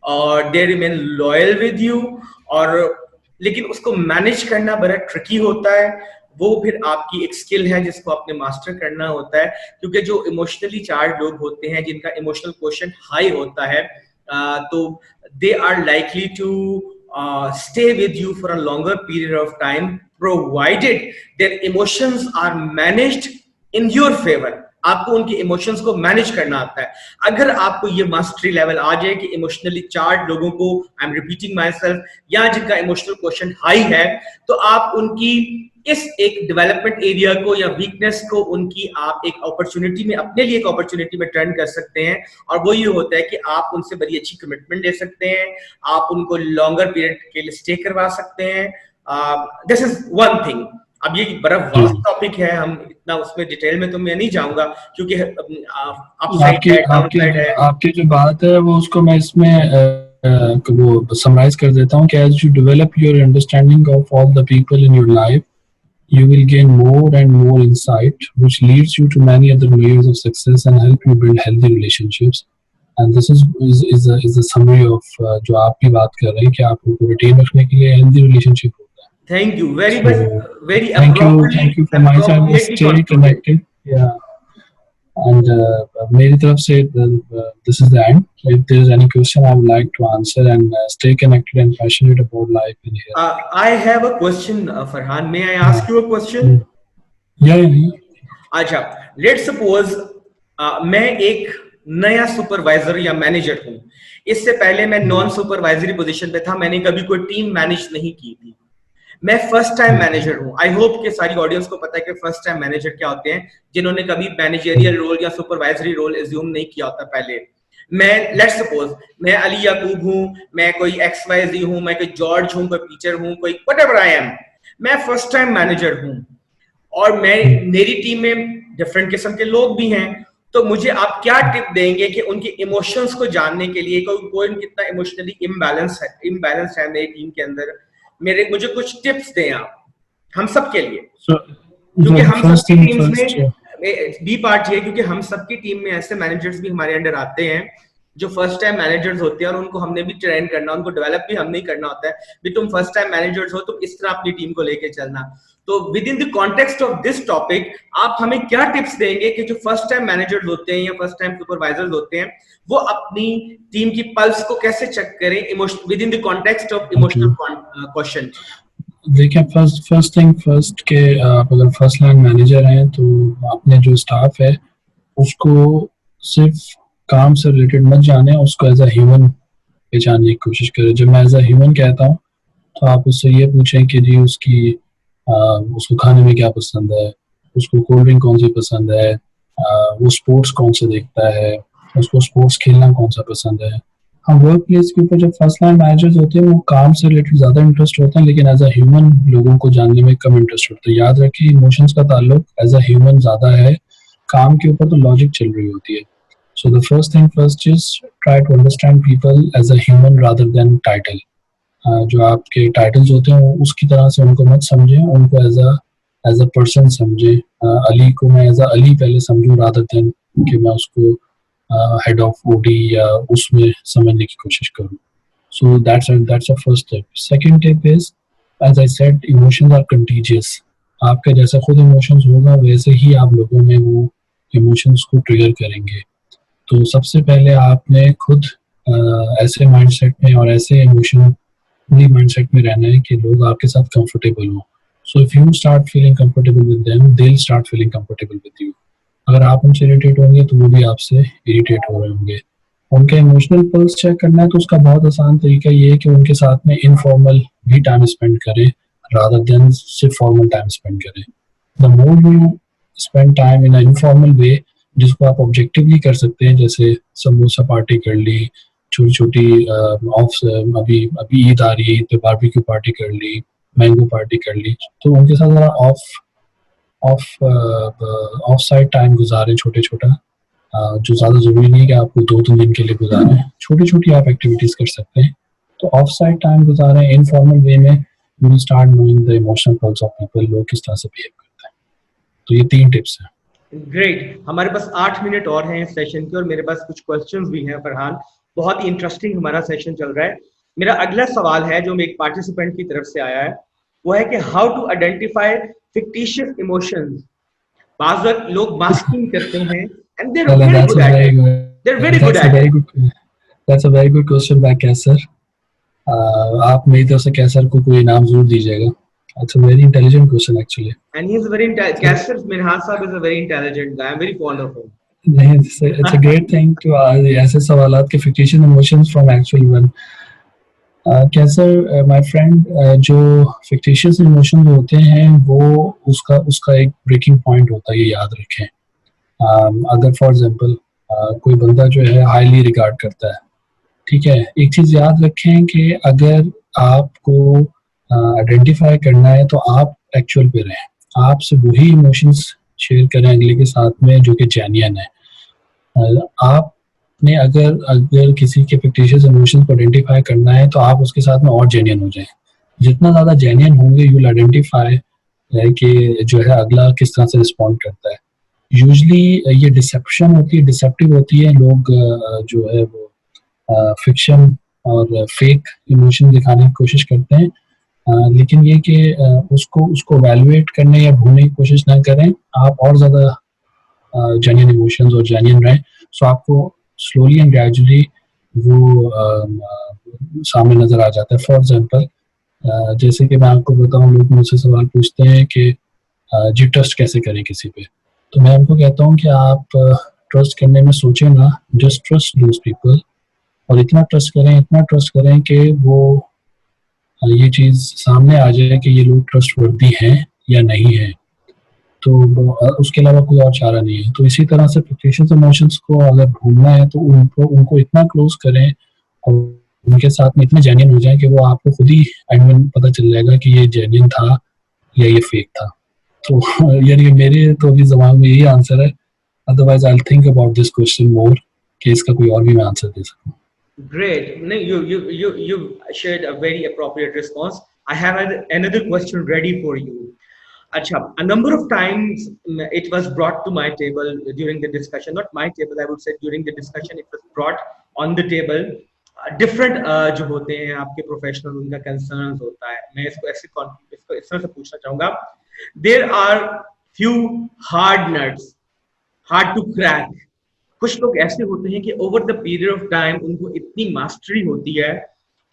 और they remain loyal with you. और लेकिन उसको मैनेज करना बड़ा ट्रिकी होता है, वो फिर आपकी एक स्किल है जिसको आपने मास्टर करना होता है, क्योंकि जो इमोशनली चार्ज लोग होते हैं जिनका इमोशनल क्वोशंट हाई होता है तो they are likely to stay with you for a longer period of time provided their emotions are managed in your favor। आपको उनके इमोशंस को मैनेज करना आता है। अगर आपको ये मास्टरी लेवल आ जाए कि इमोशनली चार्ज लोगों को, I am repeating my self, या जिनका इमोशनल क्वोशंट हाई है, तो आप उनकी इस एक डेवलपमेंट एरिया को या वीकनेस को उनकी आप एक अपॉर्चुनिटी में, अपने लिए एक अपॉर्चुनिटी में टर्न कर सकते हैं। और वो ये होता है कि आप उनसे बड़ी अच्छी कमिटमेंट ले सकते हैं, आप उनको लॉन्गर पीरियड के लिए स्टे करवा सकते हैं। This is one thing. अब ये बड़ा वास्ट टॉपिक है, हम इतना उसमें डिटेल में तो मैं नहीं जाऊंगा क्योंकि आपकी जो बात है वो उसको मैं इसमें वो समराइज कर देता हूँ कि as you develop your understanding of all the people in your life, you will gain more and more insight, which leads you to many other layers of success and help you build healthy relationships. And this is a summary of जो आप भी बात कर रहे हैं कि आप उनको retain रखने के लिए healthy relationship होता है। Thank you very much. Very thank you from my side. Stay connected. Yeah. And मेरी तरफ से this is the end. If there is any question, I would like to answer, and stay connected and passionate about life in here. I have a question, Farhan. May I ask you a question? Yeah. अच्छा, let's suppose मैं एक नया supervisor या manager हूँ। इससे पहले मैं non supervisory position पे था, मैंने कभी कोई टीम मैनेज नहीं की थी। मैं फर्स्ट टाइम मैनेजर हूँ। आई होप कि सारी ऑडियंस को पता है कि फर्स्ट टाइम मैनेजर क्या होते हैं, जिन्होंने कभी मैनेजरियल रोल या सुपरवाइजरी रोल एज्यूम नहीं किया होता पहले। मैं लेट्स सपोज मैं अली याकूब हूँ, मैं कोई XYZ हूँ, मैं कोई जॉर्ज हूँ, कोई टीचर हूँ, कोई व्हाटएवर आई एम, मैं फर्स्ट टाइम मैनेजर हूँ और मेरी टीम में डिफरेंट किस्म के लोग भी हैं। तो मुझे आप क्या टिप देंगे कि उनके इमोशंस को जानने के लिए, कोई कितना इमोशनली इम्बैलेंस है मेरी टीम के अंदर, मुझे कुछ टिप्स दें आप हम सब के लिए। क्योंकि हम सबकी टीम्स में बी पार्ट ये, क्योंकि हम सबकी टीम में ऐसे मैनेजर्स भी हमारे अंडर आते हैं जो फर्स्ट टाइम मैनेजर्स होते हैं और उनको हमने भी ट्रेन करना, उनको डेवलप भी हमने ही करना होता है भी तुम फर्स्ट टाइम मैनेजर्स हो, तुम इस तरह अपनी टीम को लेके चलना। तो with in the context of this topic आप हमें क्या टिप्स देंगे कि जो फर्स्ट टाइम मैनेजर्स होते हैं या फर्स्ट टाइम सुपरवाइजर्स होते हैं वो अपनी टीम की पल्स को कैसे चेक करें with in the context of emotional question? देखिए, फर्स्ट थिंग फर्स्ट के आप अगर फर्स्ट लाइन मैनेजर हैं तो अपने जो स्टाफ है उसको सिर्फ काम से रिलेटेड मत जाने, उसको एज अ ह्यूमन पहचानने की कोशिश करें। जब मैं एज अ ह्यूमन कहता हूँ तो आप उससे ये पूछें कि जी उसको खाने में क्या पसंद है, उसको कोल्ड ड्रिंक कौन सी पसंद है, वो स्पोर्ट्स कौन से देखता है, उसको स्पोर्ट्स खेलना कौन सा पसंद है। हम वर्क प्लेस के ऊपर जब फर्स्ट लाइन मैनेजर्स होते हैं वो काम से रिलेटेड ज्यादा इंटरेस्ट होता है, लेकिन एज अ ह्यूमन लोगों को जानने में कम इंटरेस्ट होता है। याद रखिए, इमोशंस का ताल्लुक एज अ ह्यूमन ज्यादा है, काम के ऊपर तो लॉजिक चल रही होती है। So the first thing first is try to understand people as a human rather than title. जो आपके टाइटल्स होते हैं उसकी तरह से उनको मत समझें, उनको एज अ पर्सन समझें। अली को मैं एज अ अली पहले समझूं रादर देन कि मैं उसको हेड ऑफ ओडी या उसमें समझने की कोशिश करूं। So that's a first tip. Second tip is, as I said, emotions are contagious. आपका जैसा खुद इमोशंस होगा वैसे ही आप लोगों में वो इमोशंस को ट्रिगर करेंगे। तो सबसे पहले आपने खुद ऐसे माइंडसेट में और ऐसे इमोशनली माइंडसेट में रहना है कि लोग आपके साथ कंफर्टेबल हो। So if you start feeling comfortable with them, they will start feeling comfortable with you. अगर आप उनसे इरिटेट होंगे तो वो भी आपसे इरिटेट हो रहे होंगे। उनका इमोशनल पल्स चेक करना है तो उसका बहुत आसान तरीका ये है कि उनके साथ में इनफॉर्मल भी टाइम स्पेंड करें रादर देन सिर्फ फॉर्मल टाइम स्पेंड करें। The more you spend time in informal वे, जिसको आप ऑब्जेक्टिवली कर सकते हैं, जैसे समोसा पार्टी कर ली, छोटी छोटी ऑफ अभी अभी ईद आ रही है, ईद पे बारबेक्यू पार्टी कर ली, मैंगो पार्टी कर ली, तो उनके साथ जरा off off off side time गुजारें छोटे छोटा, जो ज़्यादा ज़रूरी नहीं है कि आपको 2-3 दिन के लिए गुजारें, छोटी छोटी आप एक्टिविटीज़ कर सकते हैं। तो ऑफ साइड टाइम गुजारें इनफॉर्मल वे में, you will start knowing the emotional pulse of people, लोग किस तरह से बिहेव करते हैं। तो ये 3 टिप्स हैं। ग्रेट, हमारे पास 8 मिनट और हैं इस सेशन के और मेरे पास कुछ क्वेश्चंस भी हैं फरहान। बहुत ही इंटरेस्टिंग हमारा सेशन चल रहा है। मेरा अगला सवाल है जो एक पार्टिसिपेंट की तरफ से आया है, वो है कि how to identify fictitious emotions. बाज़ वक्त लोग मास्किंग करते हैं and they are very good at it, they are very good at it. That's a very good question by Kaisar. आप मेरी तरफ से कैसर को कोई इनाम जरूर दीजिएगा। It's a very intelligent question actually. And he is very Kaisar Minhas Sahab is a very intelligent guy. I'm very fond of him. नहीं, it's a great thing to ऐसे सवालात के fictitious emotions from actual one. Kaiser my friend, जो fictitious emotions होते हैं वो उसका एक breaking point होता है, ये याद रखें। अगर for example कोई बंदा जो है highly regard करता है, ठीक है, एक चीज याद रखें कि अगर आपको आइडेंटिफाई करना है तो आप एक्चुअल पे रहें, आपसे वही इमोशंस शेयर करें अगले के साथ में जो कि जेन्युइन है। आपने अगर किसी के फिक्टिशियस इमोशंस को आइडेंटिफाई करना है तो आप उसके साथ में और जेन्युइन हो जाएं। जितना ज़्यादा जेन्युइन होंगे यू विल आइडेंटिफाई कि जो है अगला किस तरह से रिस्पॉन्ड करता है। यूजली ये डिसेप्शन होती है, डिसेप्टिव होती है, लोग जो है वो फिक्शन और फेक इमोशन दिखाने की कोशिश करते हैं, लेकिन ये कि उसको वैल्यूएट करने या भूलने की कोशिश ना करें, आप और ज़्यादा जेन्युइन इमोशंस और जेन्युइन रहें। सो आपको स्लोली एंड ग्रेजुअली वो सामने नज़र आ जाता है। फॉर एग्जांपल जैसे कि मैं आपको बताऊं, लोग मुझसे सवाल पूछते हैं कि जी ट्रस्ट कैसे करें किसी पे, तो मैं उनको कहता हूँ कि आप ट्रस्ट करने में सोचें ना, जस्ट ट्रस्ट दोज पीपल, और इतना ट्रस्ट करें कि वो ये चीज़ सामने आ जाए कि ये लोग ट्रस्टवर्दी हैं या नहीं है, तो उसके अलावा कोई और चारा नहीं है। तो इसी तरह से फिक्टिशियस इमोशंस को अगर भूलना है तो उनको इतना क्लोज करें और उनके साथ में इतने जेन्युइन हो जाए कि वो आपको खुद ही एंड में पता चल जाएगा कि ये जेन्युइन था या ये फेक था। तो यानी मेरे तो अभी दिमाग में यही आंसर है, otherwise I will think about this question more कि इसका कोई और भी मैं आंसर दे सकूं। Great. No, you shared a very appropriate response. I have another question ready for you. Acha, a number of times it was brought to my table during the discussion, not my table, I would say during the discussion it was brought on the table. Different जो होते हैं आपके professional, उनका concerns होता है। मैं इसको इस तरह से पूछना चाहूँगा, there are few hard nuts, hard to crack. कुछ लोग ऐसे होते हैं कि over the period of time उनको इतनी मास्टरी होती है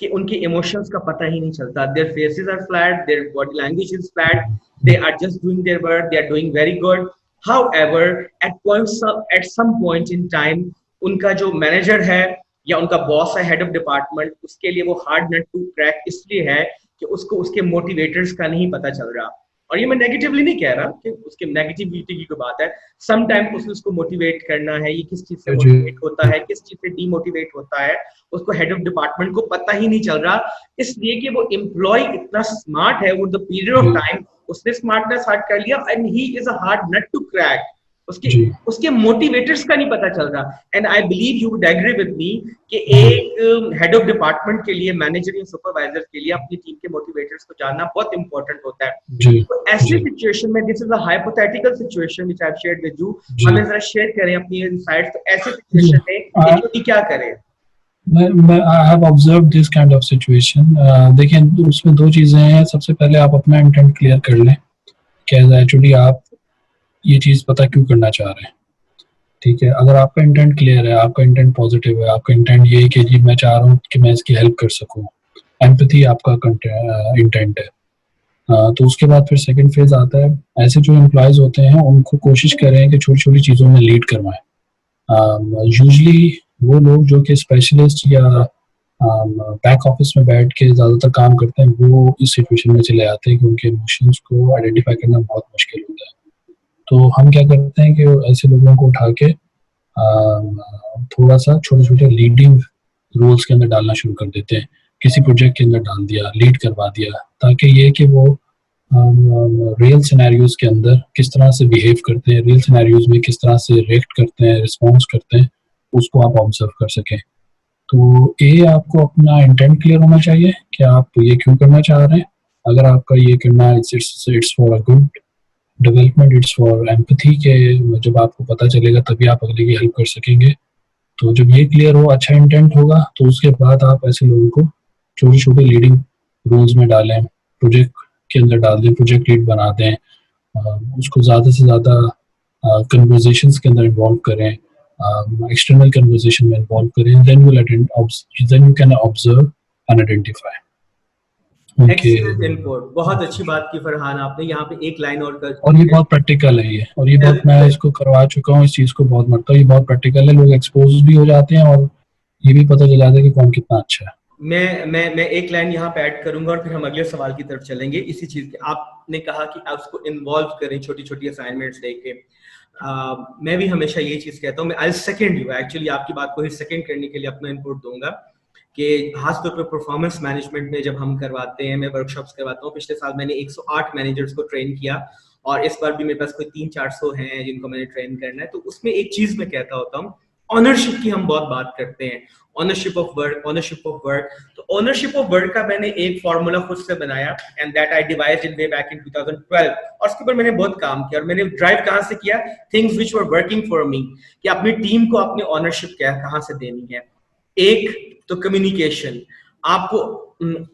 कि उनके इमोशंस का पता ही नहीं चलता। Their faces are flat, their body language is flat, they are just doing their work, they are doing very good. However at some point in time उनका जो मैनेजर है या उनका बॉस है, हेड ऑफ डिपार्टमेंट, उसके लिए वो hard nut to crack इसलिए है कि उसको उसके मोटिवेटर्स का नहीं पता चल रहा। और ये मैं नेगेटिवली नहीं कह रहा कि उसके नेगेटिविटी की कोई बात है, सम टाइम उसको मोटिवेट करना है, ये किस चीज से मोटिवेट होता है, किस चीज से डीमोटिवेट होता है, उसको हेड ऑफ डिपार्टमेंट को पता ही नहीं चल रहा, इसलिए कि वो एम्प्लॉय इतना स्मार्ट है, over the period of time उसने स्मार्टनेस हार्ड कर लिया and he is a hard nut to crack. उसके मोटिवेटर्स का नहीं पता चल रहा। And I believe you would agree with me कि एक हेड ऑफ डिपार्टमेंट के लिए, मैनेजर या सुपरवाइजर के लिए अपनी टीम के मोटिवेटर्स को जानना बहुत इंपॉर्टेंट होता है। तो ऐसी सिचुएशन में, this is a hypothetical situation which I have shared with you, हमें जरा शेयर करें अपनी इनसाइट्स। तो ऐसे सिचुएशन में एचओडी क्या करे? I have observed this kind of situation. देखिए उसमें दो चीजें हैं। सबसे पहले आप अपना इंटेंट क्लियर कर लें कि एज एचओडी आप ये चीज पता क्यों करना चाह रहे हैं, ठीक है। अगर आपका इंटेंट क्लियर है, आपका इंटेंट पॉजिटिव है, आपका इंटेंट ये है कि जी मैं चाह रहा हूँ कि मैं इसकी हेल्प कर सकूँ, एम्पैथी आपका इंटेंट है, तो उसके बाद फिर सेकंड फेज आता है। ऐसे जो एम्प्लॉयज होते हैं उनको कोशिश करें कि छोटी छोटी चीज़ों में लीड करवाएं। यूजली वो लोग जो कि स्पेशलिस्ट या बैक ऑफिस में बैठ के ज़्यादातर काम करते हैं वो इस सिचुएशन में चले आते हैं कि उनके इमोशंस को आइडेंटिफाई करना बहुत मुश्किल होता है। तो हम क्या करते हैं कि ऐसे लोगों को उठा के थोड़ा सा छोटे छोटे लीडिंग रोल्स के अंदर डालना शुरू कर देते हैं। किसी प्रोजेक्ट के अंदर डाल दिया, लीड करवा दिया, ताकि ये कि वो रियल सिनेरियोज के अंदर किस तरह से बिहेव करते हैं, रियल सिनेरियोज में किस तरह से रिएक्ट करते हैं, रिस्पॉन्स करते हैं, उसको आप ऑब्जर्व कर सकें। तो ये आपको अपना इंटेंट क्लियर होना चाहिए कि आप ये क्यों करना चाह रहे हैं। अगर आपका ये करना it's for a good development, it's for empathy के जब आपको पता चलेगा तभी आप अगले की हेल्प कर सकेंगे। तो जब ये क्लियर हो, अच्छा इंटेंट होगा, तो उसके बाद आप ऐसे लोगों को छोटे छोटे लीडिंग रोल्स में डालें, प्रोजेक्ट के अंदर डाल दें, प्रोजेक्ट लीड बना दें, उसको ज़्यादा से ज़्यादा कन्वर्जेशंस के अंदर इन्वॉल्व करें, एक्सटर्नल कन्वर्जेशन में इन्वॉल्व करें, then you can observe and identify. Excellent input, बहुत अच्छी बात की फरहान आपने। यहाँ पे एक लाइन और कर, और ये बहुत प्रैक्टिकल है ये, और ये बहुत, मैं इसको करवा चुका हूँ, इस चीज़ को बहुत मरता हूँ, ये बहुत प्रैक्टिकल है, लोग एक्सपोज भी हो जाते हैं और ये भी पता चल जाता है कि कौन कितना अच्छा है। मैं एक लाइन यहाँ पे ऐड करूंगा और फिर हम अगले सवाल की तरफ चलेंगे। इसी चीज के आपने कहा कि आप उसको इन्वॉल्व करें, छोटी छोटी असाइनमेंट्स लेके। मैं भी हमेशा यही चीज कहता हूँ। मैं आई सेकंड यू, एक्चुअली आपकी बात को ही सेकंड करने के लिए अपना इनपुट दूंगा कि खासतौर पर परफॉर्मेंस मैनेजमेंट में जब हम करवाते हैं, मैं वर्कशॉप्स करवाता हूँ। पिछले साल मैंने 108 मैनेजर्स को ट्रेन किया और इस बार भी मेरे पास कोई 300-400 हैं जिनको मैंने ट्रेन करना है। तो उसमें एक चीज मैं कहता होता हूँ, ऑनरशिप की हम बहुत बात करते हैं, ownership of work, ownership of work. तो ऑनरशिप ऑफ वर्क का मैंने एक फॉर्मूला खुद से बनाया and that I devised in way back इन 2012, और उसके ऊपर मैंने बहुत काम किया। और मैंने ड्राइव कहाँ से किया? Things which were working for me, कि अपनी टीम को अपनी ऑनरशिप कहाँ से देनी है। एक तो कम्युनिकेशन, आपको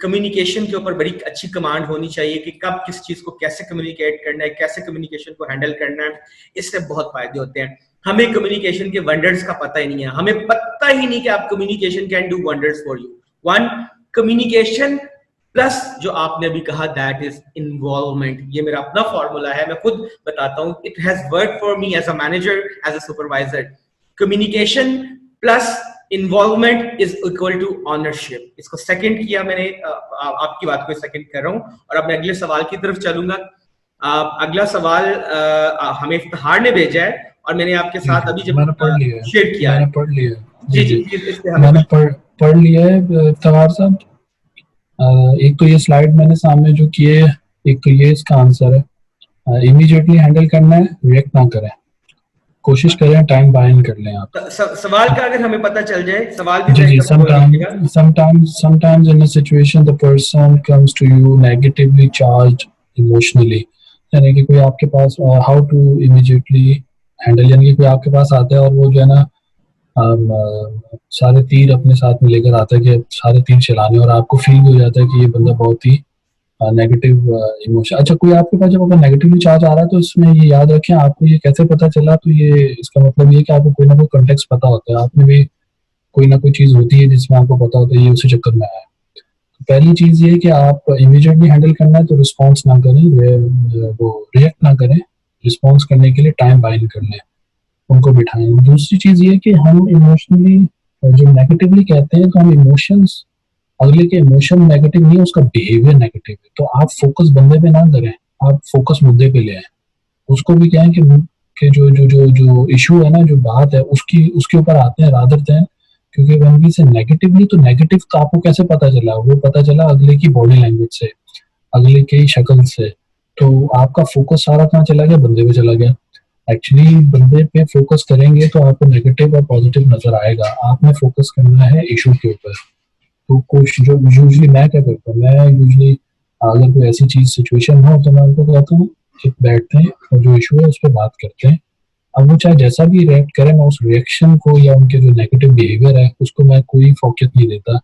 कम्युनिकेशन के ऊपर बड़ी अच्छी कमांड होनी चाहिए कि कब किस चीज को कैसे कम्युनिकेट करना है, कैसे कम्युनिकेशन को हैंडल करना है। इससे बहुत फायदे होते हैं। हमें कम्युनिकेशन के वंडर्स का पता ही नहीं है, हमें पता ही नहीं कि आप communication can do wonders for you. One, communication plus जो आपने अभी कहा दैट इज इन्वॉल्वमेंट। ये मेरा अपना फॉर्मूला है, मैं खुद बताता हूँ। It has work for me as a manager, as a supervisor. Communication plus involvement is equal to ownership. इसको सेकंड किया मैंने, आपकी बात को सेकंड कर रहा हूँ और अब मैं अगले सवाल की तरफ चलूंगा। अगला सवाल हमें इफ्तिखार ने भेजा है और मैंने आपके साथ अभी जब मैंने पढ़ लिया है, शेयर किया मैंने है। पढ़ लिया है, जी जी, मैंने पढ़ लिया है इफ्तिखार साहब। एक तो ये स्लाइड मैंने सामने जो किए, एक तो ये इसका आंसर है। इमीडिएटली हैंडल करना है, रिएक्ट ना करें, कोशिश करें टाइम बाइन कर लें आप। सवाल का अगर हमें पता चल जाए, सवाल भी जी, sometimes in a situation the person comes to you negatively charged emotionally, यानी कि कोई आपके पास how to immediately handle, यानी कि कोई आपके पास आता है और वो जो है ना सारे तीर अपने साथ में लेकर आता है कि सारे तीर चलाने, और आपको फील हो जाता है कि ये बंदा बहुत ही नेगेटिव इमोशन। अच्छा, कोई आपके पास जब अगर नेगेटिवली चार्ज आ रहा है तो इसमें ये याद रखें, आपको ये कैसे पता चला, तो ये इसका मतलब ये कि आपको कोई ना कोई कॉन्टेक्स्ट पता होता है, आपने भी कोई ना कोई चीज होती है जिसमें आपको पता होता है ये उसी चक्कर में आया। तो पहली चीज ये कि आप इमीडिएटली हैंडल करना है तो रिस्पॉन्स ना करें, वो रिएक्ट ना करें, रिस्पॉन्स करने के लिए टाइम बाइन कर लें, उनको बिठाएं। दूसरी चीज ये कि हम इमोशनली जो नेगेटिवली कहते हैं, तो हम इमोशंस, अगले के इमोशन नेगेटिव नहीं है, उसका बिहेवियर नेगेटिव है। तो आप फोकस बंदे पे ना करें, आप फोकस मुद्दे पे ले आए। उसको भी कहें कि जो इशू है ना, जो बात है उसके ऊपर आते हैं रादर देन, क्योंकि when we say नेगेटिवली, तो नेगेटिव तो आपको कैसे पता चला? वो पता चला अगले की बॉडी लैंग्वेज से, अगले की शक्ल से। तो आपका फोकस सारा कहाँ चला गया? बंदे पे चला गया। एक्चुअली बंदे पे फोकस करेंगे तो आपको नेगेटिव और पॉजिटिव नजर आएगा। आपने फोकस करना है इशू के ऊपर। तो कुछ जो यूजली मैं क्या करता हूँ, मैं यूजली अगर कोई ऐसी चीज सिचुएशन हो तो मैं उनको कहता हूँ कि बैठते हैं और जो इशू है उस पर बात करते हैं। अब वो चाहे जैसा भी रिएक्ट करें, मैं उस रिएक्शन को या उनके जो नेगेटिव बिहेवियर है उसको मैं कोई फोकस नहीं देता।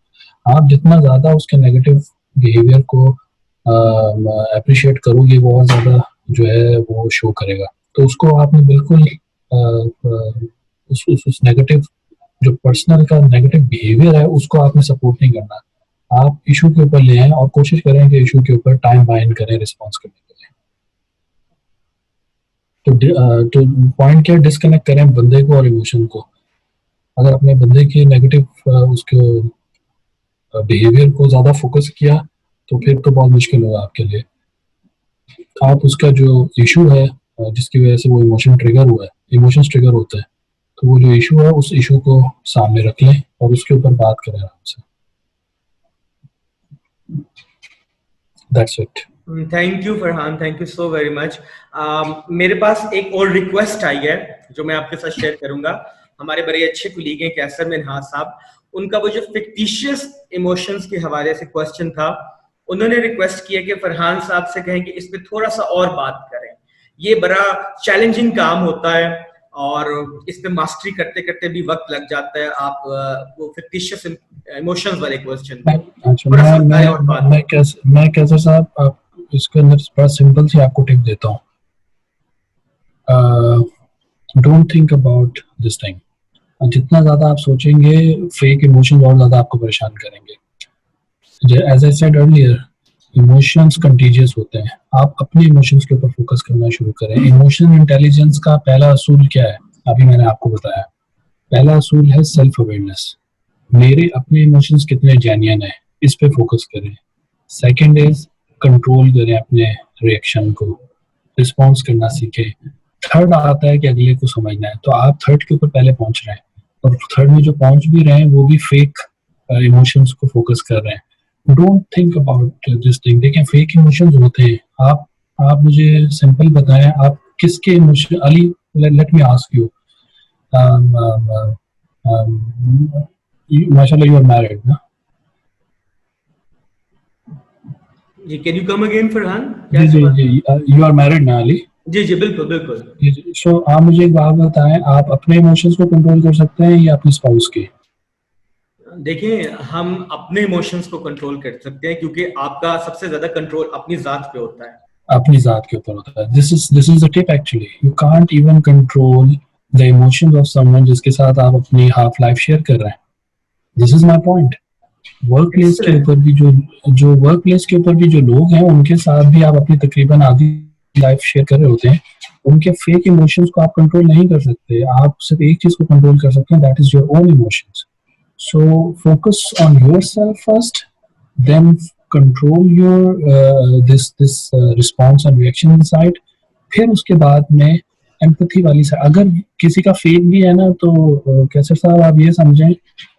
आप जितना ज्यादा उसके नेगेटिव बिहेवियर को अप्रिशिएट करोगे, वो और ज्यादा जो है वो शो करेगा। तो उसको आपने बिल्कुल उस नेगेटिव जो पर्सनल का नेगेटिव बिहेवियर है उसको आपने सपोर्ट नहीं करना। आप इशू के ऊपर ले आएं और कोशिश करें कि इशू के ऊपर टाइम बाइंड करें रिस्पॉन्स करने के लिए। तो पॉइंट क्या, डिस्कनेक्ट करें बंदे को और इमोशन को। अगर अपने बंदे के नेगेटिव उसके बिहेवियर को ज्यादा फोकस किया तो फिर तो बहुत मुश्किल होगा आपके लिए। आप उसका जो इशू है जिसकी वजह से वो इमोशन ट्रिगर हुआ है, इमोशंस ट्रिगर होते हैं, तो वो जो इशू है उस इशू को सामने रख लें और उसके ऊपर बात करें आराम से। That's it. Thank you Farhan, thank you so very much. मेरे पास एक और रिक्वेस्ट आई है जो मैं आपके साथ शेयर करूंगा। हमारे बड़े अच्छे कुलीग हैं कैसर मिन्हाज साहब, उनका वो जो फिक्टिशियस इमोशंस के हवाले से क्वेश्चन था, उन्होंने रिक्वेस्ट किया कि फरहान साहब से कहें कि इस पे थोड़ा सा और बात करें। ये बड़ा चैलेंजिंग काम होता है और इस पे मास्टरी करते करते भी वक्त लग जाता है। आप वो फिक्टिशियस इमोशंस वाले क्वेश्चन पे थोड़ा सा बताएं और बात। मैं कैसे साहब, आप इसके अंदर बड़ा सिंपल सी आपको टिप देता हूँ। Don't think about this thing. जितना ज्यादा आप सोचेंगे फेक इमोशंस और ज्यादा आपको परेशान करेंगे। As I said earlier, emotions contagious होते हैं। आप अपने इमोशंस के ऊपर फोकस करना शुरू करें। इमोशन इंटेलिजेंस का पहला असूल क्या है, अभी मैंने आपको बताया। पहला असूल है सेल्फ अवेयरनेस। मेरे अपने इमोशंस कितने जेन्युइन है, इस पे फोकस करें। सेकंड इज कंट्रोल करें अपने रिएक्शन को, रिस्पॉन्स करना सीखें। थर्ड आता है कि अगले को समझना है, तो आप थर्ड के ऊपर पहले पहुंच रहे हैं और थर्ड में जो पहुंच भी रहे हैं वो भी फेक इमोशंस को फोकस कर रहे हैं। Don't think about this thing. देखें, फेक इमोशंस होते हैं। आप मुझे सिंपल बताएं, आप किसके emotion, Ali let me ask you, माशाल्लाह यू आर मैरिड ना? जी, can you come again Farhan? जी जी जी, यू आर मैरिड ना अली? जी जी बिल्कुल बिल्कुल। सो आप मुझे एक बात बताएं, आप अपने इमोशंस को कंट्रोल कर सकते हैं या अपने स्पाउस के? देखिए, हम अपने इमोशंस को कंट्रोल कर सकते हैं क्योंकि आपका सबसे ज्यादा कंट्रोल अपनी जात पे होता है। अपनी जात के ऊपर होता है। This is the tip actually. You can't even control the emotions of someone जिसके साथ आप अपनी हाफ लाइफ शेयर कर रहे हैं। This is my point. Work place के ऊपर भी जो वर्क प्लेस के ऊपर भी जो लोग हैं उनके साथ भी आप अपनी तकरीबन आधी लाइफ शेयर कर रहे होते हैं। उनके फेक इमोशंस को आप कंट्रोल नहीं कर सकते। आप सिर्फ एक चीज को कंट्रोल कर सकते हैं, that is your own emotions. So focus on yourself first, then control your this response and reaction inside. फिर उसके बाद में एम्पैथी वाली से, अगर किसी का फेक भी है ना तो कैसर साहब आप ये समझें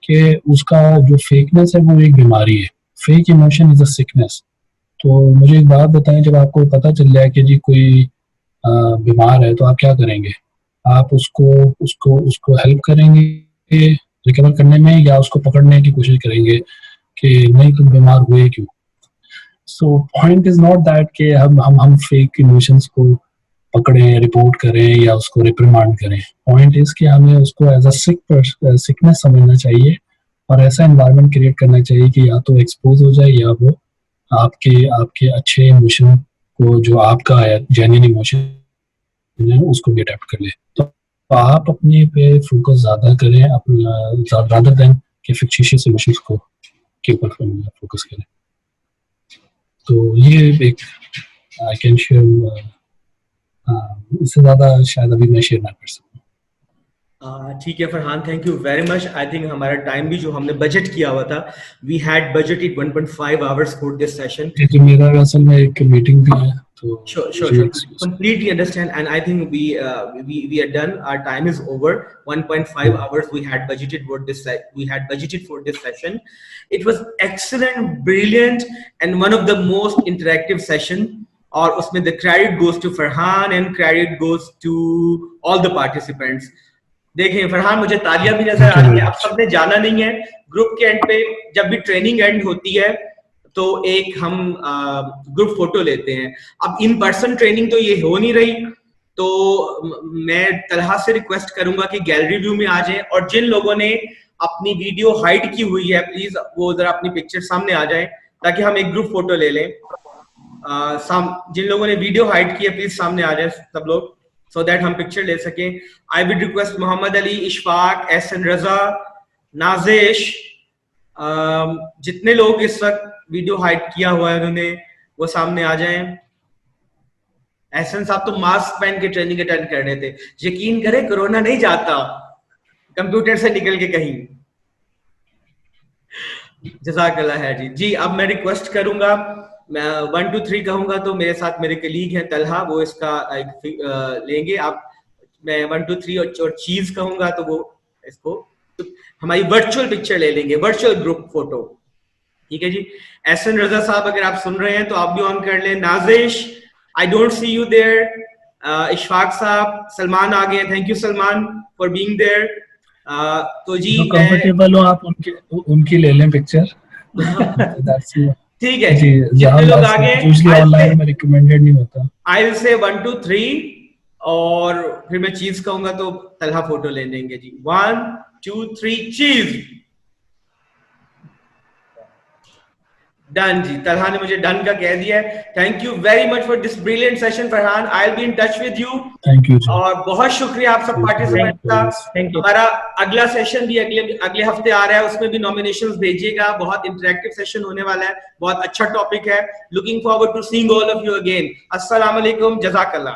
कि उसका जो फेकनेस है वो एक बीमारी है। Fake emotion is a sickness. तो मुझे एक बात बताएं, जब आपको पता चल जाए कि जी कोई बीमार है तो आप क्या करेंगे? आप उसको हेल्प करेंगे रिकवर करने में या उसको पकड़ने की कोशिश करेंगे कि नहीं तुम बीमार हुए क्यों? So point is not that कि हम फेक इमोशंस को पकड़ें, रिपोर्ट करें या उसको रिप्रिमांड करें। पॉइंट इज कि हमें उसको एज अ सिकनेस समझना चाहिए और ऐसा एनवायरनमेंट क्रिएट करना चाहिए कि या तो एक्सपोज हो जाए या वो आपके अच्छे इमोशन को, जो आपका है जेन्युइन इमोशन है, उसको भी अडेप्ट कर ले। तो आप अपने पे फोकस ज्यादा करें अपना, रादर देन कि फिक्टिशियस इमोशंस को के ऊपर फोकस करें। तो ये एक आई कैन शेयर, इससे ज्यादा शायद अभी मैं शेयर ना कर सकूं। ठीक है Farhan, thank you very much. I think हमारा टाइम भी जो हमने बजट किया हुआ था, we had budgeted 1.5 hours for this session. जी, मेरा असल में एक मीटिंग भी है तो sure completely understand, and I think we are done. Our time is over. 1.5 hours we had budgeted for this session. It was excellent, brilliant, and one of the most interactive session. और उसमें the credit goes to Farhan and credit goes to all the participants. देखें फरहान, मुझे तालियां भी नजर आ रही है। आप सबने जाना नहीं है। ग्रुप के एंड पे जब भी ट्रेनिंग एंड होती है तो एक हम ग्रुप फोटो लेते हैं। अब इन पर्सन ट्रेनिंग तो ये हो नहीं रही, तो मैं तलहा से रिक्वेस्ट करूंगा कि गैलरी व्यू में आ जाएं और जिन लोगों ने अपनी वीडियो हाइड की हुई है प्लीज वो जरा अपनी पिक्चर सामने आ जाए ताकि हम एक ग्रुप फोटो ले लें। जिन लोगों ने वीडियो हाइड की है प्लीज सामने आ जाए सब लोग, so that हम पिक्चर ले सकें। I would request Mohammad Ali, Ishfaq, Ehsan रजा, नाजिश, जितने लोग इस वक्त वीडियो हाइड किया हुआ है उन्होंने वो सामने आ जाएं। एहसन साहब तो मास्क पहन के ट्रेनिंग अटेंड कर रहे थे। यकीन करें कोरोना नहीं जाता कंप्यूटर से निकल के कहीं। जज़ाकल्लाह है जी। जी अब मैं रिक्वेस्ट करूंगा, मैं 1 2 3 कहूंगा तो मेरे साथ मेरे कलीग हैं तलहा, वो इसका लेंगे। आप मैं 1 2 3 और चीज कहूंगा तो वो इसको तो हमारी वर्चुअल पिक्चर ले लेंगे, वर्चुअल ग्रुप फोटो। ठीक है जी। एहसन रजा साहब अगर आप सुन रहे हैं तो आप भी ऑन कर लें। Nazish I don't see you there. Ishfaq साहब, सलमान आ गए, thank you Salman for being there. तो जी कंफर्टेबल हो आप उनकी ले लें पिक्चर। ठीक है जी, जितने लोग आ गए यूजुअली ऑनलाइन में रिकमेंडेड नहीं होता। आई विल से 1 2 3 और फिर मैं चीज कहूंगा तो तलहा फोटो ले लेंगे जी। 1 2 3 चीज। डन जी, तलहा ने मुझे डन का कह दिया है। Thank you very much for this brilliant session Farhan. I will be in touch with you. Thank you जी। और बहुत शुक्रिया आप सब पार्टिसिपेंट का। हमारा अगला सेशन भी अगले हफ्ते आ रहा है, उसमें भी नॉमिनेशंस भेजिएगा। बहुत इंटरेक्टिव सेशन होने वाला है, बहुत अच्छा टॉपिक है। Looking forward to seeing all of you again. अस्सलाम वालेकुम, जज़ाकल्लाह।